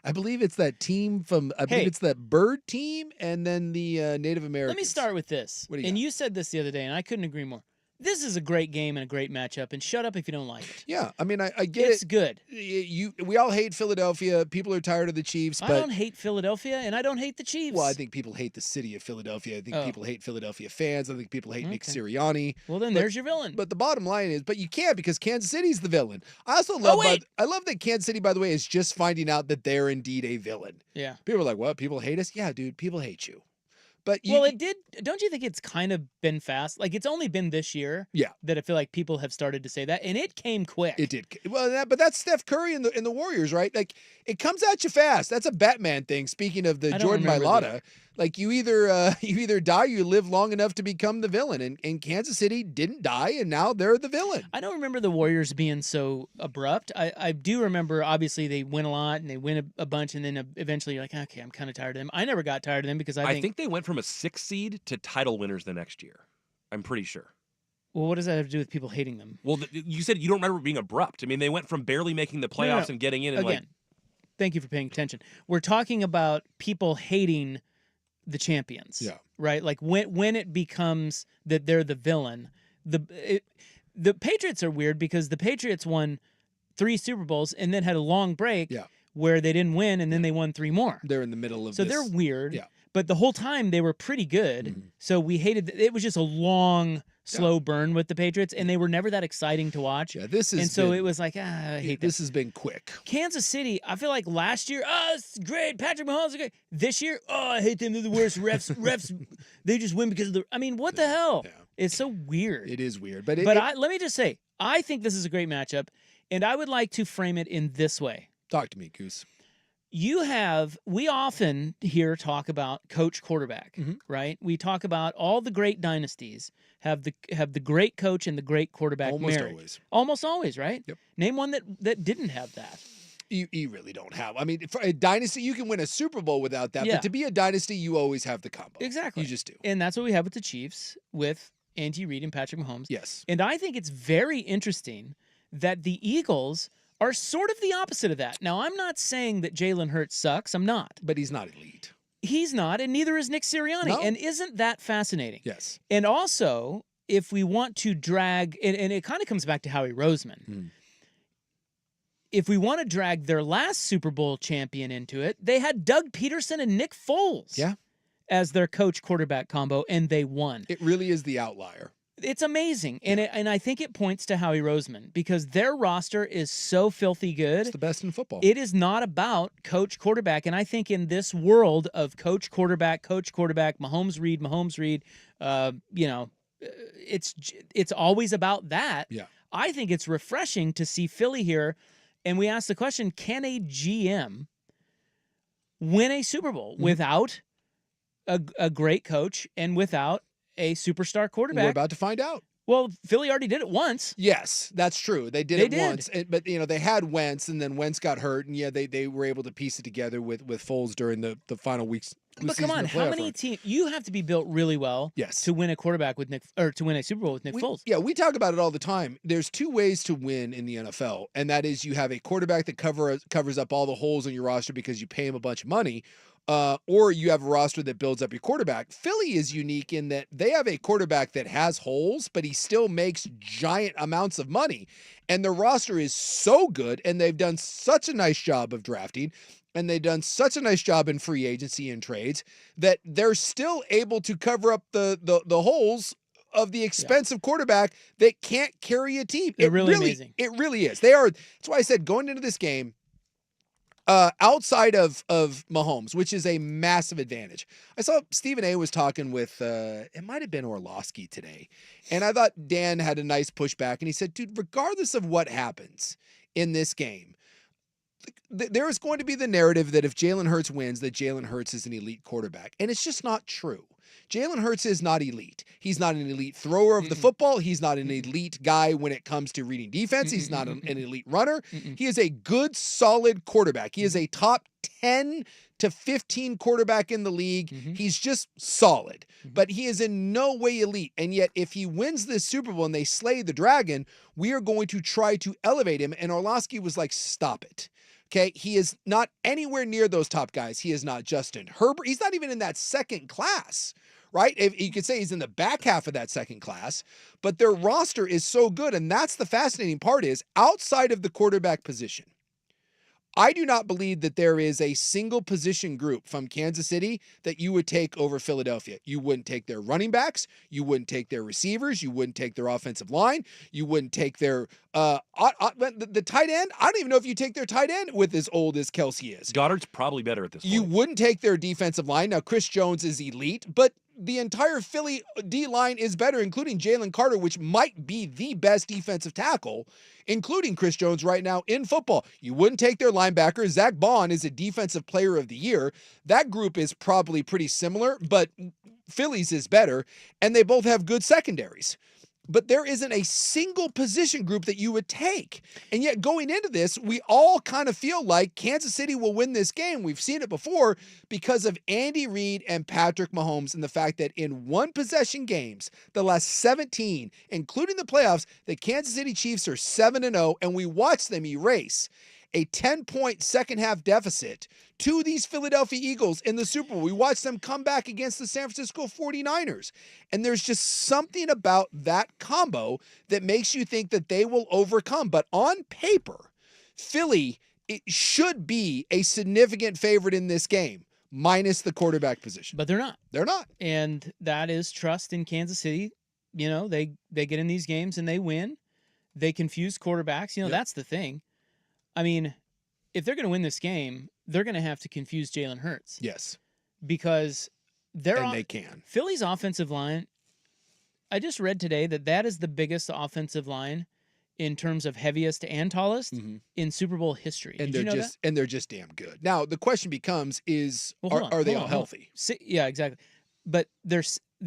I believe it's that team from, I believe it's that bird team and then the Native Americans. Let me start with this. What do you and got? you said this the other day, and I couldn't agree more. This is a great game and a great matchup, and shut up if you don't like it. Yeah, I mean, I get it's it. good. We all hate Philadelphia. People are tired of the Chiefs. I But don't hate Philadelphia, and I don't hate the Chiefs. well, I think people hate the city of Philadelphia. I think people hate Philadelphia fans. I think people hate Nick Sirianni. Well, then there's your villain. But the bottom line is, but you can't because Kansas City's the villain. I also love, I love that Kansas City, by the way, is just finding out that they're indeed a villain. Yeah. People are like, what? People hate us? Yeah, dude, people hate you. But well, it did. Don't you think it's kind of been fast? Like, it's only been this year that I feel like people have started to say that, and it came quick. It did. Well, but that's Steph Curry and the Warriors, right? Like, it comes at you fast. That's a Batman thing. Speaking of the Jordan Mailata, like you either die or you live long enough to become the villain. And Kansas City didn't die, and now they're the villain. I don't remember the Warriors being so abrupt. I do remember, obviously, they win a lot, and they win a bunch, and then eventually you're like, okay, I'm kind of tired of them. I never got tired of them because I think they went from a 6th seed to title winners the next year. I'm pretty sure. Well, what does that have to do with people hating them? Well, you said you don't remember being abrupt. I mean, they went from barely making the playoffs and getting in. And again, thank you for paying attention. We're talking about people hating the champions. Yeah. Right? Like when it becomes that they're the villain. The Patriots are weird because the Patriots won 3 Super Bowls and then had a long break where they didn't win and then they won 3 more. They're in the middle of so this. they're weird. Yeah. But the whole time they were pretty good. So we hated it was just a long slow burn with the Patriots and they were never that exciting to watch. Yeah, this is And so it was like, I hate this has been quick. Kansas City, I feel like last year, it's great. Patrick Mahomes is great. This year, I hate them. They're the worst. Refs, they just win because of I mean, what the hell? Yeah. It's so weird. It is weird. But let me just say, I think this is a great matchup, and I would like to frame it in this way. Talk to me, Goose. We often hear talk about coach quarterback, right? We talk about all the great dynasties have the great coach and the great quarterback married. Almost always, right? Yep. Name one that didn't have that. You really don't have. I mean, for a dynasty, you can win a Super Bowl without that. Yeah. But to be a dynasty, you always have the combo. Exactly. You just do. And that's what we have with the Chiefs, with Andy Reid and Patrick Mahomes. Yes. And I think it's very interesting that the Eagles are sort of the opposite of that. Now, I'm not saying that Jalen Hurts sucks. I'm not. But he's not elite. He's not, and neither is Nick Sirianni. No. And isn't that fascinating? Yes. And also, if we want to drag, and it kind of comes back to Howie Roseman. If we want to drag their last Super Bowl champion into it, they had Doug Peterson and Nick Foles as their coach-quarterback combo, and they won. It really is the outlier. It's amazing, and I think it points to Howie Roseman because their roster is so filthy good. It's the best in football. It is not about coach quarterback, and I think in this world of coach quarterback, Mahomes Reed, it's always about that. Yeah, I think it's refreshing to see Philly here, and we ask the question: can a GM win a Super Bowl without a great coach and without a superstar quarterback? We're about to find out. Well, Philly already did it once. Yes, that's true. They did it once. But, they had Wentz, and then Wentz got hurt, and, they were able to piece it together with Foles during the final weeks. But come on, how many teams? You have to be built really well to win a quarterback with to win a Super Bowl with Nick Foles. Yeah, we talk about it all the time. There's 2 ways to win in the NFL, and that is you have a quarterback that covers up all the holes in your roster because you pay him a bunch of money, or you have a roster that builds up your quarterback. Philly is unique in that they have a quarterback that has holes, but he still makes giant amounts of money. And their roster is so good, and they've done such a nice job of drafting, and they've done such a nice job in free agency and trades that they're still able to cover up the holes of the expensive quarterback that can't carry a team. They're really amazing. It really is. They are. That's why I said going into this game, outside of Mahomes, which is a massive advantage. I saw Stephen A. was talking with, it might have been Orlovsky today, and I thought Dan had a nice pushback, and he said, dude, regardless of what happens in this game, there is going to be the narrative that if Jalen Hurts wins, that Jalen Hurts is an elite quarterback, and it's just not true. Jalen Hurts is not elite. He's not an elite thrower of the football. He's not an elite guy when it comes to reading defense. He's not an elite runner. He is a good, solid quarterback. He is a top 10 to 15 quarterback in the league. He's just solid, but he is in no way elite. And yet, if he wins this Super Bowl and they slay the dragon, we are going to try to elevate him. And Orlovsky was like, stop it. Okay, he is not anywhere near those top guys. He is not Justin Herbert. He's not even in that second class, right? If you could say he's in the back half of that second class, but their roster is so good. And that's the fascinating part is outside of the quarterback position, I do not believe that there is a single position group from Kansas City that you would take over Philadelphia. You wouldn't take their running backs. You wouldn't take their receivers. You wouldn't take their offensive line. You wouldn't take their the tight end. I don't even know if you take their tight end with as old as Kelsey is. Goddard's probably better at this point. You wouldn't take their defensive line. Now, Chris Jones is elite, but the entire Philly D-line is better, including Jalen Carter, which might be the best defensive tackle, including Chris Jones right now in football. You wouldn't take their linebacker. Zach Bond is a defensive player of the year. That group is probably pretty similar, but Philly's is better, and they both have good secondaries. But there isn't a single position group that you would take. And yet going into this, we all kind of feel like Kansas City will win this game. We've seen it before because of Andy Reid and Patrick Mahomes and the fact that in one possession games, the last 17, including the playoffs, the Kansas City Chiefs are 7-0, and we watch them erase a 10-point second half deficit to these Philadelphia Eagles in the Super Bowl. We watched them come back against the San Francisco 49ers. And there's just something about that combo that makes you think that they will overcome. But on paper, Philly, it should be a significant favorite in this game, minus the quarterback position. But they're not. They're not. And that is trust in Kansas City. You know, they get in these games and they win. They confuse quarterbacks. You know, that's the thing. I mean, if they're going to win this game, they're going to have to confuse Jalen Hurts. Yes. Because they can. Philly's offensive line, I just read today that is the biggest offensive line in terms of heaviest and tallest in Super Bowl history. And Did you know that? And they're just damn good. Now, the question becomes are they all healthy? Yeah, exactly. But the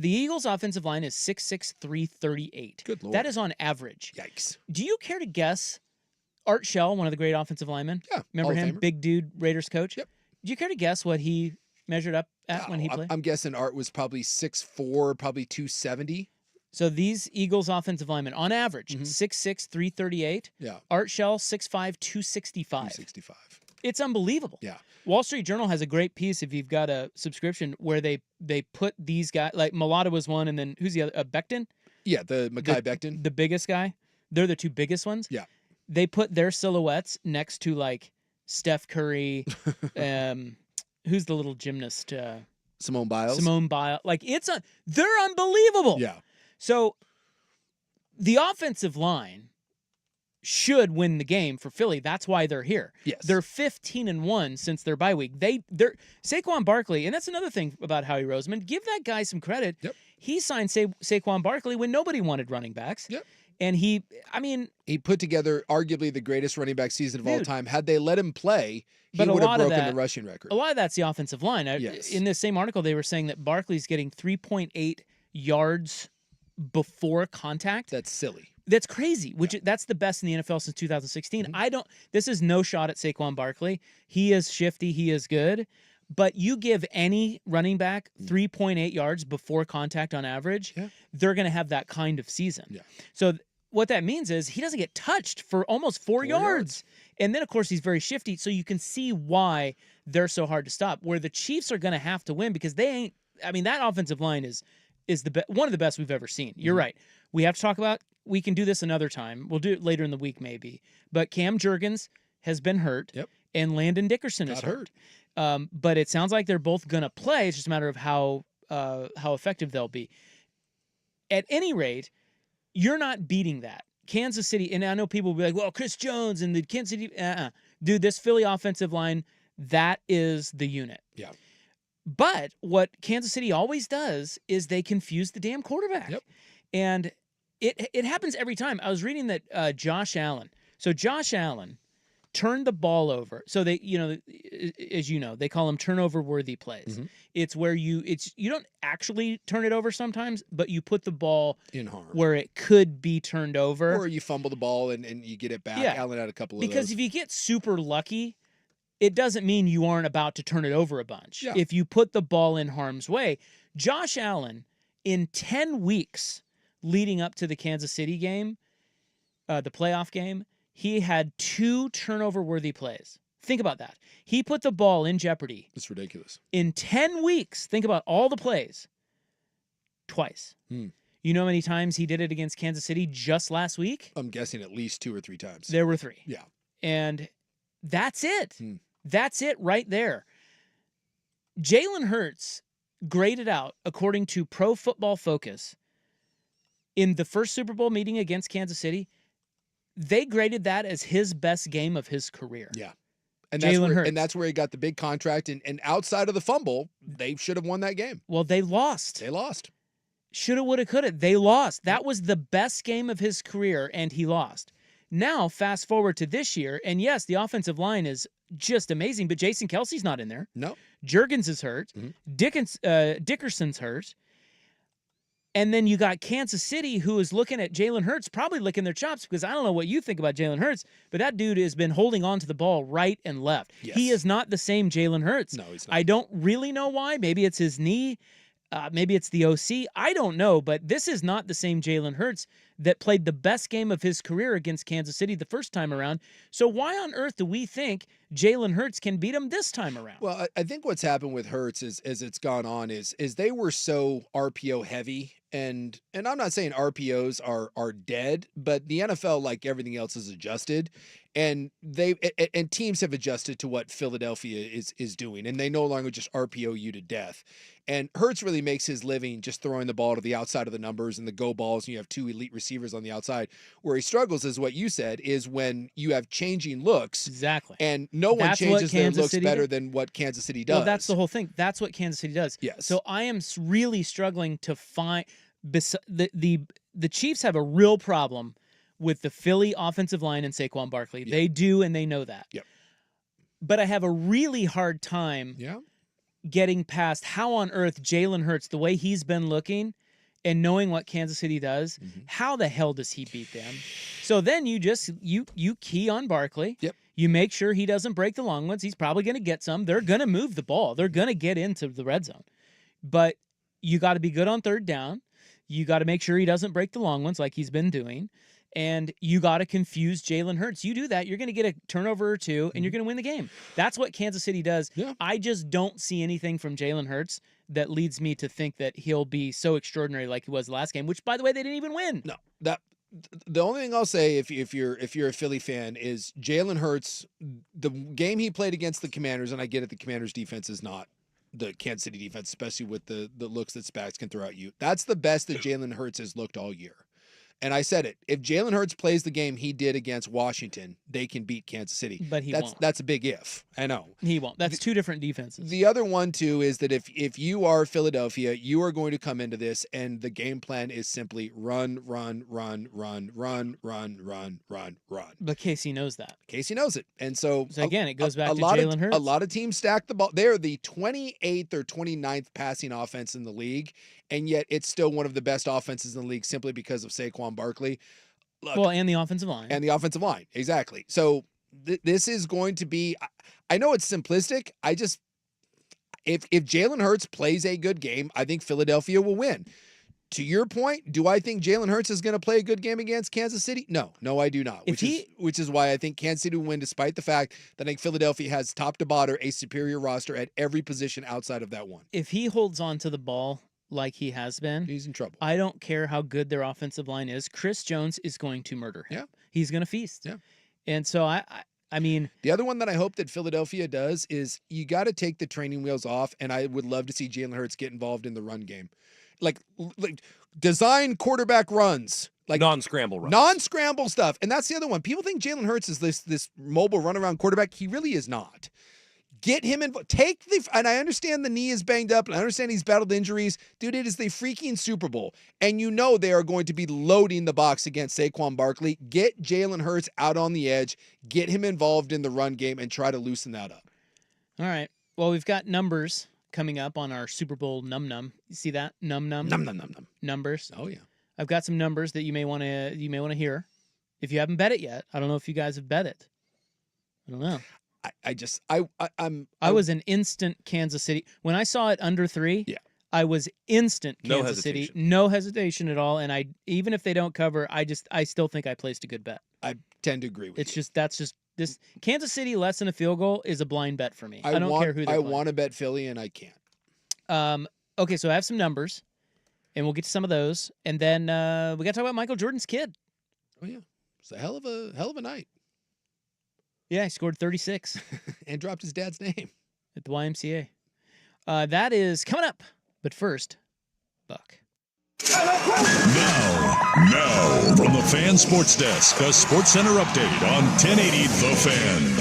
Eagles' offensive line is 6'6", 338. Good Lord. That is on average. Yikes. Do you care to guess Art Shell, one of the great offensive linemen? Yeah. Remember him? Big dude, Raiders coach? Yep. Do you care to guess what he measured up at when he played? I'm guessing Art was probably 6'4", probably 270. So these Eagles offensive linemen, on average, 6'6", 338. Yeah. Art Shell, 6'5", 265. 265. It's unbelievable. Yeah. Wall Street Journal has a great piece, if you've got a subscription, where they put these guys, like Mulata was one, and then who's the other? Becton? Yeah, the Mekhi Becton. The biggest guy. They're the two biggest ones. Yeah. They put their silhouettes next to, like, Steph Curry. Who's the little gymnast? Simone Biles. Simone Biles. Like, they're unbelievable. Yeah. So the offensive line should win the game for Philly. That's why they're here. Yes. They're 15-1 since their bye week. They're Saquon Barkley, and that's another thing about Howie Roseman. Give that guy some credit. Yep. He signed Saquon Barkley when nobody wanted running backs. Yep. And he put together arguably the greatest running back season of all time. Had they let him play, he would have broken the rushing record. A lot of that's the offensive line. Yes. In this same article, they were saying that Barkley's getting 3.8 yards before contact. That's silly. That's crazy. That's the best in the NFL since 2016. This is no shot at Saquon Barkley. He is shifty. He is good. But you give any running back 3.8 yards before contact on average, they're going to have that kind of season. Yeah. So what that means is he doesn't get touched for almost 4 yards. And then, of course, he's very shifty. So you can see why they're so hard to stop, where the Chiefs are going to have to win because that offensive line is one of the best we've ever seen. You're right. We have to talk about, we can do this another time. We'll do it later in the week maybe. But Cam Jurgens has been hurt. Yep. And Landon Dickerson is hurt. But it sounds like they're both going to play. It's just a matter of how effective they'll be. at any rate, you're not beating that. Kansas City, and I know people will be like, well, Chris Jones and the Kansas City, dude, this Philly offensive line, that is the unit. Yeah. But what Kansas City always does is they confuse the damn quarterback. Yep. And it happens every time. I was reading that Josh Allen. So Josh Allen turned the ball over. So they, as you know, they call them turnover-worthy plays. Mm-hmm. It's where you don't actually turn it over sometimes, but you put the ball in harm where it could be turned over. Or you fumble the ball and you get it back. Yeah. Allen had a couple of Because those. if you get super lucky, it doesn't mean you aren't about to turn it over a bunch. Yeah. If you put the ball in harm's way, Josh Allen, in 10 weeks leading up to the Kansas City game, the playoff game, he had 2 turnover-worthy plays. Think about that. He put the ball in jeopardy. It's ridiculous. In 10 weeks, think about all the plays. Twice. You know how many times he did it against Kansas City just last week? I'm guessing at least 2 or 3 times. There were 3. Yeah. And that's it. That's it right there. Jalen Hurts graded out, according to Pro Football Focus, in the first Super Bowl meeting against Kansas City, they graded that as his best game of his career. Yeah. And that's where he got the big contract. And outside of the fumble, they should have won that game. Well, they lost. They lost. Shoulda, woulda, coulda. They lost. That was the best game of his career, and he lost. Now, fast forward to this year, and yes, the offensive line is just amazing, but Jason Kelsey's not in there. No. Juergens is hurt. Dickerson's hurt. And then you got Kansas City, who is looking at Jalen Hurts, probably licking their chops, because I don't know what you think about Jalen Hurts, but that dude has been holding on to the ball right and left. Yes. He is not the same Jalen Hurts. No, he's not. I don't really know why. Maybe it's his knee. Maybe it's the OC. I don't know, but this is not the same Jalen Hurts that played the best game of his career against Kansas City the first time around. So why on earth do we think Jalen Hurts can beat him this time around? Well, I think what's happened with Hurts as it's gone on is they were so RPO heavy. And I'm not saying RPOs are dead, but the NFL, like everything else, is adjusted, and teams have adjusted to what Philadelphia is doing, and they no longer just RPO you to death. And Hurts really makes his living just throwing the ball to the outside of the numbers and the go balls, and you have 2 elite receivers on the outside. Where he struggles is what you said, is when you have changing looks. Exactly. And no one changes their looks better than what Kansas City does. Well, that's the whole thing. That's what Kansas City does. Yes. So I am really struggling to find the Chiefs have a real problem with the Philly offensive line and Saquon Barkley. Yep. They do, and they know that. Yep. But I have a really hard time getting past how on earth Jalen Hurts, the way he's been looking and knowing what Kansas City does, how the hell does he beat them? So then you key on Barkley. Yep. You make sure he doesn't break the long ones. He's probably going to get some. They're going to move the ball. They're going to get into the red zone. But you got to be good on third down. You got to make sure he doesn't break the long ones like he's been doing. And you got to confuse Jalen Hurts. You do that, you're going to get a turnover or 2, and you're going to win the game. That's what Kansas City does. Yeah. I just don't see anything from Jalen Hurts that leads me to think that he'll be so extraordinary like he was last game, which, by the way, they didn't even win. No, the only thing I'll say if you're a Philly fan is Jalen Hurts, the game he played against the Commanders, and I get it, the Commanders defense is not the Kansas City defense, especially with the looks that Spags can throw at you. That's the best that Jalen Hurts has looked all year. And I said it. If Jalen Hurts plays the game he did against Washington, they can beat Kansas City. But he won't. That's a big if. I know. He won't. That's 2 different defenses. The other one, too, is that if you are Philadelphia, you are going to come into this, and the game plan is simply run. But Casey knows that. Casey knows it. And so again, it goes back to Jalen Hurts. A lot of teams stack the ball. They're the 28th or 29th passing offense in the league, and yet it's still one of the best offenses in the league simply because of Saquon Barkley. Look, well, and the offensive line. And the offensive line, exactly. So this is going to be, I know it's simplistic. If Jalen Hurts plays a good game, I think Philadelphia will win. To your point, do I think Jalen Hurts is going to play a good game against Kansas City? No, I do not. Which is why I think Kansas City will win, despite the fact that I think Philadelphia has top to bottom a superior roster at every position outside of that one. If he holds on to the ball like he has been, he's in trouble. I don't care how good their offensive line is. Chris Jones is going to murder him. Yeah. He's going to feast. Yeah. And so I mean, the other one that I hope that Philadelphia does is you got to take the training wheels off, and I would love to see Jalen Hurts get involved in the run game. Like design quarterback runs. Like non-scramble runs. Non-scramble stuff. And that's the other one. People think Jalen Hurts is this mobile runaround quarterback. He really is not. Get him involved. And I understand the knee is banged up, and I understand he's battled injuries. Dude, it is the freaking Super Bowl. And you know they are going to be loading the box against Saquon Barkley. Get Jalen Hurts out on the edge. Get him involved in the run game and try to loosen that up. All right. Well, we've got numbers coming up on our Super Bowl num-num. You see that? Num-num? Num-num-num-num. Numbers. Oh, yeah. I've got some numbers that you may want to hear. If you haven't bet it yet, I don't know if you guys have bet it. I don't know. I was an instant Kansas City. When I saw it under 3, I was instant Kansas City. No hesitation at all. And even if they don't cover, I still think I placed a good bet. I tend to agree with you. That's just this Kansas City less than a field goal is a blind bet for me. I don't care who they're playing. I want to bet Philly and I can't. Okay, so I have some numbers. And we'll get to some of those, and then we got to talk about Michael Jordan's kid. Oh yeah, it's a hell of a night. Yeah, he scored 36 and dropped his dad's name at the YMCA. That is coming up, but first, Buck. Now from the Fan Sports Desk, a SportsCenter update on 1080 The Fan.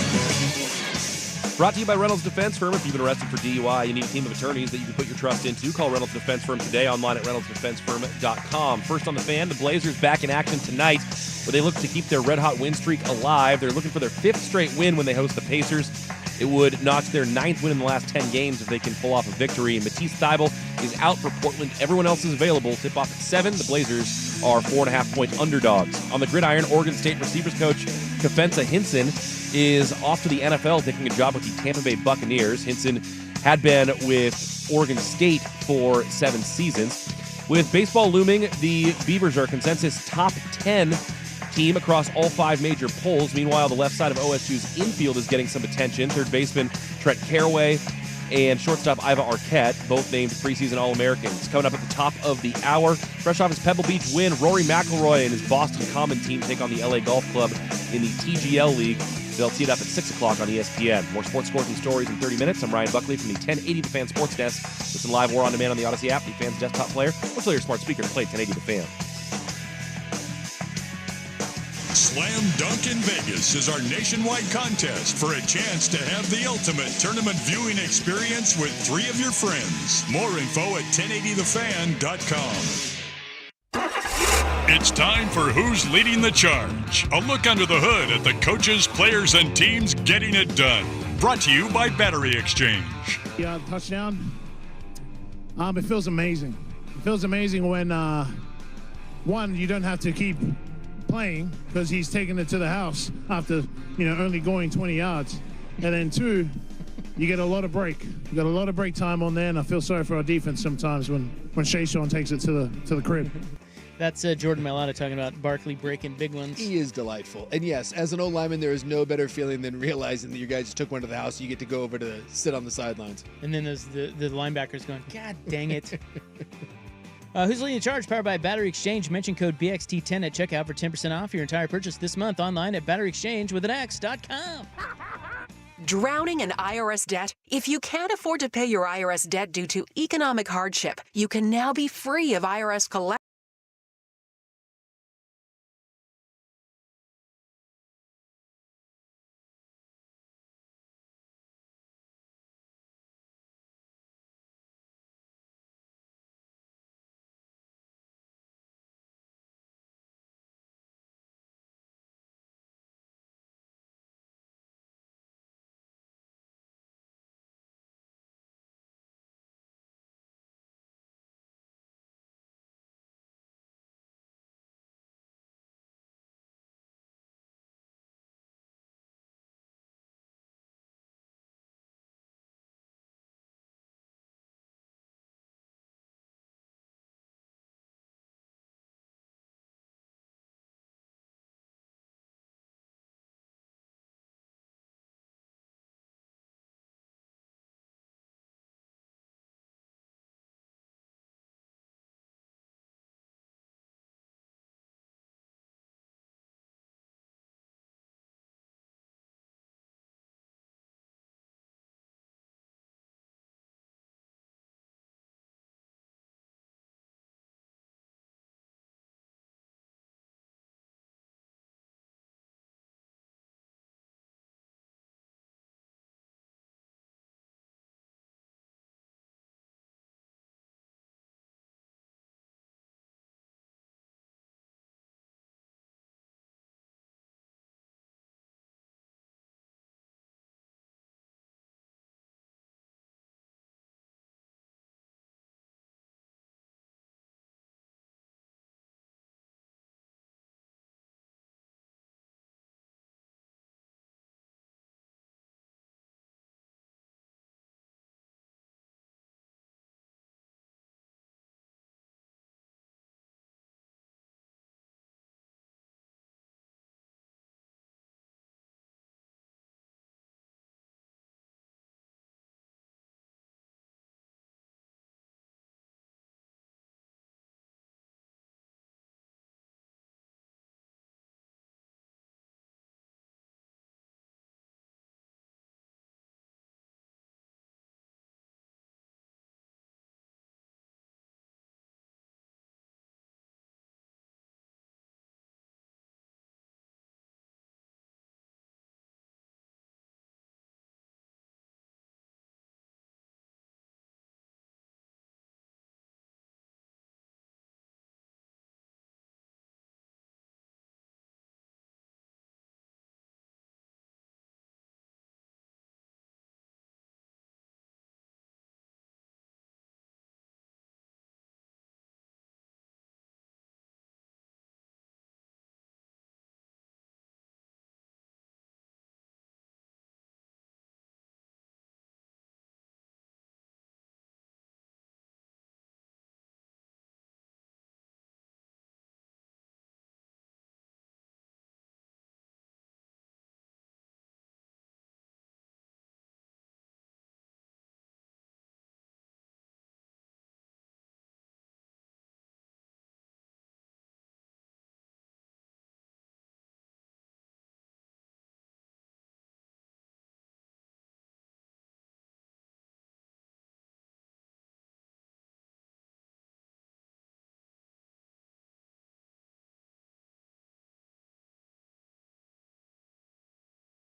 Brought to you by Reynolds Defense Firm. If you've been arrested for DUI, you need a team of attorneys that you can put your trust into. Call Reynolds Defense Firm today, online at reynoldsdefensefirm.com. First on the Fan, the Blazers back in action tonight, where they look to keep their red-hot win streak alive. They're looking for their 5th straight win when they host the Pacers. It would notch their 9th win in the last 10 games if they can pull off a victory. And Matisse Thybulle is out for Portland. Everyone else is available. Tip off at 7. The Blazers are 4.5-point underdogs. On the gridiron, Oregon State receivers coach Kefensa Hinson is off to the NFL, taking a job with the Tampa Bay Buccaneers. Hinson had been with Oregon State for 7 seasons. With baseball looming, the Beavers are consensus top 10 team across all 5 major polls. Meanwhile, the left side of OSU's infield is getting some attention. Third baseman Trent Caraway and shortstop Iva Arquette, both named preseason All-Americans. Coming up at the top of the hour, fresh off his Pebble Beach win, Rory McIlroy and his Boston Common team take on the LA Golf Club in the TGL League. They'll tee it up at 6 o'clock on ESPN. More sports scores and stories in 30 minutes. I'm Ryan Buckley from the 1080 The Fan Sports Desk. Listen live or on demand on the Odyssey app, the Fan's desktop player, or tell your smart speaker to play 1080 The Fan. Slam Dunk in Vegas is our nationwide contest for a chance to have the ultimate tournament viewing experience with 3 of your friends. More info at 1080thefan.com. It's time for Who's Leading the Charge. A look under the hood at the coaches, players, and teams getting it done. Brought to you by Battery Exchange. Yeah, touchdown. It feels amazing. It feels amazing when, one, you don't have to keep playing because he's taking it to the house after, only going 20 yards. And then 2, you get a lot of break. You got a lot of break time on there, and I feel sorry for our defense sometimes when Shayshawn takes it to the crib. That's Jordan Mailata talking about Barkley breaking big ones. He is delightful. And yes, as an old lineman, there is no better feeling than realizing that your guys just took one to the house. You get to go over to sit on the sidelines. And then there's the linebackers going, God dang it. Who's Leading the Charge? Powered by Battery Exchange. Mention code BXT10 at checkout for 10% off your entire purchase this month online at batteryexchange.com. Drowning in IRS debt? If you can't afford to pay your IRS debt due to economic hardship, you can now be free of IRS collections.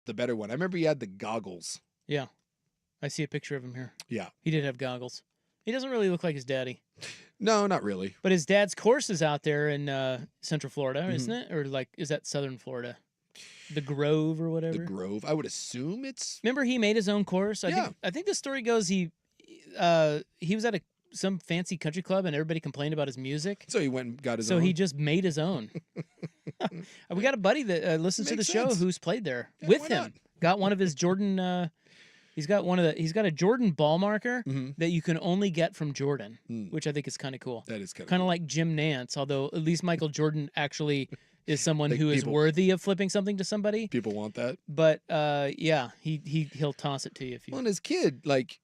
the better one. I remember he had the goggles. Yeah. I see a picture of him here. Yeah. He did have goggles. He doesn't really look like his daddy. No, not really. But his dad's course is out there in Central Florida, isn't it? Or like, is that Southern Florida? The Grove or whatever? The Grove. I would assume it's... Remember he made his own course? Yeah. I think the story goes he was at some fancy country club and everybody complained about his music. So he went and got his own. So he just made his own. We got a buddy that listens to the show who's played there with him. Got one of his Jordan... He's got a Jordan ball marker that you can only get from Jordan, which I think is kind of cool. That is kind of cool. Like Jim Nance, although at least Michael Jordan actually is someone who is worthy of flipping something to somebody. People want that. But yeah, he'll toss it to you if you. Well, and his kid, like,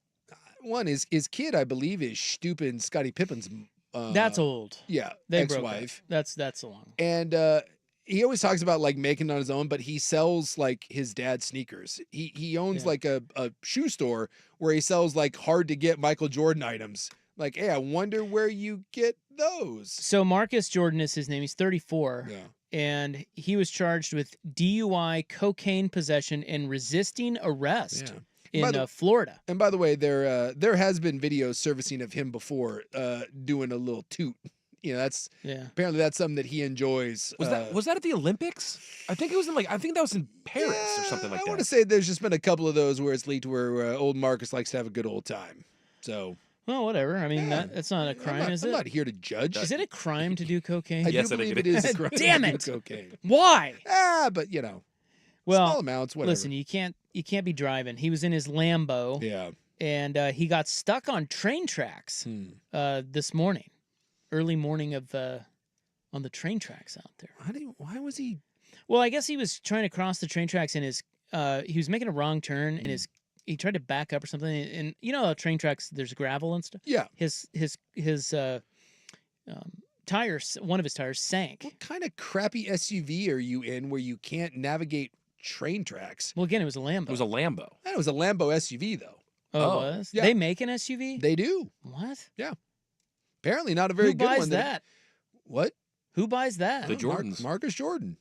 his kid, I believe, is stupid Scottie Pippen's. That's old. Yeah, they ex-wife. That's long. And he always talks about like making it on his own, but he sells like his dad's sneakers. He owns like a shoe store where he sells like hard to get Michael Jordan items. Like, hey, I wonder where you get those. So Marcus Jordan is his name. He's 34. Yeah. And he was charged with DUI, cocaine possession, and resisting arrest in Florida. And by the way, there has been videos surfacing of him before doing a little toot. You know, apparently that's something that he enjoys. Was that at the Olympics? I think it was I think that was in Paris or something like that. I want to say there's just been a couple of those where it's leaked where old Marcus likes to have a good old time. So. Well, whatever. I mean, that's not a crime, is it? I'm not here to judge. Is it a crime to do cocaine? I do believe it is a crime Damn to it! do cocaine. Why? But you know, well, small amounts. Whatever. Listen, you can't be driving. He was in his Lambo. Yeah. And he got stuck on train tracks this morning, early morning of on the train tracks out there. Why was he? Well, I guess he was trying to cross the train tracks and he was making a wrong turn and he tried to back up or something, and you know, train tracks, there's gravel and stuff. Yeah. His tires, one of his tires sank. What kind of crappy SUV are you in where you can't navigate train tracks? Well, again, it was a Lambo. It was a Lambo. It was a Lambo SUV, though. Oh, it was? Yeah. They make an SUV? They do. What? Yeah. Apparently not a very good one. Who buys that? What? Who buys that? The Jordans. Marcus Jordan.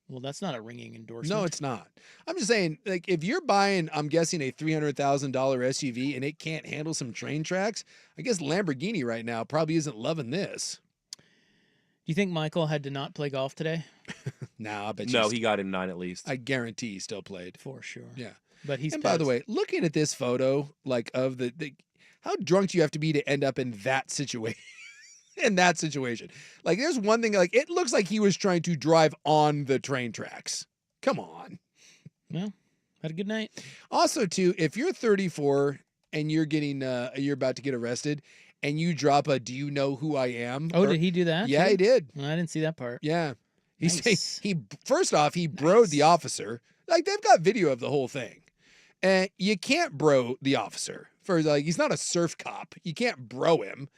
Well, that's not a ringing endorsement. No, it's not. I'm just saying, like, if you're buying, I'm guessing, a $300,000 SUV and it can't handle some train tracks, I guess Lamborghini right now probably isn't loving this. Do you think Michael had to not play golf today? No, I bet no, he got in 9 at least. I guarantee he still played. For sure. Yeah. But he's by the way, looking at this photo, like, of the how drunk do you have to be to end up in that situation? In that situation. Like, there's one thing, like, it looks like he was trying to drive on the train tracks. Come on. Well, had a good night. Also, too, if you're 34 and you're about to get arrested and you drop a "Do you know who I am?" Oh, did he do that? Yeah, too? he did. Well, I didn't see that part. Yeah. Nice. First off, he broed the officer. Like, they've got video of the whole thing. And you can't bro the officer. He's not a surf cop. You can't bro him.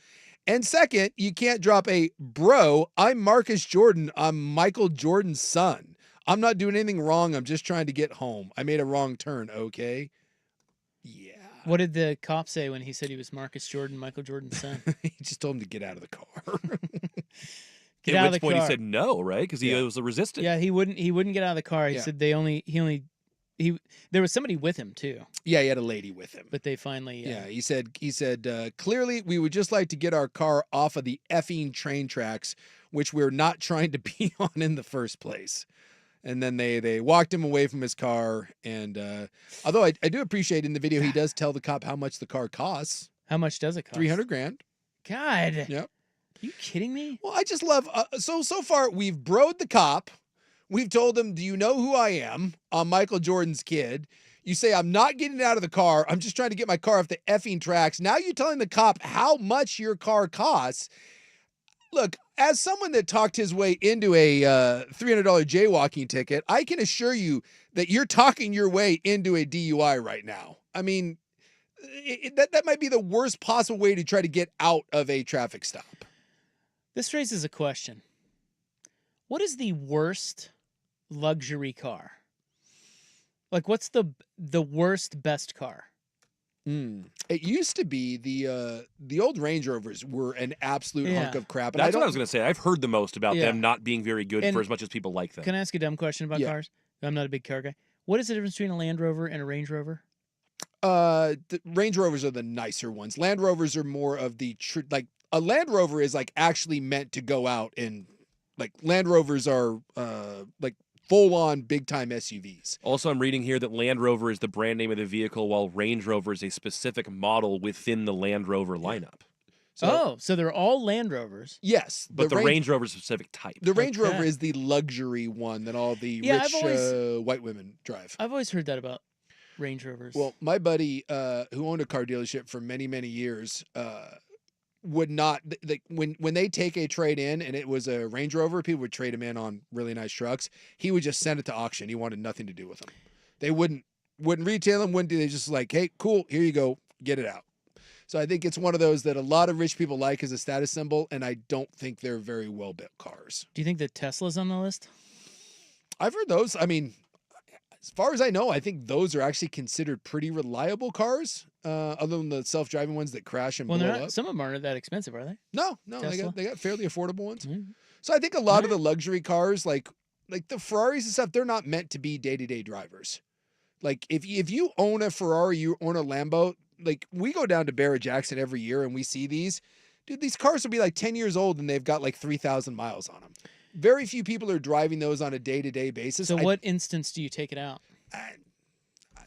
And second, you can't drop a bro. I'm Marcus Jordan. I'm Michael Jordan's son. I'm not doing anything wrong. I'm just trying to get home. I made a wrong turn. Okay. Yeah. What did the cop say when he said he was Marcus Jordan, Michael Jordan's son? He just told him to get out of the car. Get out of the car. At which point he said no, right? Because he was resistant. Yeah, he wouldn't get out of the car. He said there was somebody with him too. Yeah, he had a lady with him. But they finally Yeah, he said clearly we would just like to get our car off of the effing train tracks, which we're not trying to be on in the first place. And then they walked him away from his car. And although I do appreciate in the video, he does tell the cop how much the car costs. How much does it cost? $300,000. God. Yep. Are you kidding me? Well, I just love so far we've broed the cop. We've told him, "Do you know who I am? I'm Michael Jordan's kid." You say, "I'm not getting out of the car. I'm just trying to get my car off the effing tracks." Now you're telling the cop how much your car costs. Look, as someone that talked his way into a $300 jaywalking ticket, I can assure you that you're talking your way into a DUI right now. I mean, that might be the worst possible way to try to get out of a traffic stop. This raises a question. What is the worst luxury car? Like, what's the worst best car? It used to be the old Range Rovers were an absolute hunk of crap. And That's what I was going to say. I've heard the most about them not being very good And for as much as people like them. Can I ask you a dumb question about cars? I'm not a big car guy. What is the difference between a Land Rover and a Range Rover? The Range Rovers are the nicer ones. Land Rovers are more of the like a Land Rover is like actually meant to go out and like Land Rovers are like full on big time SUVs. Also, I'm reading here that Land Rover is the brand name of the vehicle, while Range Rover is a specific model within the Land Rover lineup. So they're all Land Rovers. Yes, but the Range Rover is a specific type. The Range Rover is the luxury one that all the rich white women drive. I've always heard that about Range Rovers. Well, my buddy who owned a car dealership for many, many years would not when they take a trade in and it was a Range Rover, people would trade him in on really nice trucks. He would just send it to auction. He wanted nothing to do with them. They wouldn't retail them. Wouldn't do. They just like, hey, cool, here you go, get it out. So I think it's one of those that a lot of rich people like as a status symbol, and I don't think they're very well built cars. Do you think that Tesla's on the list? I've heard those. I mean, as far as I know, I think those are actually considered pretty reliable cars, other than the self-driving ones that crash and blow up. Some of them aren't that expensive, are they? No, they got fairly affordable ones. Mm-hmm. So I think a lot of the luxury cars, like the Ferraris and stuff, they're not meant to be day-to-day drivers. Like if you own a Ferrari, you own a Lambo. Like we go down to Barrett-Jackson every year and we see these. Dude, these cars will be like 10 years old and they've got like 3,000 miles on them. Very few people are driving those on a day-to-day basis. So what instance do you take it out?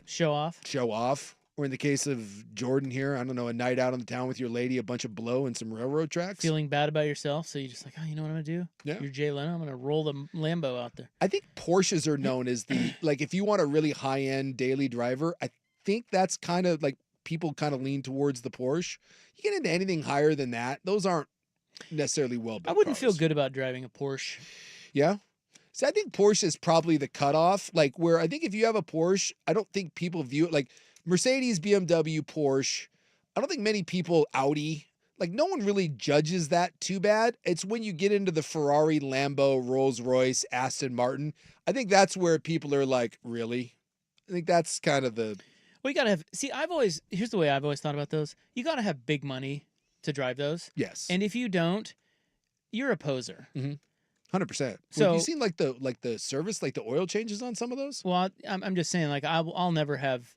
Show off? Show off. Or in the case of Jordan here, I don't know, a night out on the town with your lady, a bunch of blow and some railroad tracks. Feeling bad about yourself, so you're just like, oh, you know what I'm going to do? Yeah. You're Jay Leno, I'm going to roll the Lambo out there. I think Porsches are known as the, like if you want a really high-end daily driver, I think that's kind of like people kind of lean towards the Porsche. You get into anything higher than that, those aren't necessarily well built. I wouldn't feel good about driving a Porsche. Yeah. So I think Porsche is probably the cutoff. Like where I think if you have a Porsche, I don't think people view it like Mercedes, BMW, Porsche. I don't think many people Audi. Like no one really judges that too bad. It's when you get into the Ferrari, Lambo, Rolls-Royce, Aston Martin. I think that's where people are like, really? I think that's kind of the... Well, you got to have... See, here's the way I've always thought about those. You got to have big money to drive those. Yes. And if you don't, you're a poser. Mm-hmm. 100%. So have you seen like the service, like the oil changes on some of those? Well, I'm just saying, like I'll never have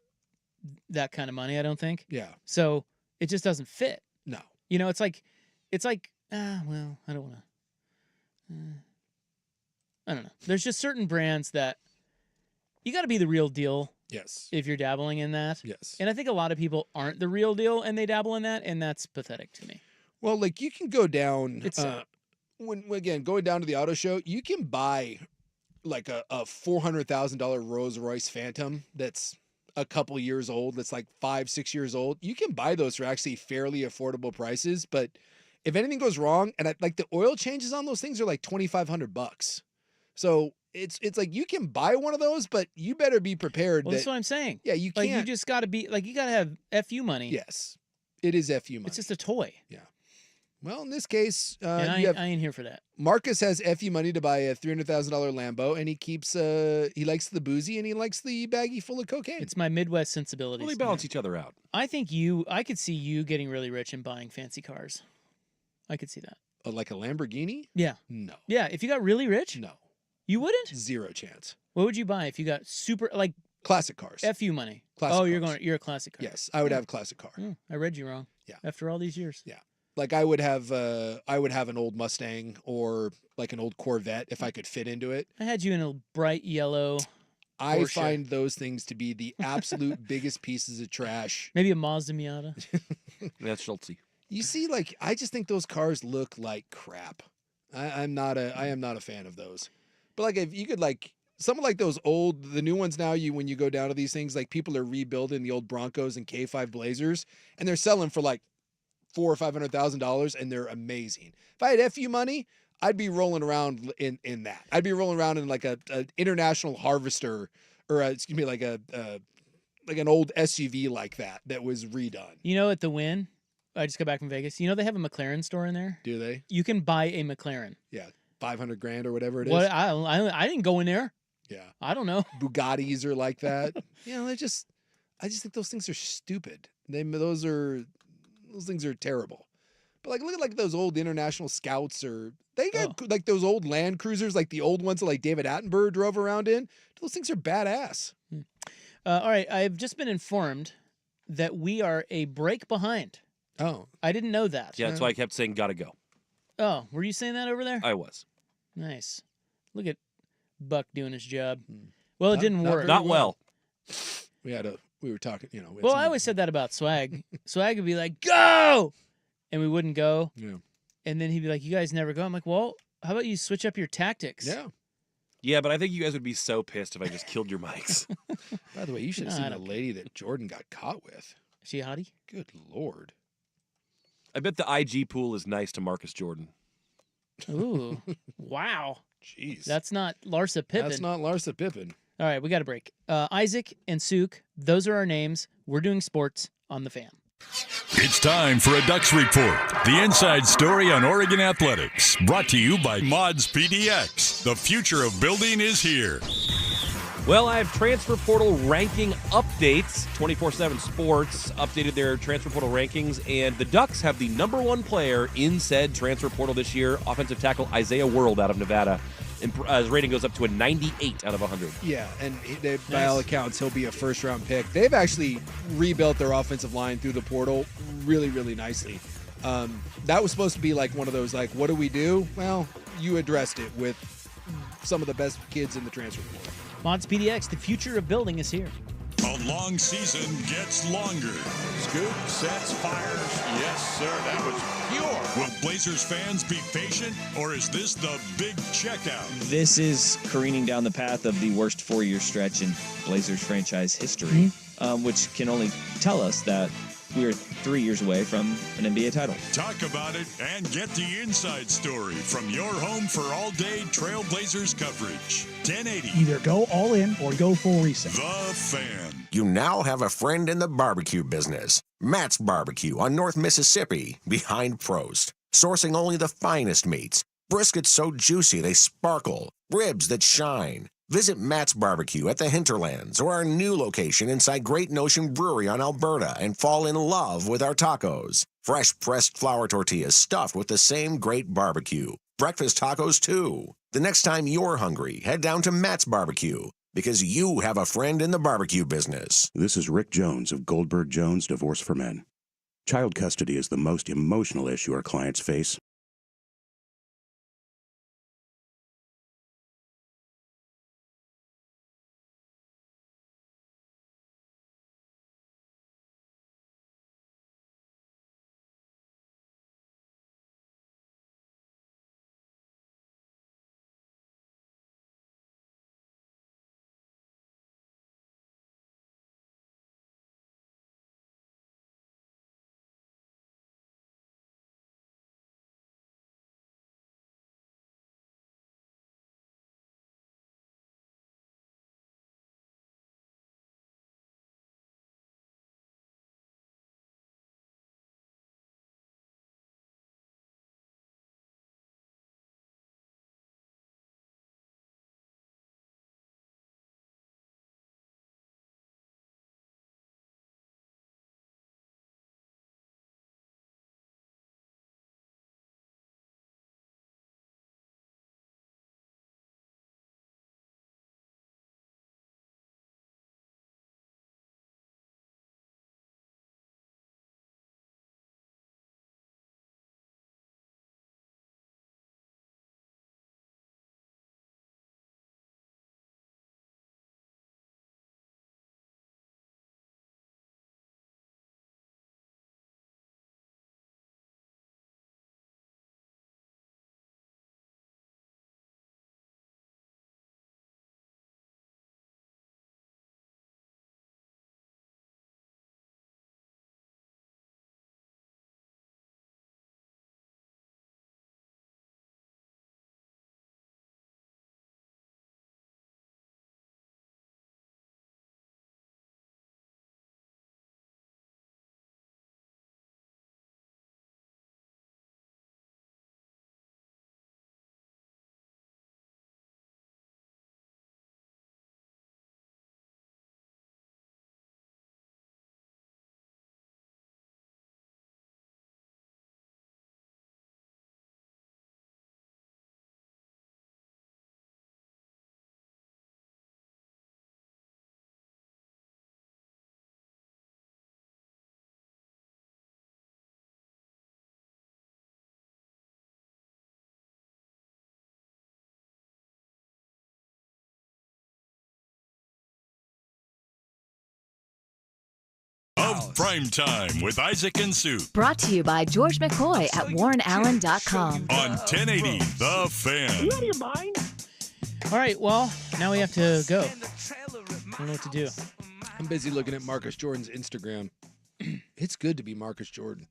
that kind of money. I don't think. Yeah. So it just doesn't fit. No. You know, it's like, well, I don't want to. I don't know. There's just certain brands that you got to be the real deal. Yes. If you're dabbling in that. Yes. And I think a lot of people aren't the real deal and they dabble in that, and that's pathetic to me. Well, like you can go down. It's again going down to the auto show, you can buy like a $400,000 Rolls-Royce Phantom that's a couple years old, that's like 5-6 years old. You can buy those for actually fairly affordable prices, but if anything goes wrong, and like the oil changes on those things are like $2,500. So it's like you can buy one of those, but you better be prepared. Well, that's what I'm saying. Yeah, you can't. Like, you just got to be like, you got to have FU money. Yes, it is FU money. It's just a toy. Yeah. Well, in this case, I ain't here for that. Marcus has FU money to buy a $300,000 Lambo, and he keeps he likes the boozy and he likes the baggie full of cocaine. It's my Midwest sensibilities. Well, they balance each other out. I could see you getting really rich and buying fancy cars. I could see that. Like a Lamborghini? Yeah. No. Yeah, if you got really rich? No. You wouldn't? Zero chance. What would you buy if you got super, like... Classic cars. FU money. Classic you're a classic car. Yes, I would have a classic car. I read you wrong. Yeah. After all these years. Yeah. Like I would have an old Mustang or like an old Corvette if I could fit into it. I had you in a bright yellow I Porsche. Find those things to be the absolute biggest pieces of trash. Maybe a Mazda Miata. That's Schultzy. You see, like I just think those cars look like crap. I am not a fan of those. But like if you could like some like those the new ones now, when you go down to these things, like people are rebuilding the old Broncos and K5 Blazers, and they're selling for like $400,000 or $500,000, and they're amazing. If I had FU money, I'd be rolling around in that. I'd be rolling around in like a international Harvester or like an old SUV like that was redone. You know, at the Wynn, I just got back from Vegas. You know they have a McLaren store in there. Do they? You can buy a McLaren. Yeah, $500,000 or whatever it is. What? I didn't go in there. Yeah, I don't know. Bugattis are like that. I just think those things are stupid. Those things are terrible. But like, look at like those old international scouts, or they got like those old Land Cruisers, like the old ones that like David Attenborough drove around in. Those things are badass. All right, I've just been informed that we are a break behind. Oh, I didn't know that. Yeah, that's why I kept saying gotta go. Oh, were you saying that over there? I was. Nice. Look at Buck doing his job. Well, it didn't work. Not well. We were talking, you know. Well, I always said that about Swag. Swag would be like, go! And we wouldn't go. Yeah. And then he'd be like, you guys never go. I'm like, well, how about you switch up your tactics? Yeah. Yeah, but I think you guys would be so pissed if I just killed your mics. By the way, you should have seen the lady that Jordan got caught with. Is she a hottie? Good Lord. I bet the IG pool is nice to Marcus Jordan. Ooh. Wow. Jeez. That's not Larsa Pippen. That's not Larsa Pippen. All right, we got a break. Isaac and Suk, those are our names. We're doing sports on the Fan. It's time for a Ducks Report, the inside story on Oregon athletics. Brought to you by Mods PDX. The future of building is here. Well, I have transfer portal ranking updates. 24/7 Sports updated their transfer portal rankings, and the Ducks have the number 1 player in said transfer portal this year, offensive tackle Isaiah World out of Nevada. And his rating goes up to a 98 out of 100. Yeah, and by all accounts, he'll be a first-round pick. They've actually rebuilt their offensive line through the portal really, really nicely. That was supposed to be like one of those, like, what do we do? Well, you addressed it with some of the best kids in the transfer portal. Mods PDX, the future of building is here. A long season gets longer. Scoop, sets, fires. Yes, sir, that was pure. Will Blazers fans be patient, or is this the big checkout? This is careening down the path of the worst 4-year stretch in Blazers franchise history, which can only tell us that we are 3 years away from an NBA title. Talk about it and get the inside story from your home for all-day Trailblazers coverage. 1080. Either go all in or go full reset. The Fan. You now have a friend in the barbecue business. Matt's Barbecue on North Mississippi, behind Prost. Sourcing only the finest meats. Briskets so juicy they sparkle. Ribs that shine. Visit Matt's Barbecue at the Hinterlands or our new location inside Great Notion Brewery on Alberta and fall in love with our tacos. Fresh pressed flour tortillas stuffed with the same great barbecue. Breakfast tacos, too. The next time you're hungry, head down to Matt's Barbecue because you have a friend in the barbecue business. This is Rick Jones of Goldberg Jones Divorce for Men. Child custody is the most emotional issue our clients face. of Primetime with Isaac and Sue Brought to you by George McCoy at WarrenAllen.com. on 1080 The Fan. You out of your mind? All right, well, now we have to go. I don't know what to do. I'm busy looking at Marcus Jordan's Instagram. It's good to be Marcus Jordan.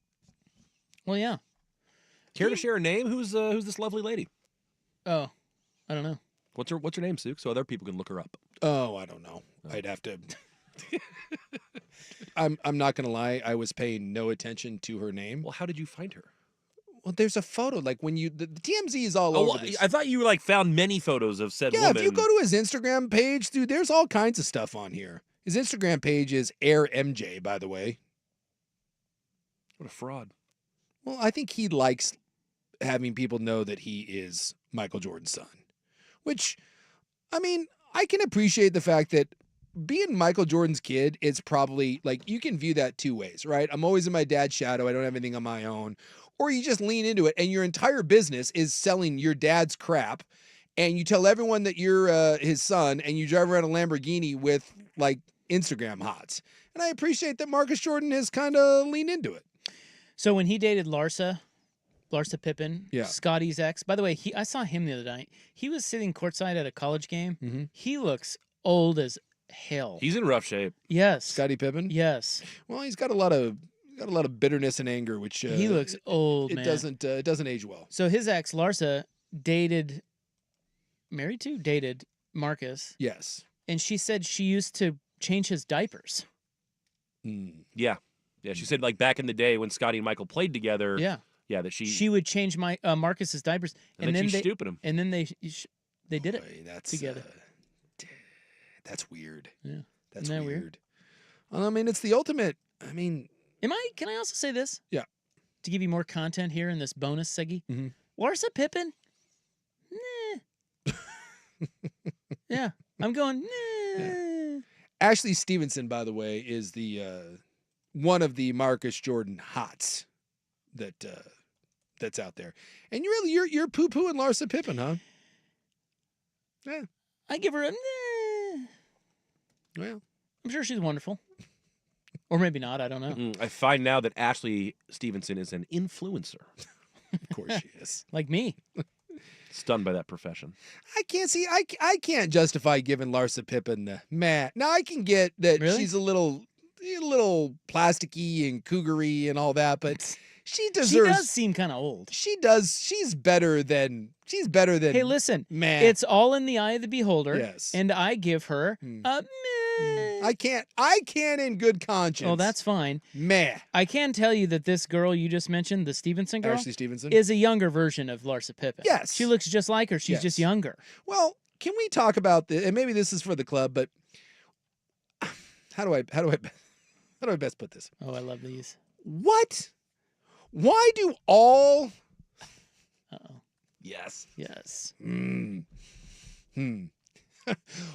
Well, yeah. Care to share a name? Who's this lovely lady? Oh, I don't know. What's her name, Sue? So other people can look her up. Oh, I don't know. I'd have to. I'm not gonna lie. I was paying no attention to her name. Well, how did you find her? Well, there's a photo. Like when the TMZ is all over this. I thought you found many photos of said Yeah, woman. if you go to his Instagram page, dude, there's all kinds of stuff on here. His Instagram page is AirMJ, by the way. What a fraud. Well, I think he likes having people know that he is Michael Jordan's son. Which, I mean, I can appreciate the fact that being Michael Jordan's kid is probably, like, you can view that two ways, right? I'm always in my dad's shadow. I don't have anything on my own. Or you just lean into it, and your entire business is selling your dad's crap, and you tell everyone that you're his son, and you drive around a Lamborghini with, like, Instagram hots. And I appreciate that Marcus Jordan has kind of leaned into it. So when he dated Larsa Pippen, Yeah. Scotty's ex. By the way, I saw him the other night. He was sitting courtside at a college game. Mm-hmm. He looks old as hell. He's in rough shape. Yes. Scottie Pippen? Yes. Well, he's got a lot of bitterness and anger, which he looks old, man. It doesn't age well. So his ex, Larsa, dated Marcus. Yes. And she said she used to change his diapers. Yeah. Yeah, she said, like, back in the day when Scotty and Michael played together. Yeah. Yeah, that she would change Marcus's diapers. And then she stupid him. And then they did it that's, together. That's weird. Yeah. That's Isn't that weird. Well, I mean, it's the ultimate. I mean. Can I also say this? Yeah. To give you more content here in this bonus seggy. Mm-hmm. Larsa Pippen? Nah. Yeah. I'm going, nah. Yeah. Ashley Stevenson, by the way, is the one of the Marcus Jordan hots that's out there. And you're poo-pooing Larsa Pippen, huh? Yeah. I give her a nah. Well, I'm sure she's wonderful. Or maybe not. I don't know. I find now that Ashley Stevenson is an influencer. Of course she is. Like me. Stunned by that profession. I can't justify giving Larsa Pippen the meh. Now I can get that she's a little plasticky and cougary and all that, but she deserves. She does seem kind of old. She does. She's better than. Hey, listen. Meh. It's all in the eye of the beholder. Yes. And I give her a meh. I can't in good conscience. Oh, that's fine. Meh. I can tell you that this girl you just mentioned, the Stevenson girl, Ashley Stevenson, is a younger version of Larsa Pippen. Yes. She looks just like her. She's just younger. Well, can we talk about this? And maybe this is for the club, but how do I best put this? Oh, I love these. What? Why do all? Uh-oh. Yes. Yes.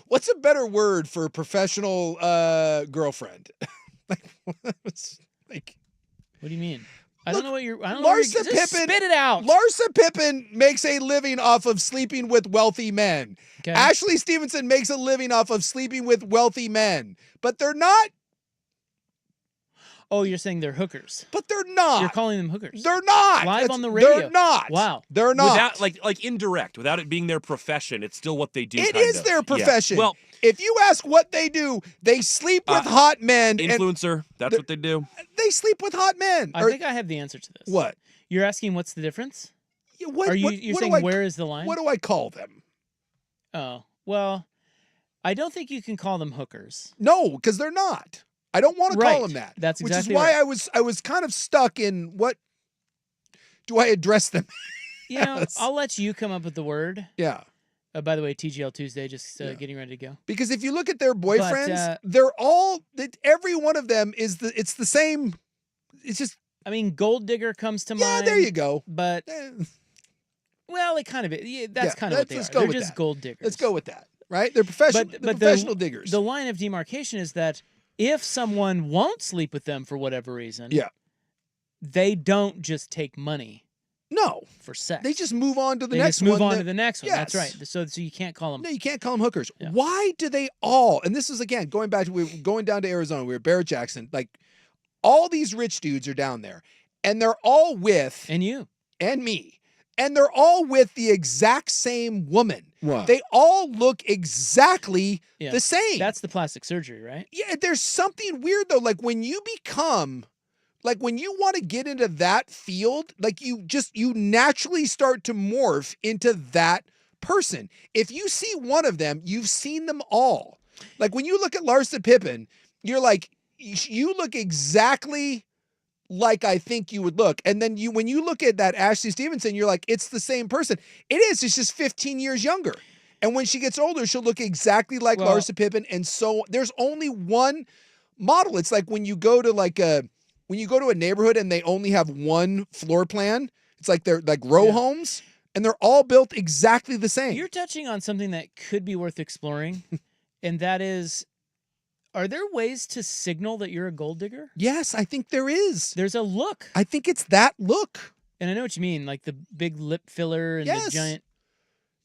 What's a better word for professional girlfriend? Like, what do you mean? I don't know what you're. Larsa Pippen. Spit it out. Larsa Pippen makes a living off of sleeping with wealthy men. Okay. Ashley Stevenson makes a living off of sleeping with wealthy men, but they're not. Oh, you're saying they're hookers. But they're not. You're calling them hookers. They're not. Live on the radio. They're not. Wow. They're not. Without like indirect, without it being their profession, it's still what they do. It is their profession. Yeah. Well, if you ask what they do, they sleep with hot men. Influencer. That's what they do. They sleep with hot men. I think I have the answer to this. What? You're asking what's the difference? Yeah, You're saying where is the line? What do I call them? Oh, well, I don't think you can call them hookers. No, because they're not. I don't want to call them that. That's exactly which is why right. I was kind of stuck in what do I address them? You know, I'll let you come up with the word. Yeah. By the way, TGL Tuesday, just getting ready to go. Because if you look at their boyfriends, they're all every one of them it's the same. It's just. I mean, Gold Digger comes to mind. Yeah, there you go. But well, it kind of that's kind of what they are. They're just gold diggers. Let's go with that. Right? They're professional. But professional diggers. The line of demarcation is that if someone won't sleep with them for whatever reason, they don't just take money. No, for sex. They just move on to the they next just move one. on to the next one. Yes. That's right. So you can't call them. No, you can't call them hookers. Yeah. Why do they all? And this is again going down to Arizona. We were at Barrett Jackson. Like all these rich dudes are down there, and they're all with and you and me, and they're all with the exact same woman. What? They all look exactly the same. That's the plastic surgery, right? Yeah, there's something weird though. Like when you become, like when you want to get into that field, like you naturally start to morph into that person. If you see one of them, you've seen them all. Like when you look at Larsa Pippen, you're like, you look exactly like I think you would look. And then when you look at that Ashley Stevenson, you're like, it's the same person. It is, it's just 15 years younger. And when she gets older, she'll look exactly like Larsa Pippen. And so there's only one model. It's like when you go to a neighborhood and they only have one floor plan, it's like they're like row homes and they're all built exactly the same. You're touching on something that could be worth exploring. And that is, are there ways to signal that you're a gold digger? Yes, I think there is. There's a look. I think it's that look. And I know what you mean, like the big lip filler and the giant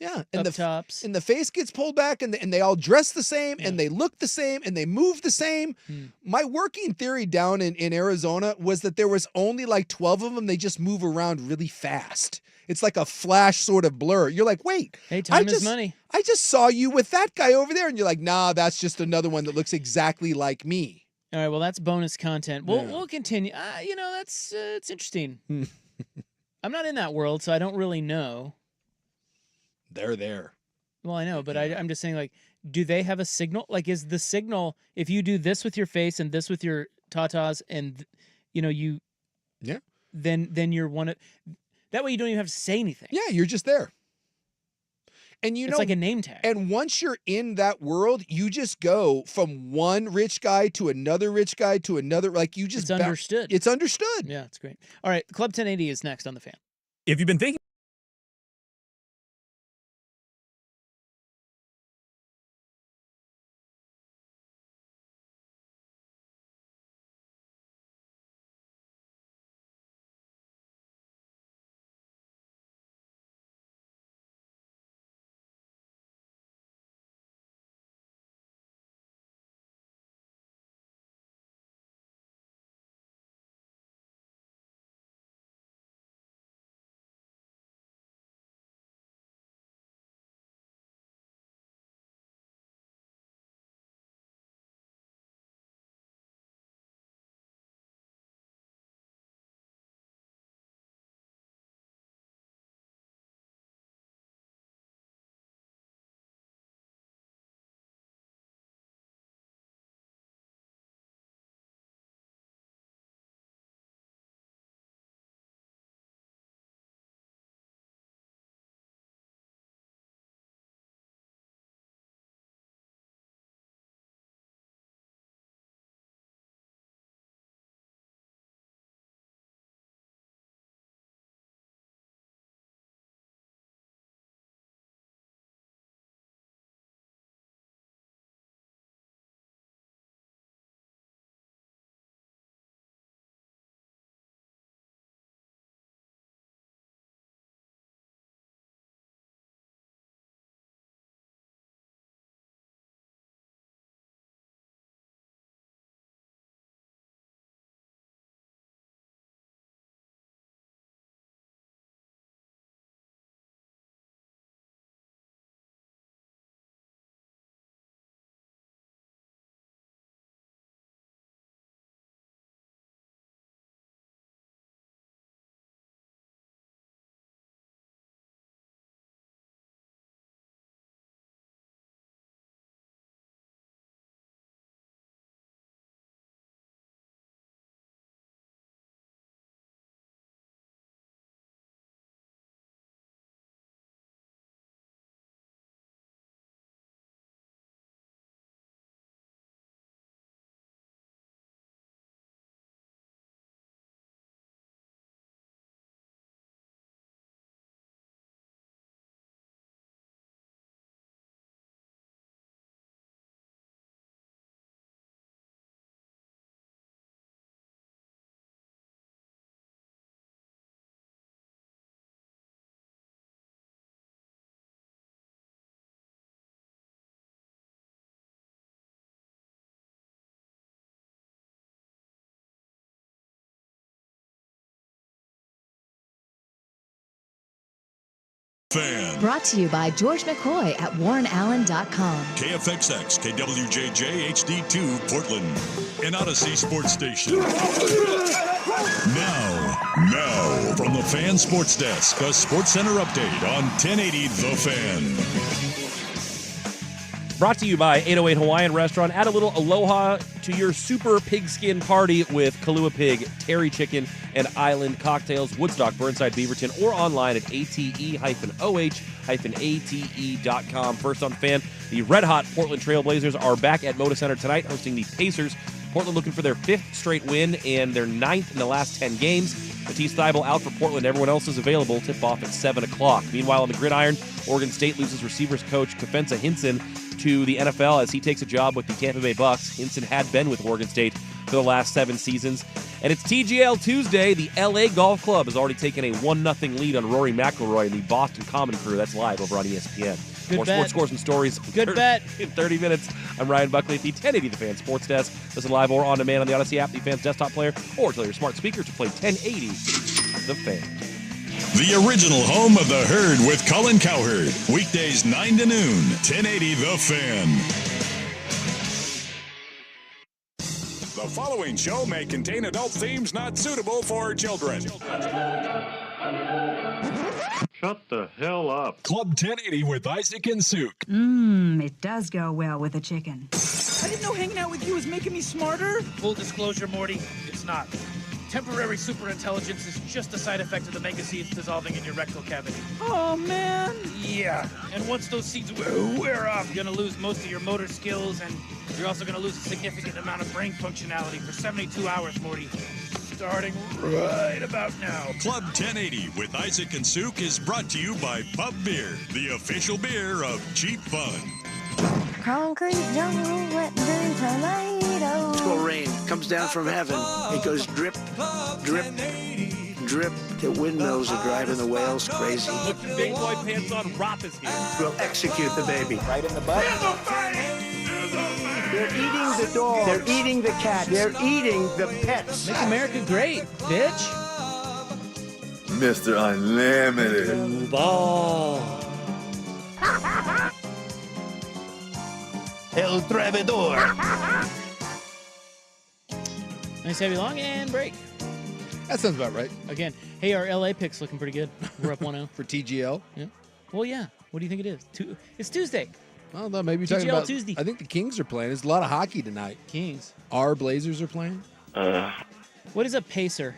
and up tops. And the face gets pulled back and they all dress the same and they look the same and they move the same. My working theory down in Arizona was that there was only like 12 of them. They just move around really fast. It's like a flash sort of blur. You're like, wait. Hey, time is money. I just saw you with that guy over there. And you're like, nah, that's just another one that looks exactly like me. All right, well, that's bonus content. We'll continue. That's it's interesting. I'm not in that world, so I don't really know. They're there. Well, I know, but I'm just saying, like, do they have a signal? Like, is the signal, if you do this with your face and this with your tatas and, then you're one of, that way you don't even have to say anything. Yeah, you're just there. And it's like a name tag. And once you're in that world, you just go from one rich guy to another rich guy to another. Like you just It's understood. It's understood. Yeah, it's great. All right, Club 1080 is next on The Fan. If you've been thinking Fan. Brought to you by George McCoy at WarrenAllen.com. KFXX, KWJJ, HD2, Portland. An Odyssey Sports Station. Now, from the Fan Sports Desk, a Sports Center update on 1080 The Fan. Brought to you by 808 Hawaiian Restaurant. Add a little aloha to your super pigskin party with Kahlua Pig, Terry Chicken, and Island Cocktails. Woodstock, Burnside, Beaverton, or online at ate-oh-ate.com. First on the Fan, the red-hot Portland Trailblazers are back at Moda Center tonight hosting the Pacers. Portland looking for their 5th straight win and their 9th in the last 10 games. Matisse Thybulle out for Portland. Everyone else is available. Tip-off at 7 o'clock. Meanwhile, on the gridiron, Oregon State loses receivers coach Kefensa Hinson to the NFL as he takes a job with the Tampa Bay Bucks. Hinson had been with Oregon State for the last 7 seasons. And it's TGL Tuesday. The LA Golf Club has already taken a 1-0 lead on Rory McIlroy and the Boston Common Crew. That's live over on ESPN. More sports scores and stories. Good bet. In 30 minutes, I'm Ryan Buckley at the 1080 The Fan Sports Desk. Listen live or on demand on the Odyssey app, the Fan's desktop player, or tell your smart speaker to play 1080 The Fan. The original home of the Herd with Colin Cowherd. Weekdays 9 to noon, 1080 The Fan. The following show may contain adult themes not suitable for children. Shut the hell up. Club 1080 with Isaac and Suk. It does go well with a chicken. I didn't know hanging out with you was making me smarter. Full disclosure, Morty, it's not. Temporary superintelligence is just a side effect of the mega seeds dissolving in your rectal cavity. Oh, man. Yeah, and once those seeds wear off, you're gonna lose most of your motor skills, and you're also gonna lose a significant amount of brain functionality for 72 hours, Morty. Starting right about now. Club 1080 with Isaac and Suk is brought to you by Pub Beer, the official beer of cheap fun. Concrete jungle, wet dirty tomato. It's called rain. Comes down from heaven. It goes drip, drip, drip. The windmills are driving the whales crazy. Put your big boy pants on. Roth is here. We'll execute the baby. Right in the butt. They're eating the dog. They're eating the cat. They're eating the pets. Make America great, bitch. Mr. Unlimited. Ball. El Travidor. Nice heavy long and break. That sounds about right. Again, hey, our LA pick's looking pretty good. We're up 1-0. For TGL? Yeah. Well, yeah. What do you think it is? It's Tuesday. Well, no, maybe you're TGL talking about Tuesday. I think the Kings are playing. There's a lot of hockey tonight. Kings. Our Blazers are playing. What is a pacer?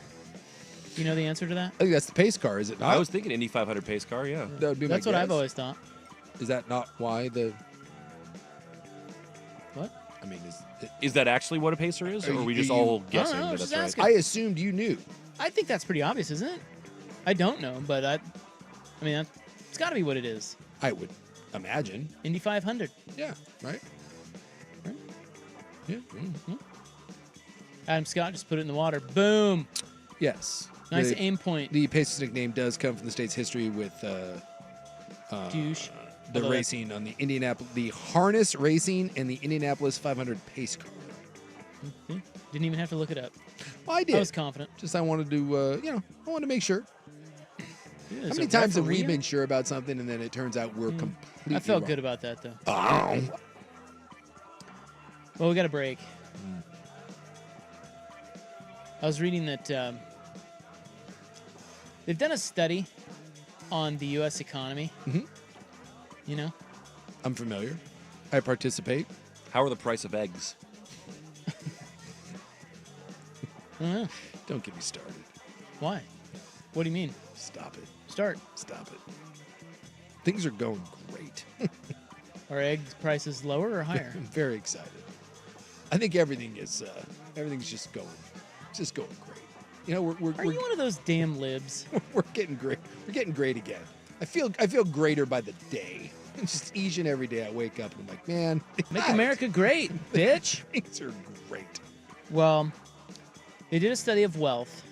Do you know the answer to that? I think that's the pace car, is it not? I was thinking Indy 500 pace car, yeah. That would be my That's what guess. I've always thought. Is that not why the... What? I mean, Is that actually what a pacer is, or are we just all guessing I don't know, that just that's asking. right? I assumed you knew. I think that's pretty obvious, isn't it? I don't know, but I mean, it's got to be what it is. I would imagine. Indy 500. Yeah, right? Yeah. Mm-hmm. Adam Scott just put it in the water. Boom. Yes. Nice aim point. The Pacers nickname does come from the state's history with douche. The racing on the the harness racing and the Indianapolis 500 pace car. Mm-hmm. Didn't even have to look it up. Well, I did. I was confident. Just I wanted to, I wanted to make sure. Yeah, How many times have we been sure about something and then it turns out we're completely I felt wrong? good about that, though. Oh. Well, we got a break. I was reading that they've done a study on the U.S. economy. Mm-hmm. You know? I'm familiar. I participate. How are the price of eggs? I don't know. Don't get me started. Why? What do you mean? Stop it. Start. Stop it. Things are going great. Are egg prices lower or higher? I'm very excited. I think everything is everything's just going great. You know, Are you one of those damn libs? We're getting great. We're getting great again. I feel greater by the day. Just each and every day I wake up and I'm like, man, Make America great, bitch. Things are great. Well, they did a study of wealth,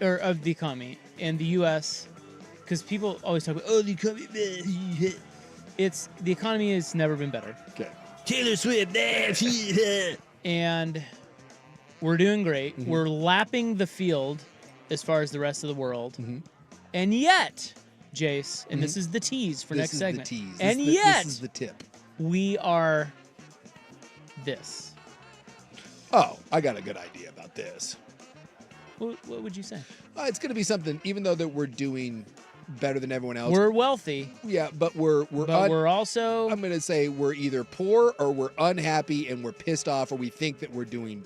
or of the economy in the U.S. Because people always talk about, the economy. The economy has never been better. Okay. Taylor Swift, and we're doing great. We're lapping the field as far as the rest of the world, and yet Jace, and this is the tease for next segment. This is the tease. And this is the tip. We are this. Oh, I got a good idea about this. What would you say? It's going to be something, even though that we're doing better than everyone else. We're wealthy. Yeah, but we're also. I'm going to say we're either poor or we're unhappy and we're pissed off or we think that we're doing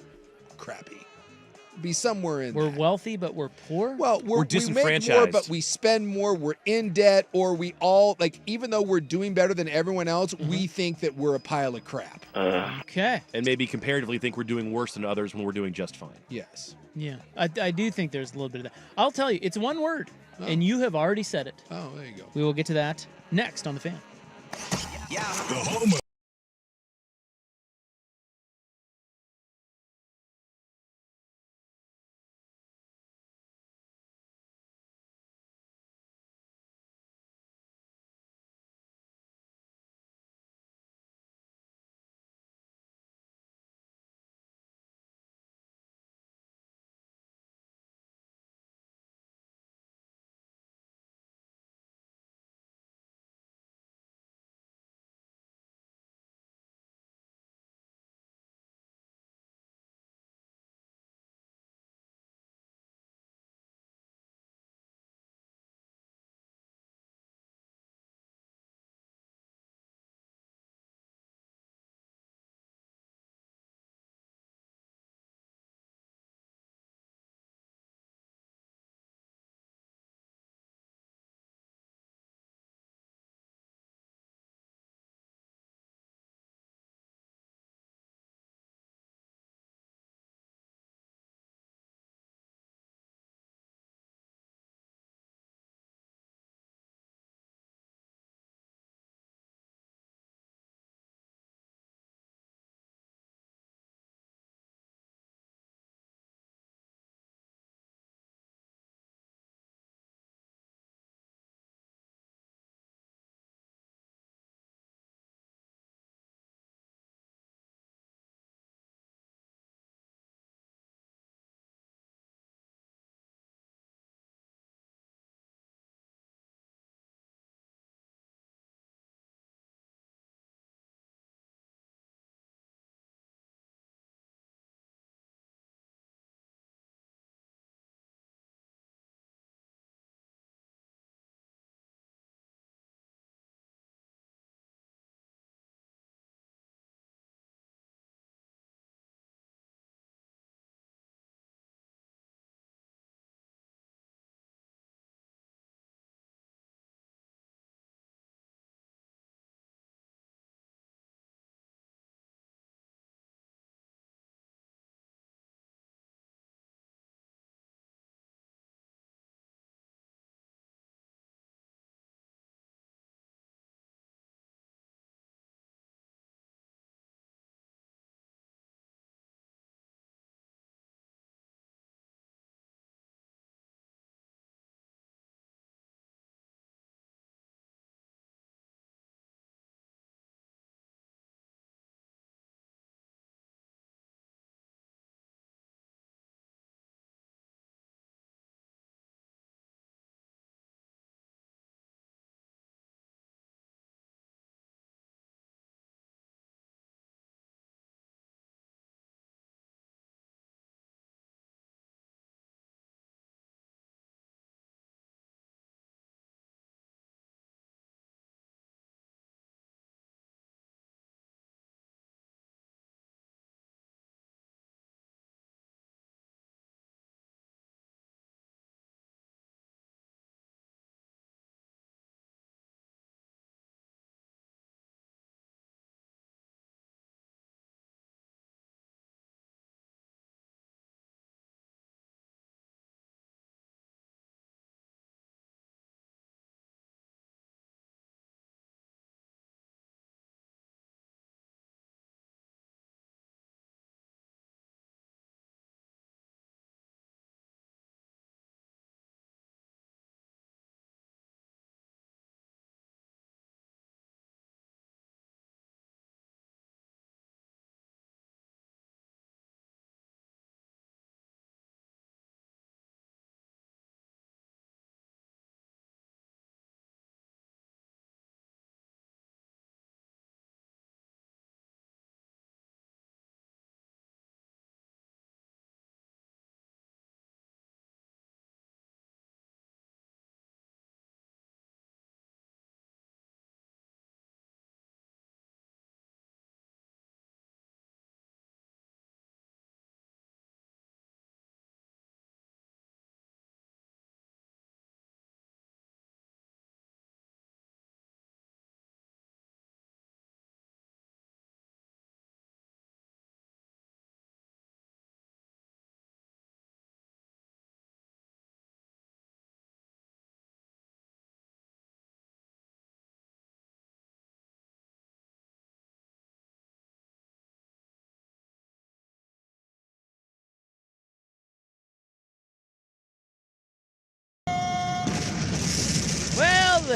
crappy. Be somewhere in We're that. wealthy, but we're poor. Well, We're we disenfranchised. make more, but we spend more. We're in debt, or we all like. Even though we're doing better than everyone else, we think that we're a pile of crap. Okay. And maybe comparatively think we're doing worse than others when we're doing just fine. Yes. Yeah, I do think there's a little bit of that. I'll tell you, it's one word, and you have already said it. Oh, there you go. We will get to that next on The Fan. The home of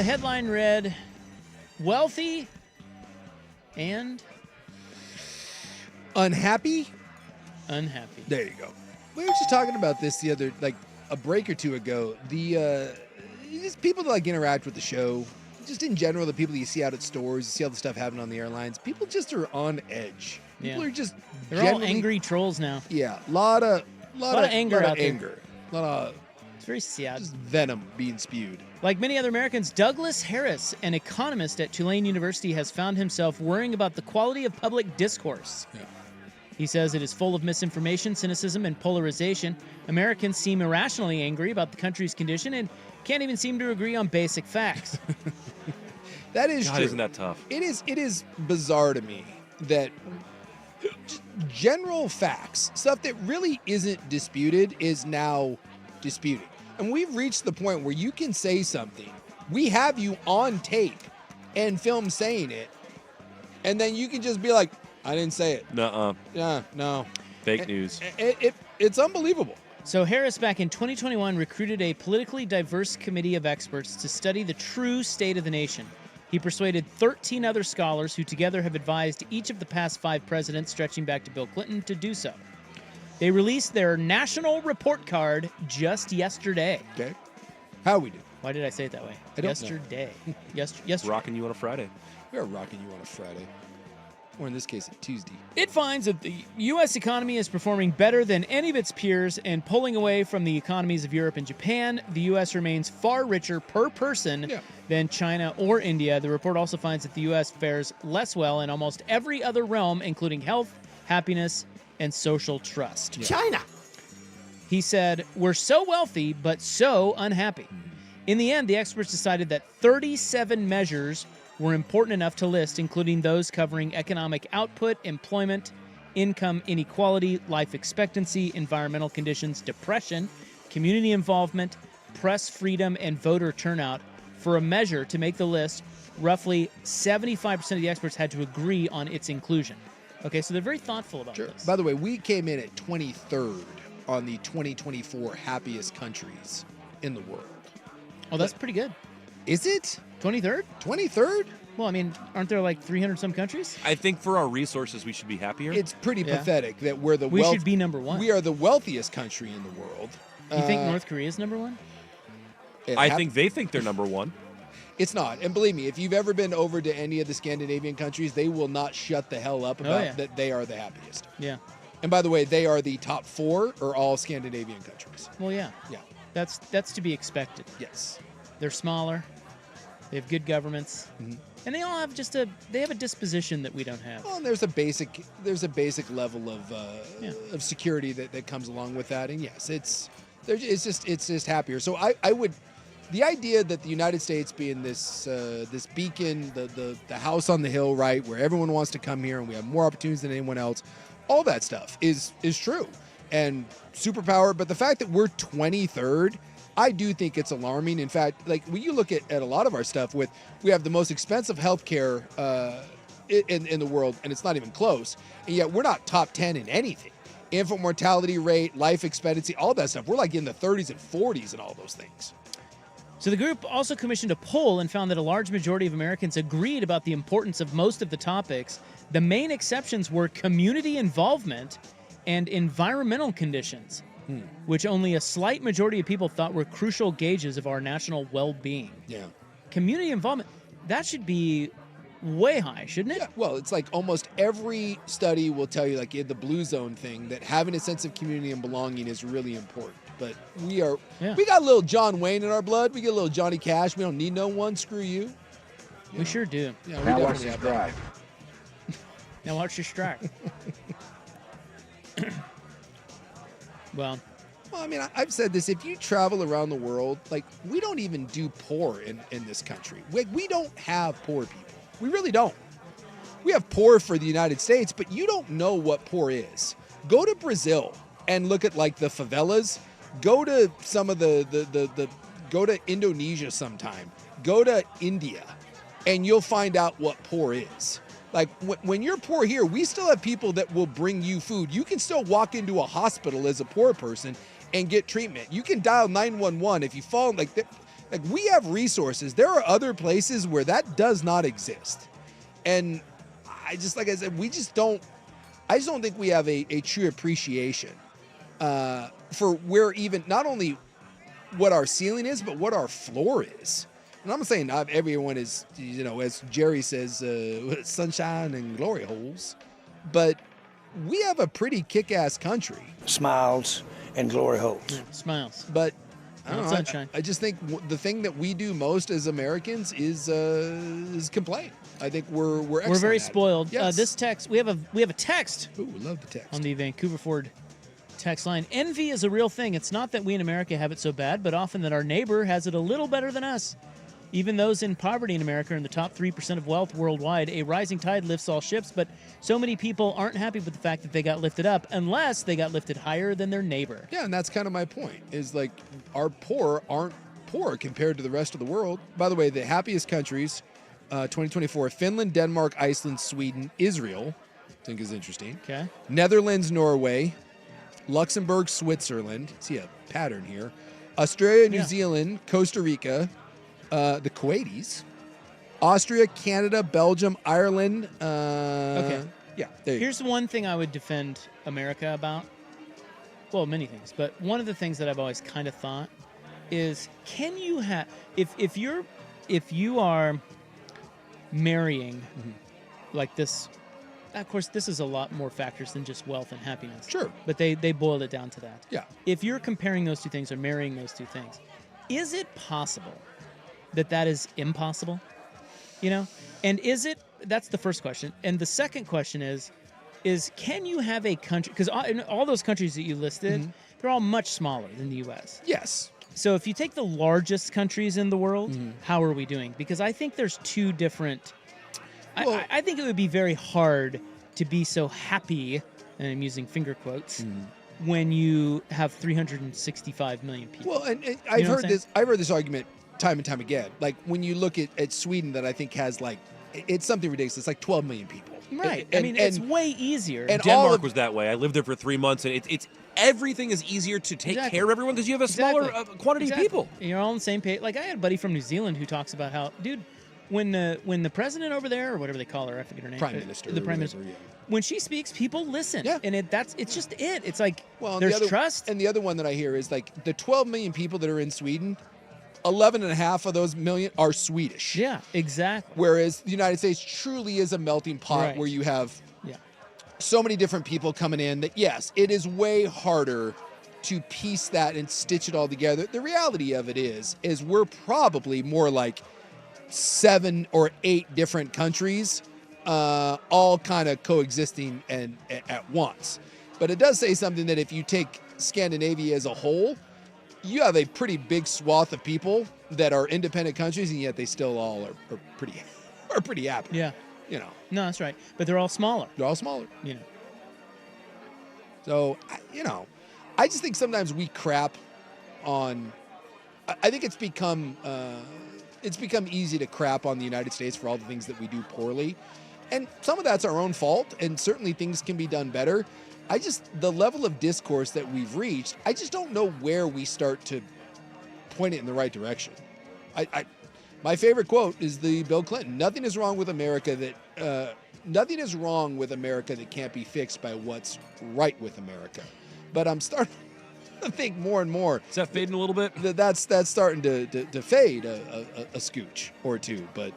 the headline read, wealthy and unhappy. Unhappy. There you go. We were just talking about this the other, like a break or two ago. The just people that like interact with the show, just in general, the people that you see out at stores, you see all the stuff happening on the airlines. People just are on edge. People are just they're all angry trolls now. Yeah, lot of anger out there. It's very sad. Just venom being spewed. Like many other Americans, Douglas Harris, an economist at Tulane University, has found himself worrying about the quality of public discourse. Yeah. He says it is full of misinformation, cynicism, and polarization. Americans seem irrationally angry about the country's condition and can't even seem to agree on basic facts. That is true. Isn't that tough? It is bizarre to me that general facts, stuff that really isn't disputed, is now disputed. And we've reached the point where you can say something, we have you on tape and film saying it, and then you can just be like, I didn't say it. Nuh-uh. Yeah, no. Fake news. It's unbelievable. So Harris, back in 2021, recruited a politically diverse committee of experts to study the true state of the nation. He persuaded 13 other scholars who together have advised each of the past 5 presidents, stretching back to Bill Clinton, to do so. They released their national report card just yesterday. Okay. How we do? Why did I say it that way? I don't yesterday. Yesterday. Rocking you on a Friday. We are rocking you on a Friday. Or in this case, a Tuesday. It finds that the U.S. economy is performing better than any of its peers and pulling away from the economies of Europe and Japan. The U.S. remains far richer per person than China or India. The report also finds that the U.S. fares less well in almost every other realm, including health, happiness, and social trust. Yeah. China! He said, we're so wealthy, but so unhappy. In the end, the experts decided that 37 measures were important enough to list, including those covering economic output, employment, income inequality, life expectancy, environmental conditions, depression, community involvement, press freedom, and voter turnout. For a measure to make the list, roughly 75% of the experts had to agree on its inclusion. Okay, so they're very thoughtful about this. By the way, we came in at 23rd on the 2024 happiest countries in the world. Oh, that's pretty good. Is it? 23rd? 23rd? Well, I mean, aren't there like 300 some countries? I think for our resources, we should be happier. It's pretty pathetic that we're the we should be number 1. We are the wealthiest country in the world. You think North Korea is number 1? I think they think they're number 1. It's not. And believe me, if you've ever been over to any of the Scandinavian countries, they will not shut the hell up about that they are the happiest. Yeah. And by the way, they are the top 4 are all Scandinavian countries. Well, yeah. Yeah. That's to be expected. Yes. They're smaller. They have good governments. Mm-hmm. And they all have they have a disposition that we don't have. Well, and there's a basic level of security that comes along with that. And yes, it's just happier. So I would, the idea that the United States being this beacon, the house on the hill, right, where everyone wants to come here and we have more opportunities than anyone else, all that stuff is true and superpower. But the fact that we're 23rd, I do think it's alarming. In fact, like when you look at a lot of our stuff, we have the most expensive healthcare in the world, and it's not even close. And yet we're not top 10 in anything. Infant mortality rate, life expectancy, all that stuff. We're like in the 30s and 40s and all those things. So the group also commissioned a poll and found that a large majority of Americans agreed about the importance of most of the topics. The main exceptions were community involvement and environmental conditions, which only a slight majority of people thought were crucial gauges of our national well-being. Yeah. Community involvement, that should be way high, shouldn't it? Yeah, well, it's like almost every study will tell you, like in the blue zone thing, that having a sense of community and belonging is really important. But we got a little John Wayne in our blood. We get a little Johnny Cash. We don't need no one. Screw you. We sure do. Yeah, now watch this drive. Now watch your strike. Well, I mean, I've said this. If you travel around the world, like, we don't even do poor in this country. We don't have poor people. We really don't. We have poor for the United States, but you don't know what poor is. Go to Brazil and look at, like, the favelas. Go to some of go to Indonesia sometime. Go to India, and you'll find out what poor is. Like, when you're poor here, we still have people that will bring you food. You can still walk into a hospital as a poor person and get treatment. You can dial 911 if you fall. Like, Like, we have resources. There are other places where that does not exist. And I just, like I said, I just don't think we have a true appreciation for where even, not only what our ceiling is, but what our floor is. And I'm not saying not everyone is, as Jerry says, sunshine and glory holes, but we have a pretty kick-ass country. Smiles and glory holes. Yeah, smiles. But I don't know, sunshine. I just think the thing that we do most as Americans is complain. I think we're very at it. spoiled. Yes. This text, we have a text. Ooh, love the text on the Vancouver Ford text line. Envy is a real thing. It's not that we in America have it so bad, but often that our neighbor has it a little better than us. Even those in poverty in America are in the top 3% of wealth worldwide. A rising tide lifts all ships, but so many people aren't happy with the fact that they got lifted up unless they got lifted higher than their neighbor. Yeah, and that's kind of my point, is like our poor aren't poor compared to the rest of the world. By the way, the happiest countries, 2024, Finland, Denmark, Iceland, Sweden, Israel, I think is interesting. Okay. Netherlands, Norway, Luxembourg, Switzerland. See a pattern here. Australia, New Zealand, Costa Rica, the Kuwaitis, Austria, Canada, Belgium, Ireland. Okay. Yeah. There you Here's one thing I would defend America about. Well, many things, but one of the things that I've always kind of thought is, can you have if you are marrying like this? Of course, this is a lot more factors than just wealth and happiness. Sure. But they boiled it down to that. Yeah. If you're comparing those two things or marrying those two things, is it possible that is impossible? And is it, that's the first question. And the second question is can you have a country, because all those countries that you listed, they're all much smaller than the U.S. Yes. So if you take the largest countries in the world, how are we doing? Because I think there's two different, I think it would be very hard to be so happy, and I'm using finger quotes, when you have 365 million people. Well, and I've heard this argument time and time again. Like, when you look at Sweden, that I think has, like, it's something ridiculous. It's like 12 million people. Right. It's way easier. And Denmark was that way. I lived there for 3 months, and it's everything is easier to take care of everyone because you have a smaller quantity of people. And you're all on the same page. Like, I had a buddy from New Zealand who talks about how, dude, when the president over there, or whatever they call her, I forget her name. Prime Minister. The Prime Minister. Yeah. When she speaks, people listen. Yeah. And it's just it. It's like, there's trust. And the other one that I hear is, like, the 12 million people that are in Sweden, 11.5 of those million are Swedish. Yeah, exactly. Whereas the United States truly is a melting pot where you have so many different people coming in that, yes, it is way harder to piece that and stitch it all together. The reality of it is we're probably more like 7 or 8 different countries, all kind of coexisting and at once. But it does say something that if you take Scandinavia as a whole, you have a pretty big swath of people that are independent countries, and yet they still all are pretty happy. Yeah. No, that's right. But they're all smaller. They're all smaller. So, I just think sometimes we crap on. I think it's become easy to crap on the United States for all the things that we do poorly, and some of that's our own fault, and certainly things can be done better. The level of discourse that we've reached, I just don't know where we start to point it in the right direction. My favorite quote is the Bill Clinton: "Nothing is wrong with America that can't be fixed by what's right with America." But I'm starting to think more and more. Is that fading a little bit? That's starting to fade a scooch or two, but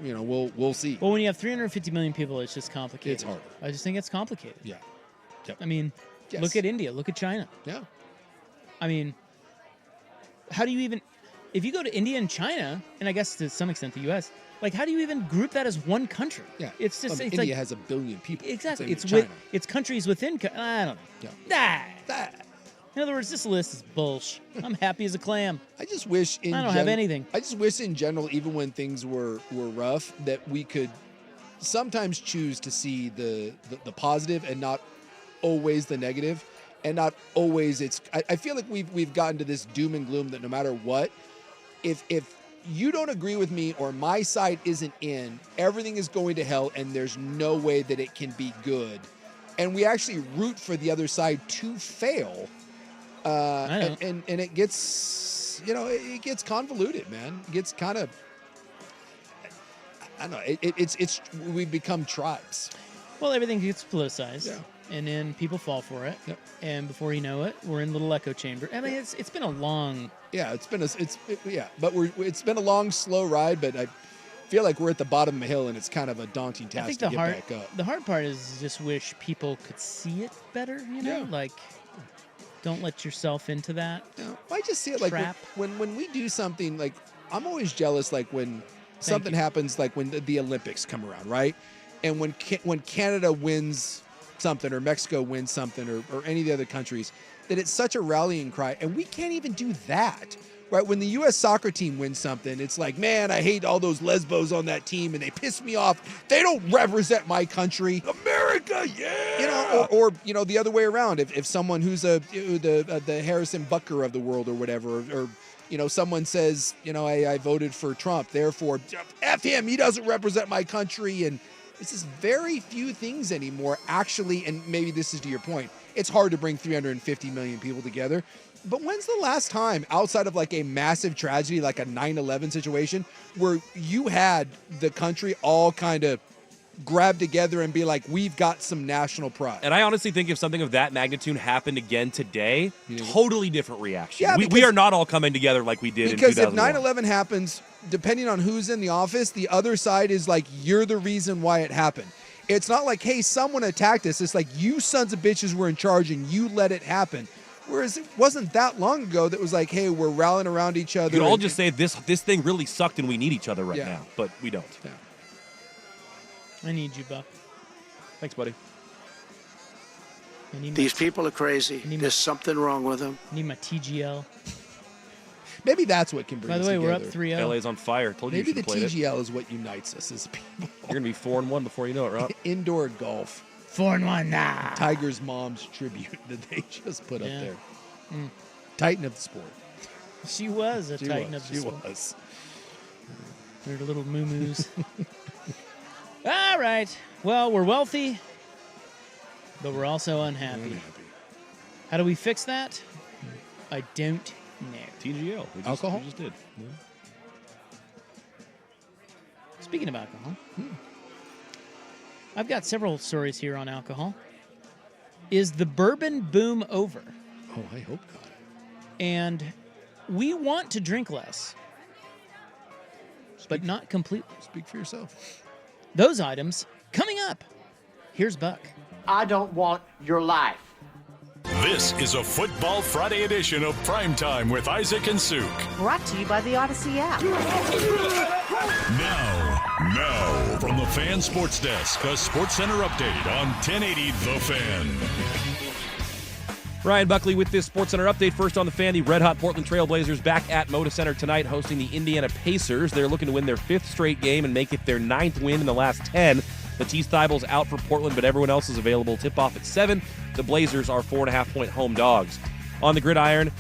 we'll see. Well, when you have 350 million people, it's just complicated. It's hard. I just think it's complicated. Yeah. Yep. I mean, look at India. Look at China. Yeah. I mean, how do you even, if you go to India and China, and I guess to some extent the U.S., like, how do you even group that as one country? Yeah. It's just India like, has 1 billion people. Exactly. China. It's countries within. I don't know. Yeah. In other words, this list is bullshit. I'm happy as a clam. I just wish I don't have anything. I just wish in general, even when things were rough, that we could sometimes choose to see the positive and not always the negative, and not always I feel like we've gotten to this doom and gloom that no matter what, if you don't agree with me or my side isn't in, everything is going to hell and there's no way that it can be good. And we actually root for the other side to fail. And it gets gets, it gets convoluted, man. It gets kind of, I don't know. We've become tribes. Well, everything gets politicized. Yeah. And then people fall for it. Yep. And before you know it, we're in a little echo chamber. I mean, it's been a long. Yeah, it's been a long, slow ride, but I feel like we're at the bottom of the hill, and it's kind of a daunting task to get back up. The hard part is just wish people could see it better. Like, don't let yourself into that. No, I just see it like when we do something. Like, I'm always jealous. Like when something happens, like when the Olympics come around, right? And when Canada wins something, or Mexico wins something, or any of the other countries, that it's such a rallying cry, and we can't even do that, right? When the U.S. soccer team wins something, it's like, man, I hate all those lesbos on that team, and they piss me off. They don't represent my country, America, yeah. Or the other way around. If someone who's the Harrison Butker of the world or whatever, or someone says, I voted for Trump, therefore, F him, he doesn't represent my country, and it's just very few things anymore, actually, and maybe this is to your point, it's hard to bring 350 million people together. But when's the last time, outside of like a massive tragedy, like a 9/11 situation, where you had the country all kind of grab together and be like, we've got some national pride? And I honestly think if something of that magnitude happened again today, totally different reaction. Yeah, we are not all coming together like we did in 2001. Because if 9/11 happens, depending on who's in the office, the other side is like, you're the reason why it happened. It's not like, hey, someone attacked us. It's like, you sons of bitches were in charge and you let it happen. Whereas it wasn't that long ago that was like, hey, we're rallying around each other. You all just say this thing really sucked and we need each other right now, but we don't. Yeah. I need you, Buck. Thanks, buddy. These people are crazy. There's something wrong with them. I need my TGL. Maybe that's what can bring us together. By the way, we're up 3-0. LA's on fire. Told you Maybe you the should have played TGL is what unites us as people. You're going to be 4-1 before you know it, Rob. Indoor golf. 4-1 now. Tiger's mom's tribute that they just put up there. Titan of the sport. She was a titan of the sport. She was. Her little moo-moos. All right. Well, we're wealthy, but we're also unhappy. How do we fix that? I don't know. TGL. Alcohol? We just did. Yeah. Speaking of alcohol, I've got several stories here on alcohol. Is the bourbon boom over? Oh, I hope not. And we want to drink less, but not completely. Speak for yourself. Those items coming up. Here's Buck. I don't want your life. This is a Football Friday edition of Primetime with Isaac and Suk. Brought to you by the Odyssey app. Now, from the Fan Sports Desk, a Sports Center update on 1080 The Fan. Ryan Buckley with this SportsCenter update. First on the Fan, the red-hot Portland Trailblazers back at Moda Center tonight hosting the Indiana Pacers. They're looking to win their 5th straight game and make it their 9th win in the last 10. Matisse Thybulle's out for Portland, but everyone else is available. Tip-off at 7. The Blazers are 4.5-point home dogs. On the gridiron,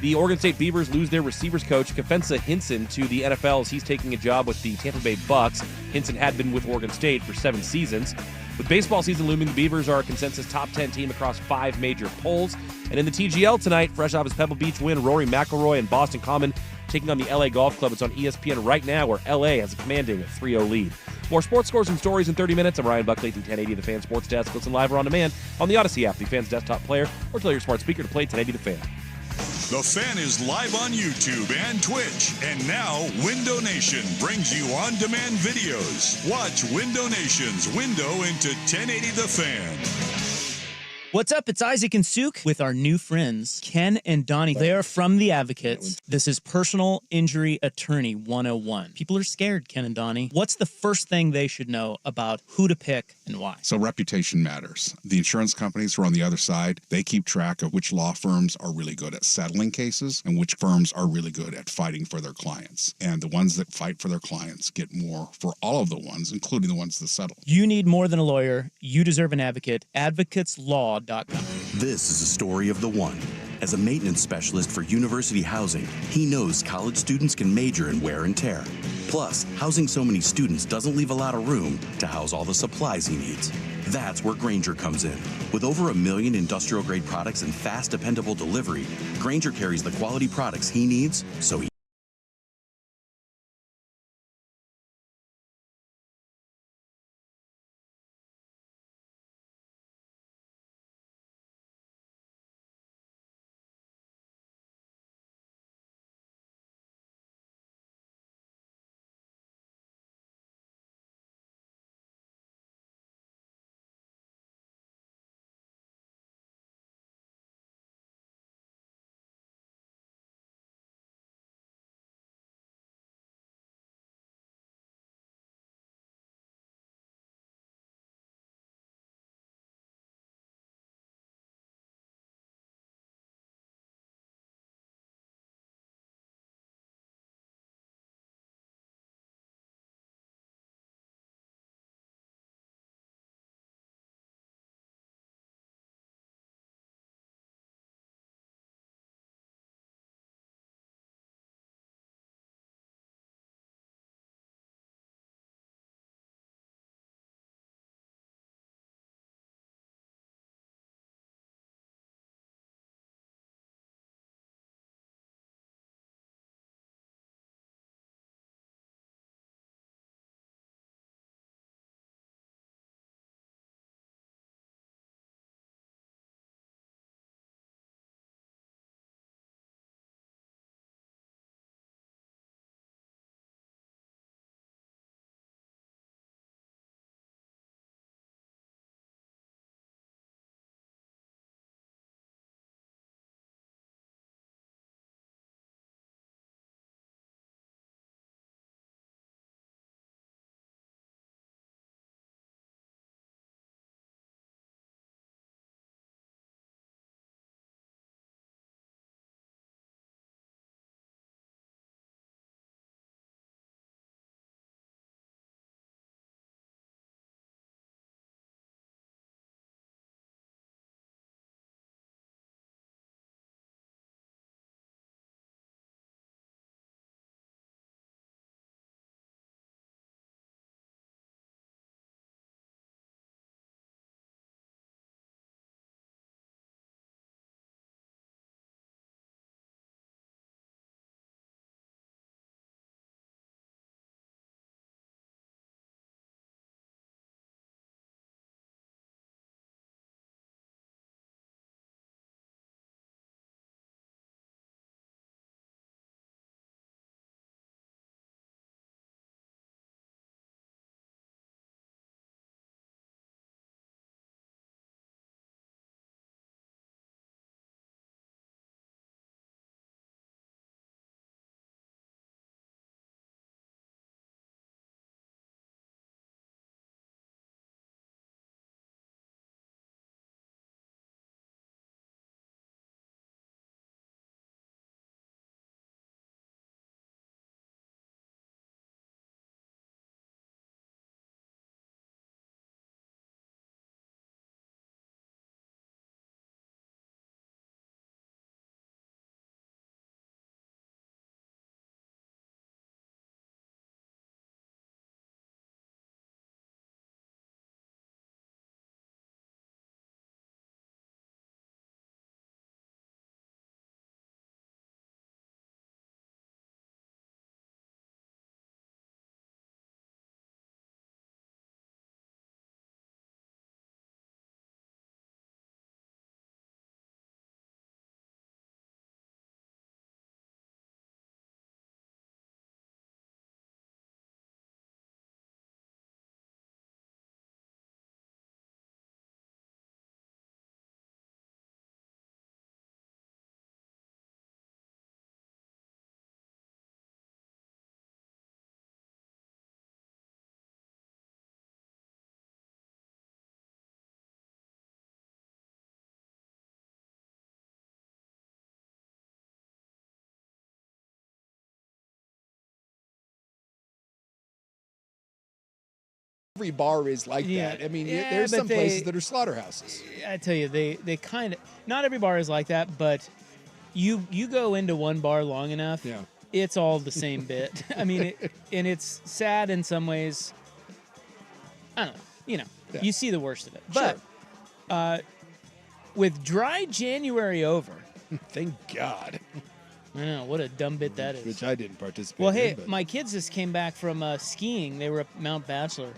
the Oregon State Beavers lose their receivers coach, Kefensa Hinson, to the NFL as he's taking a job with the Tampa Bay Bucks. Hinson had been with Oregon State for 7 seasons. With baseball season looming, the Beavers are a consensus top 10 team across 5 major polls. And in the TGL tonight, fresh off his Pebble Beach win, Rory McIlroy and Boston Common taking on the LA Golf Club. It's on ESPN right now, where LA has a commanding 3-0 lead. More sports scores and stories in 30 minutes. I'm Ryan Buckley through 1080 The Fan Sports Desk. Listen live or on demand on the Odyssey app, the Fan's desktop player, or tell your smart speaker to play 1080 The Fan. The Fan is live on YouTube and Twitch. And now, Window Nation brings you on-demand videos. Watch Window Nation's window into 1080 The Fan. What's up? It's Isaac and Suk with our new friends, Ken and Donnie. They are from The Advocates. This is Personal Injury Attorney 101. People are scared, Ken and Donnie. What's the first thing they should know about who to pick and why? So reputation matters. The insurance companies who are on the other side, they keep track of which law firms are really good at settling cases and which firms are really good at fighting for their clients. And the ones that fight for their clients get more for all of the ones, including the ones that settle. You need more than a lawyer. You deserve an advocate. AdvocatesLaw.com. This is a story of the one. As a maintenance specialist for university housing, he knows college students can major in wear and tear. Plus, housing so many students doesn't leave a lot of room to house all the supplies he needs. That's where Grainger comes in. With over 1 million industrial-grade products and fast, dependable delivery, Grainger carries the quality products he needs so he every bar is like that. I mean, there's some places that are slaughterhouses. I tell you, they kind of, not every bar is like that, but you go into one bar long enough, it's all the same bit. I mean, and it's sad in some ways. I don't know. You know, you see the worst of it. But with dry January over. Thank God. I know, what a dumb bit that is. Which I didn't participate Well, hey, in. But my kids just came back from skiing. They were at Mount Bachelor.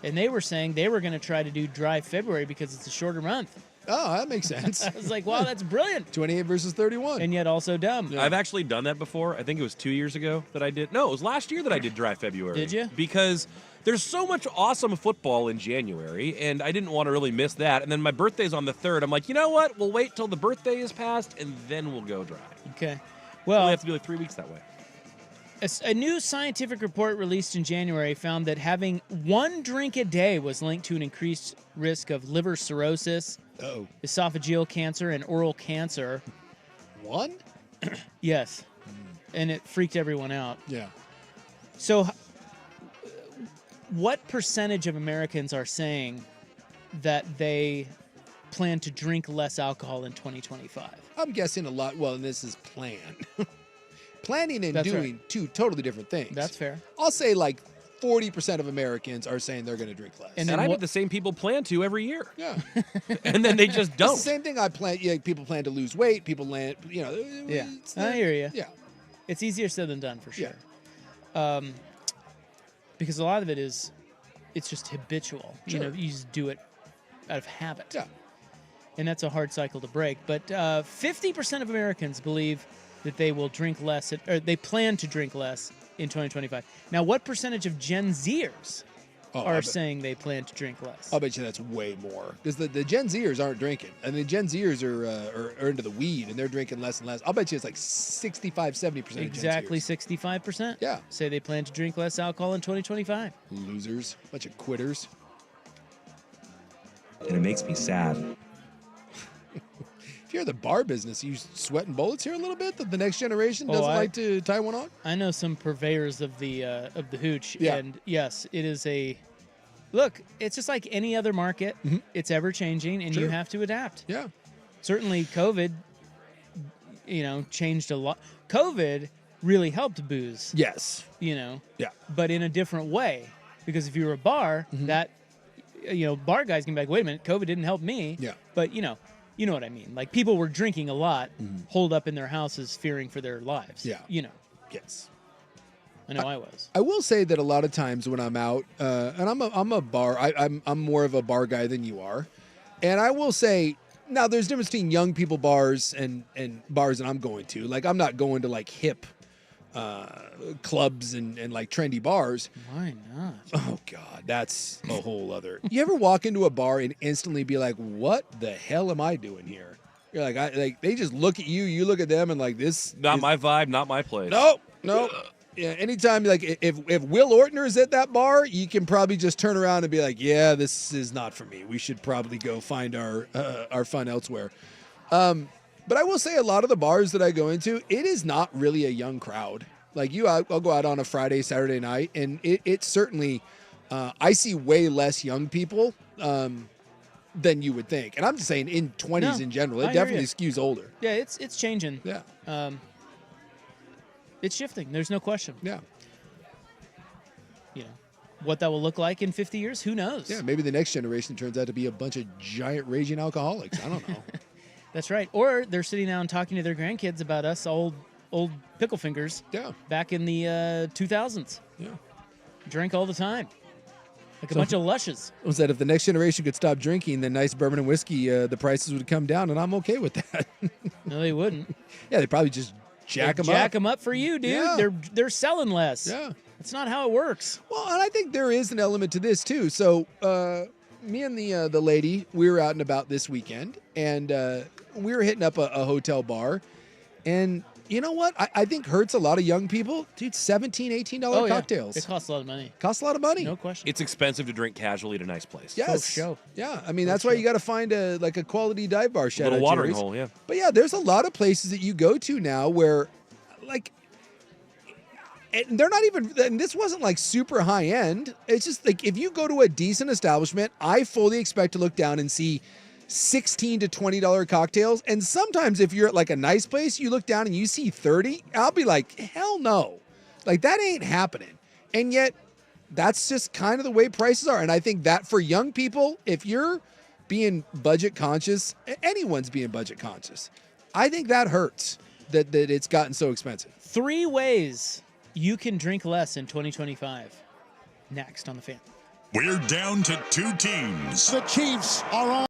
And they were saying they were going to try to do dry February because it's a shorter month. Oh, that makes sense. I was like, wow, that's brilliant. 28 versus 31. And yet also dumb. Yeah. I've actually done that before. I think it was 2 years ago that I did. No, it was last year that I did dry February. Did you? Because there's so much awesome football in January, and I didn't want to really miss that. And then my birthday's on the 3rd. I'm like, you know what? We'll wait till the birthday is passed, and then we'll go dry. Okay. Well, we have to be like 3 weeks that way. A new scientific report released in January found that having one drink a day was linked to an increased risk of liver cirrhosis, esophageal cancer, and oral cancer. One? Yes. And it freaked everyone out. Yeah. So what percentage of Americans are saying that they plan to drink less alcohol in 2025? I'm guessing a lot. Well, and this is plan. Planning and That's doing two totally different things. That's fair. I'll say like 40% of Americans are saying they're going to drink less. And I bet the same people plan to every year. Yeah. And then they just don't. It's the same thing I plan. Yeah, people plan to lose weight. People plan, Yeah. I hear you. Yeah. It's easier said than done for sure. Because a lot of it is, it's just habitual. Sure. You know, you just do it out of habit. Yeah. And that's a hard cycle to break. But 50% of Americans believe that they will drink less, or they plan to drink less in 2025. Now, what percentage of Gen Zers are saying they plan to drink less? I'll bet you that's way more. Because the Gen Zers aren't drinking. And the Gen Zers are into the weed, and they're drinking less and less. I'll bet you it's like 65, 70% Exactly of Gen Zers. 65%? Yeah. Say they plan to drink less alcohol in 2025. Losers. Bunch of quitters. And it makes me sad. If you're in the bar business, you sweating bullets here a little bit that the next generation doesn't like to tie one on? I know some purveyors of the hooch, Yeah. and yes, it is a look. It's just like any other market. It's ever changing, and you Sure. have to adapt. Yeah. Certainly, COVID, changed a lot. COVID really helped booze. Yes. Yeah. But in a different way, because if you were a bar, that bar guys can be like, wait a minute, COVID didn't help me. Yeah. But you know what I mean. Like people were drinking a lot, holed up in their houses, fearing for their lives. Yeah. Yes. I know I was. I will say that a lot of times when I'm out, and I'm a bar, I'm more of a bar guy than you are, and I will say now there's a difference between young people bars and bars that I'm going to. Like I'm not going to like hip clubs and like trendy bars. Why not? Oh God, that's a whole other. You ever walk into a bar and instantly be like, "What the hell am I doing here?" You're like, they just look at you, you look at them, and like this. Not my vibe, not my place. No. Yeah, anytime like if Will Ortner is at that bar, you can probably just turn around and be like, "Yeah, this is not for me. We should probably go find our fun elsewhere." But I will say a lot of the bars that I go into, it is not really a young crowd. Like I'll go out on a Friday, Saturday night, and it certainly, I see way less young people than you would think. And I'm just saying in 20s in general, it definitely skews older. Yeah, it's changing. Yeah. It's shifting. There's no question. Yeah. What that will look like in 50 years, who knows? Yeah, maybe the next generation turns out to be a bunch of giant raging alcoholics. I don't know. That's right. Or they're sitting down talking to their grandkids about us old pickle fingers. Yeah. Back in the 2000s. Yeah. Drank all the time. Like a bunch of lushes. Was that if the next generation could stop drinking, then nice bourbon and whiskey, the prices would come down, and I'm okay with that. No, they wouldn't. Yeah, they'd probably just jack them up. Jack them up for you, dude. Yeah. They're selling less. Yeah. That's not how it works. Well, and I think there is an element to this, too. So me and the lady, we were out and about this weekend, and we were hitting up a hotel bar, and you know what? I think hurts a lot of young people. Dude, $17, $18 cocktails. It costs a lot of money. Costs a lot of money. No question. It's expensive to drink casually at a nice place. Yes. Show. Yeah. I mean, that's why you got to find a quality dive bar. Shout Little out watering Jerry's. hole, yeah. But yeah, there's a lot of places that you go to now where, like, and they're not even, and this wasn't like super high end. It's just like if you go to a decent establishment, I fully expect to look down and see $16 to $20 cocktails. And sometimes if you're at like a nice place, you look down and you see 30, I'll be like, hell no. Like that ain't happening. And yet that's just kind of the way prices are. And I think that for young people, if you're being budget conscious, anyone's being budget conscious, I think that hurts that it's gotten so expensive. 3 ways you can drink less in 2025. Next on The Fan. We're down to 2 teams. The Chiefs are on.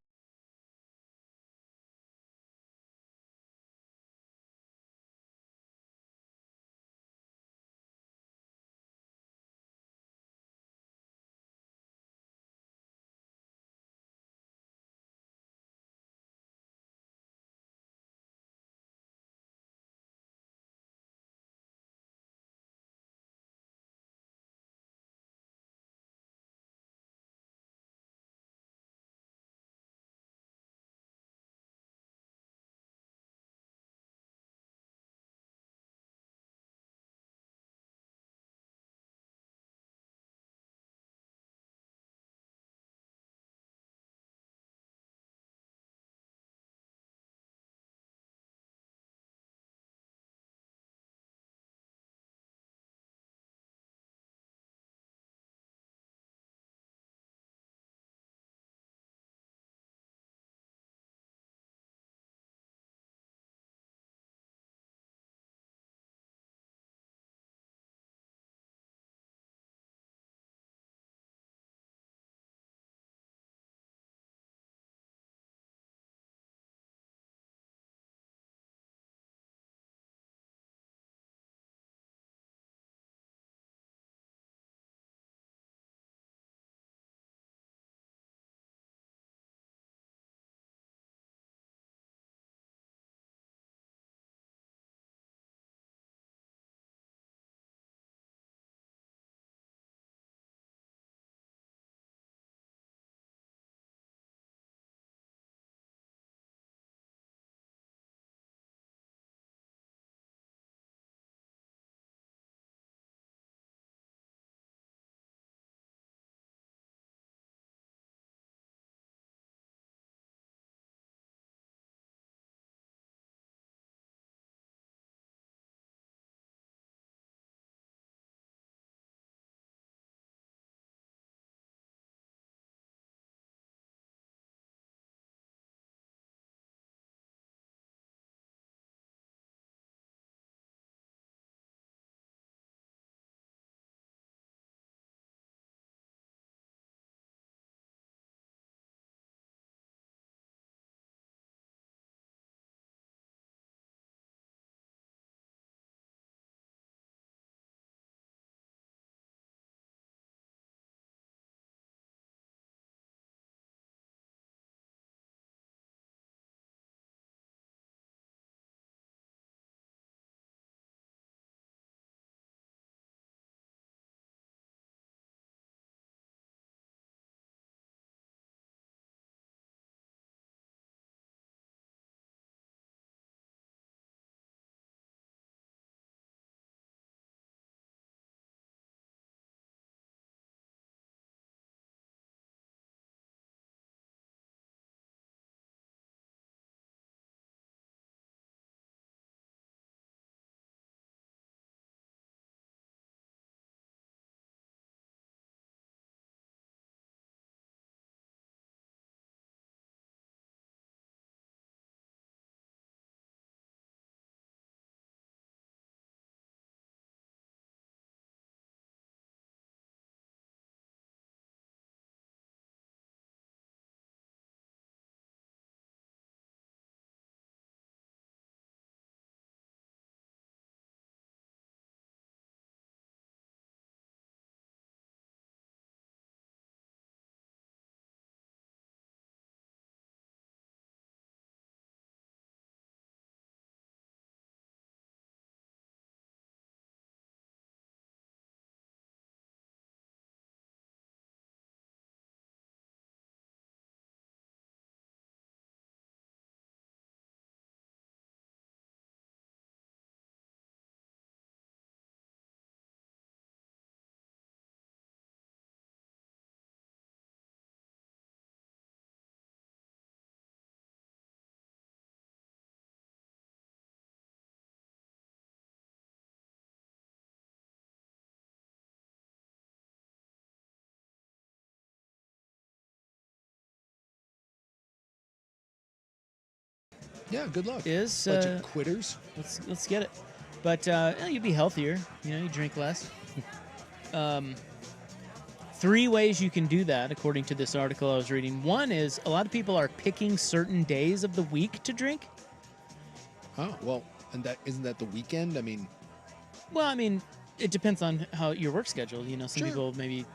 Yeah, good luck. Is bunch of quitters. Let's get it. But you'd be healthier. You drink less. 3 ways you can do that, according to this article I was reading. One is a lot of people are picking certain days of the week to drink. Oh, well, and isn't that the weekend? I mean, it depends on how your work schedule. Some people maybe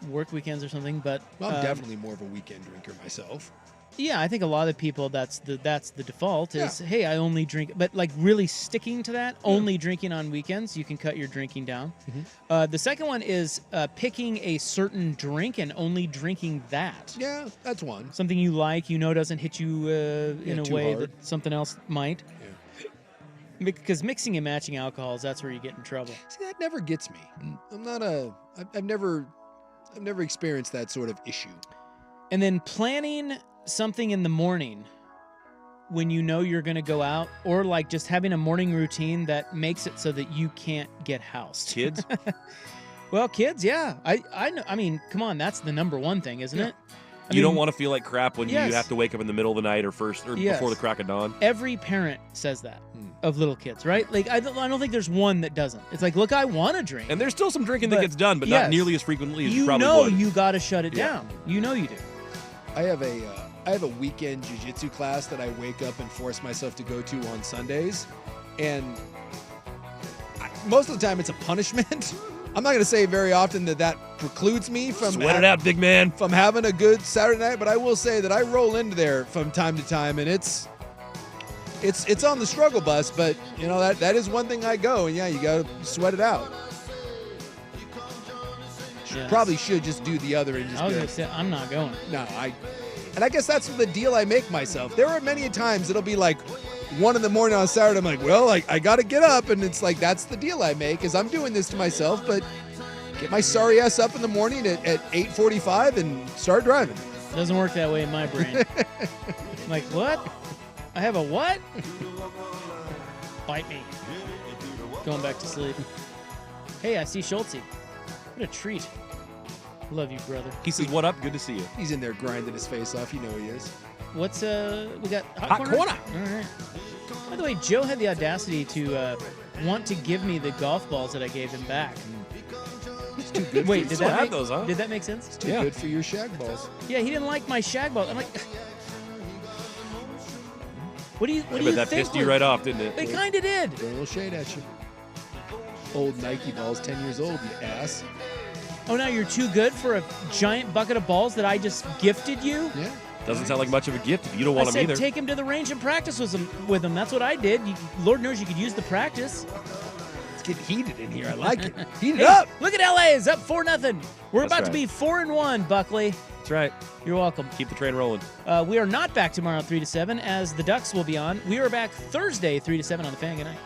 work weekends or something, but well, I'm definitely more of a weekend drinker myself. Yeah, I think a lot of people that's the default is, hey, I only drink, but like really sticking to that, only drinking on weekends, you can cut your drinking down. Mm-hmm. The second one is picking a certain drink and only drinking that. Yeah, that's one. Something you like, doesn't hit you in a way hard. that something else might. Because mixing and matching alcohols, that's where you get in trouble. See, that never gets me. I've never experienced that sort of issue. And then planning something in the morning when you're going to go out, or like just having a morning routine that makes it so that you can't get housed. Kids? Well, kids, yeah. I know. I mean, come on, that's the number one thing, isn't it? You don't want to feel like crap when you have to wake up in the middle of the night or before the crack of dawn. Every parent says that of little kids, right? Like I don't think there's one that doesn't. It's like, look, I want to drink, and there's still some drinking that gets done, but not nearly as frequently as you probably would. You got to shut it down. You know you do. I have a weekend jiu-jitsu class that I wake up and force myself to go to on Sundays, and most of the time it's a punishment. I'm not going to say very often that precludes me from sweat it out, big man, from having a good Saturday night, but I will say that I roll into there from time to time, and it's on the struggle bus, but that is one thing I go, and you got to sweat it out. Yes. Probably should just do the other and just I was going to say, I'm not going. No, and I guess that's the deal I make myself. There are many times it'll be like 1 a.m. on Saturday. I'm like, well, I got to get up, and it's like that's the deal I make is I'm doing this to myself, but get my sorry ass up in the morning at 8:45 and start driving. Doesn't work that way in my brain. I'm like, what? I have a what? Bite me. Going back to sleep. Hey, I see Schultze. What a treat. Love you, brother. He says, what up? Good to see you. He's in there grinding his face off. You know he is. What's, we got Hot corner? All right. By the way, Joe had the audacity to want to give me the golf balls that I gave him back. It's too good. Wait, did that make, those, huh? Did that make sense? It's too good for your shag balls. Yeah, he didn't like my shag balls. I'm like, what do you I bet think? that pissed you right off, didn't it? It kind of did. Throw a little shade at you. Old Nike balls, 10 years old, you ass. Oh, now you're too good for a giant bucket of balls that I just gifted you? Yeah. Doesn't sound like much of a gift if you don't want them either. Take him to the range and practice with them. That's what I did. Lord knows you could use the practice. It's getting heated in here. I like it. Heat it up. Look at LA. It's up 4-0. We're That's about to right. be 4-1, Buckley. That's right. You're welcome. Keep the train rolling. We are not back tomorrow at 3 to 7, as the Ducks will be on. We are back Thursday, 3 to 7 on the Fan. Good night.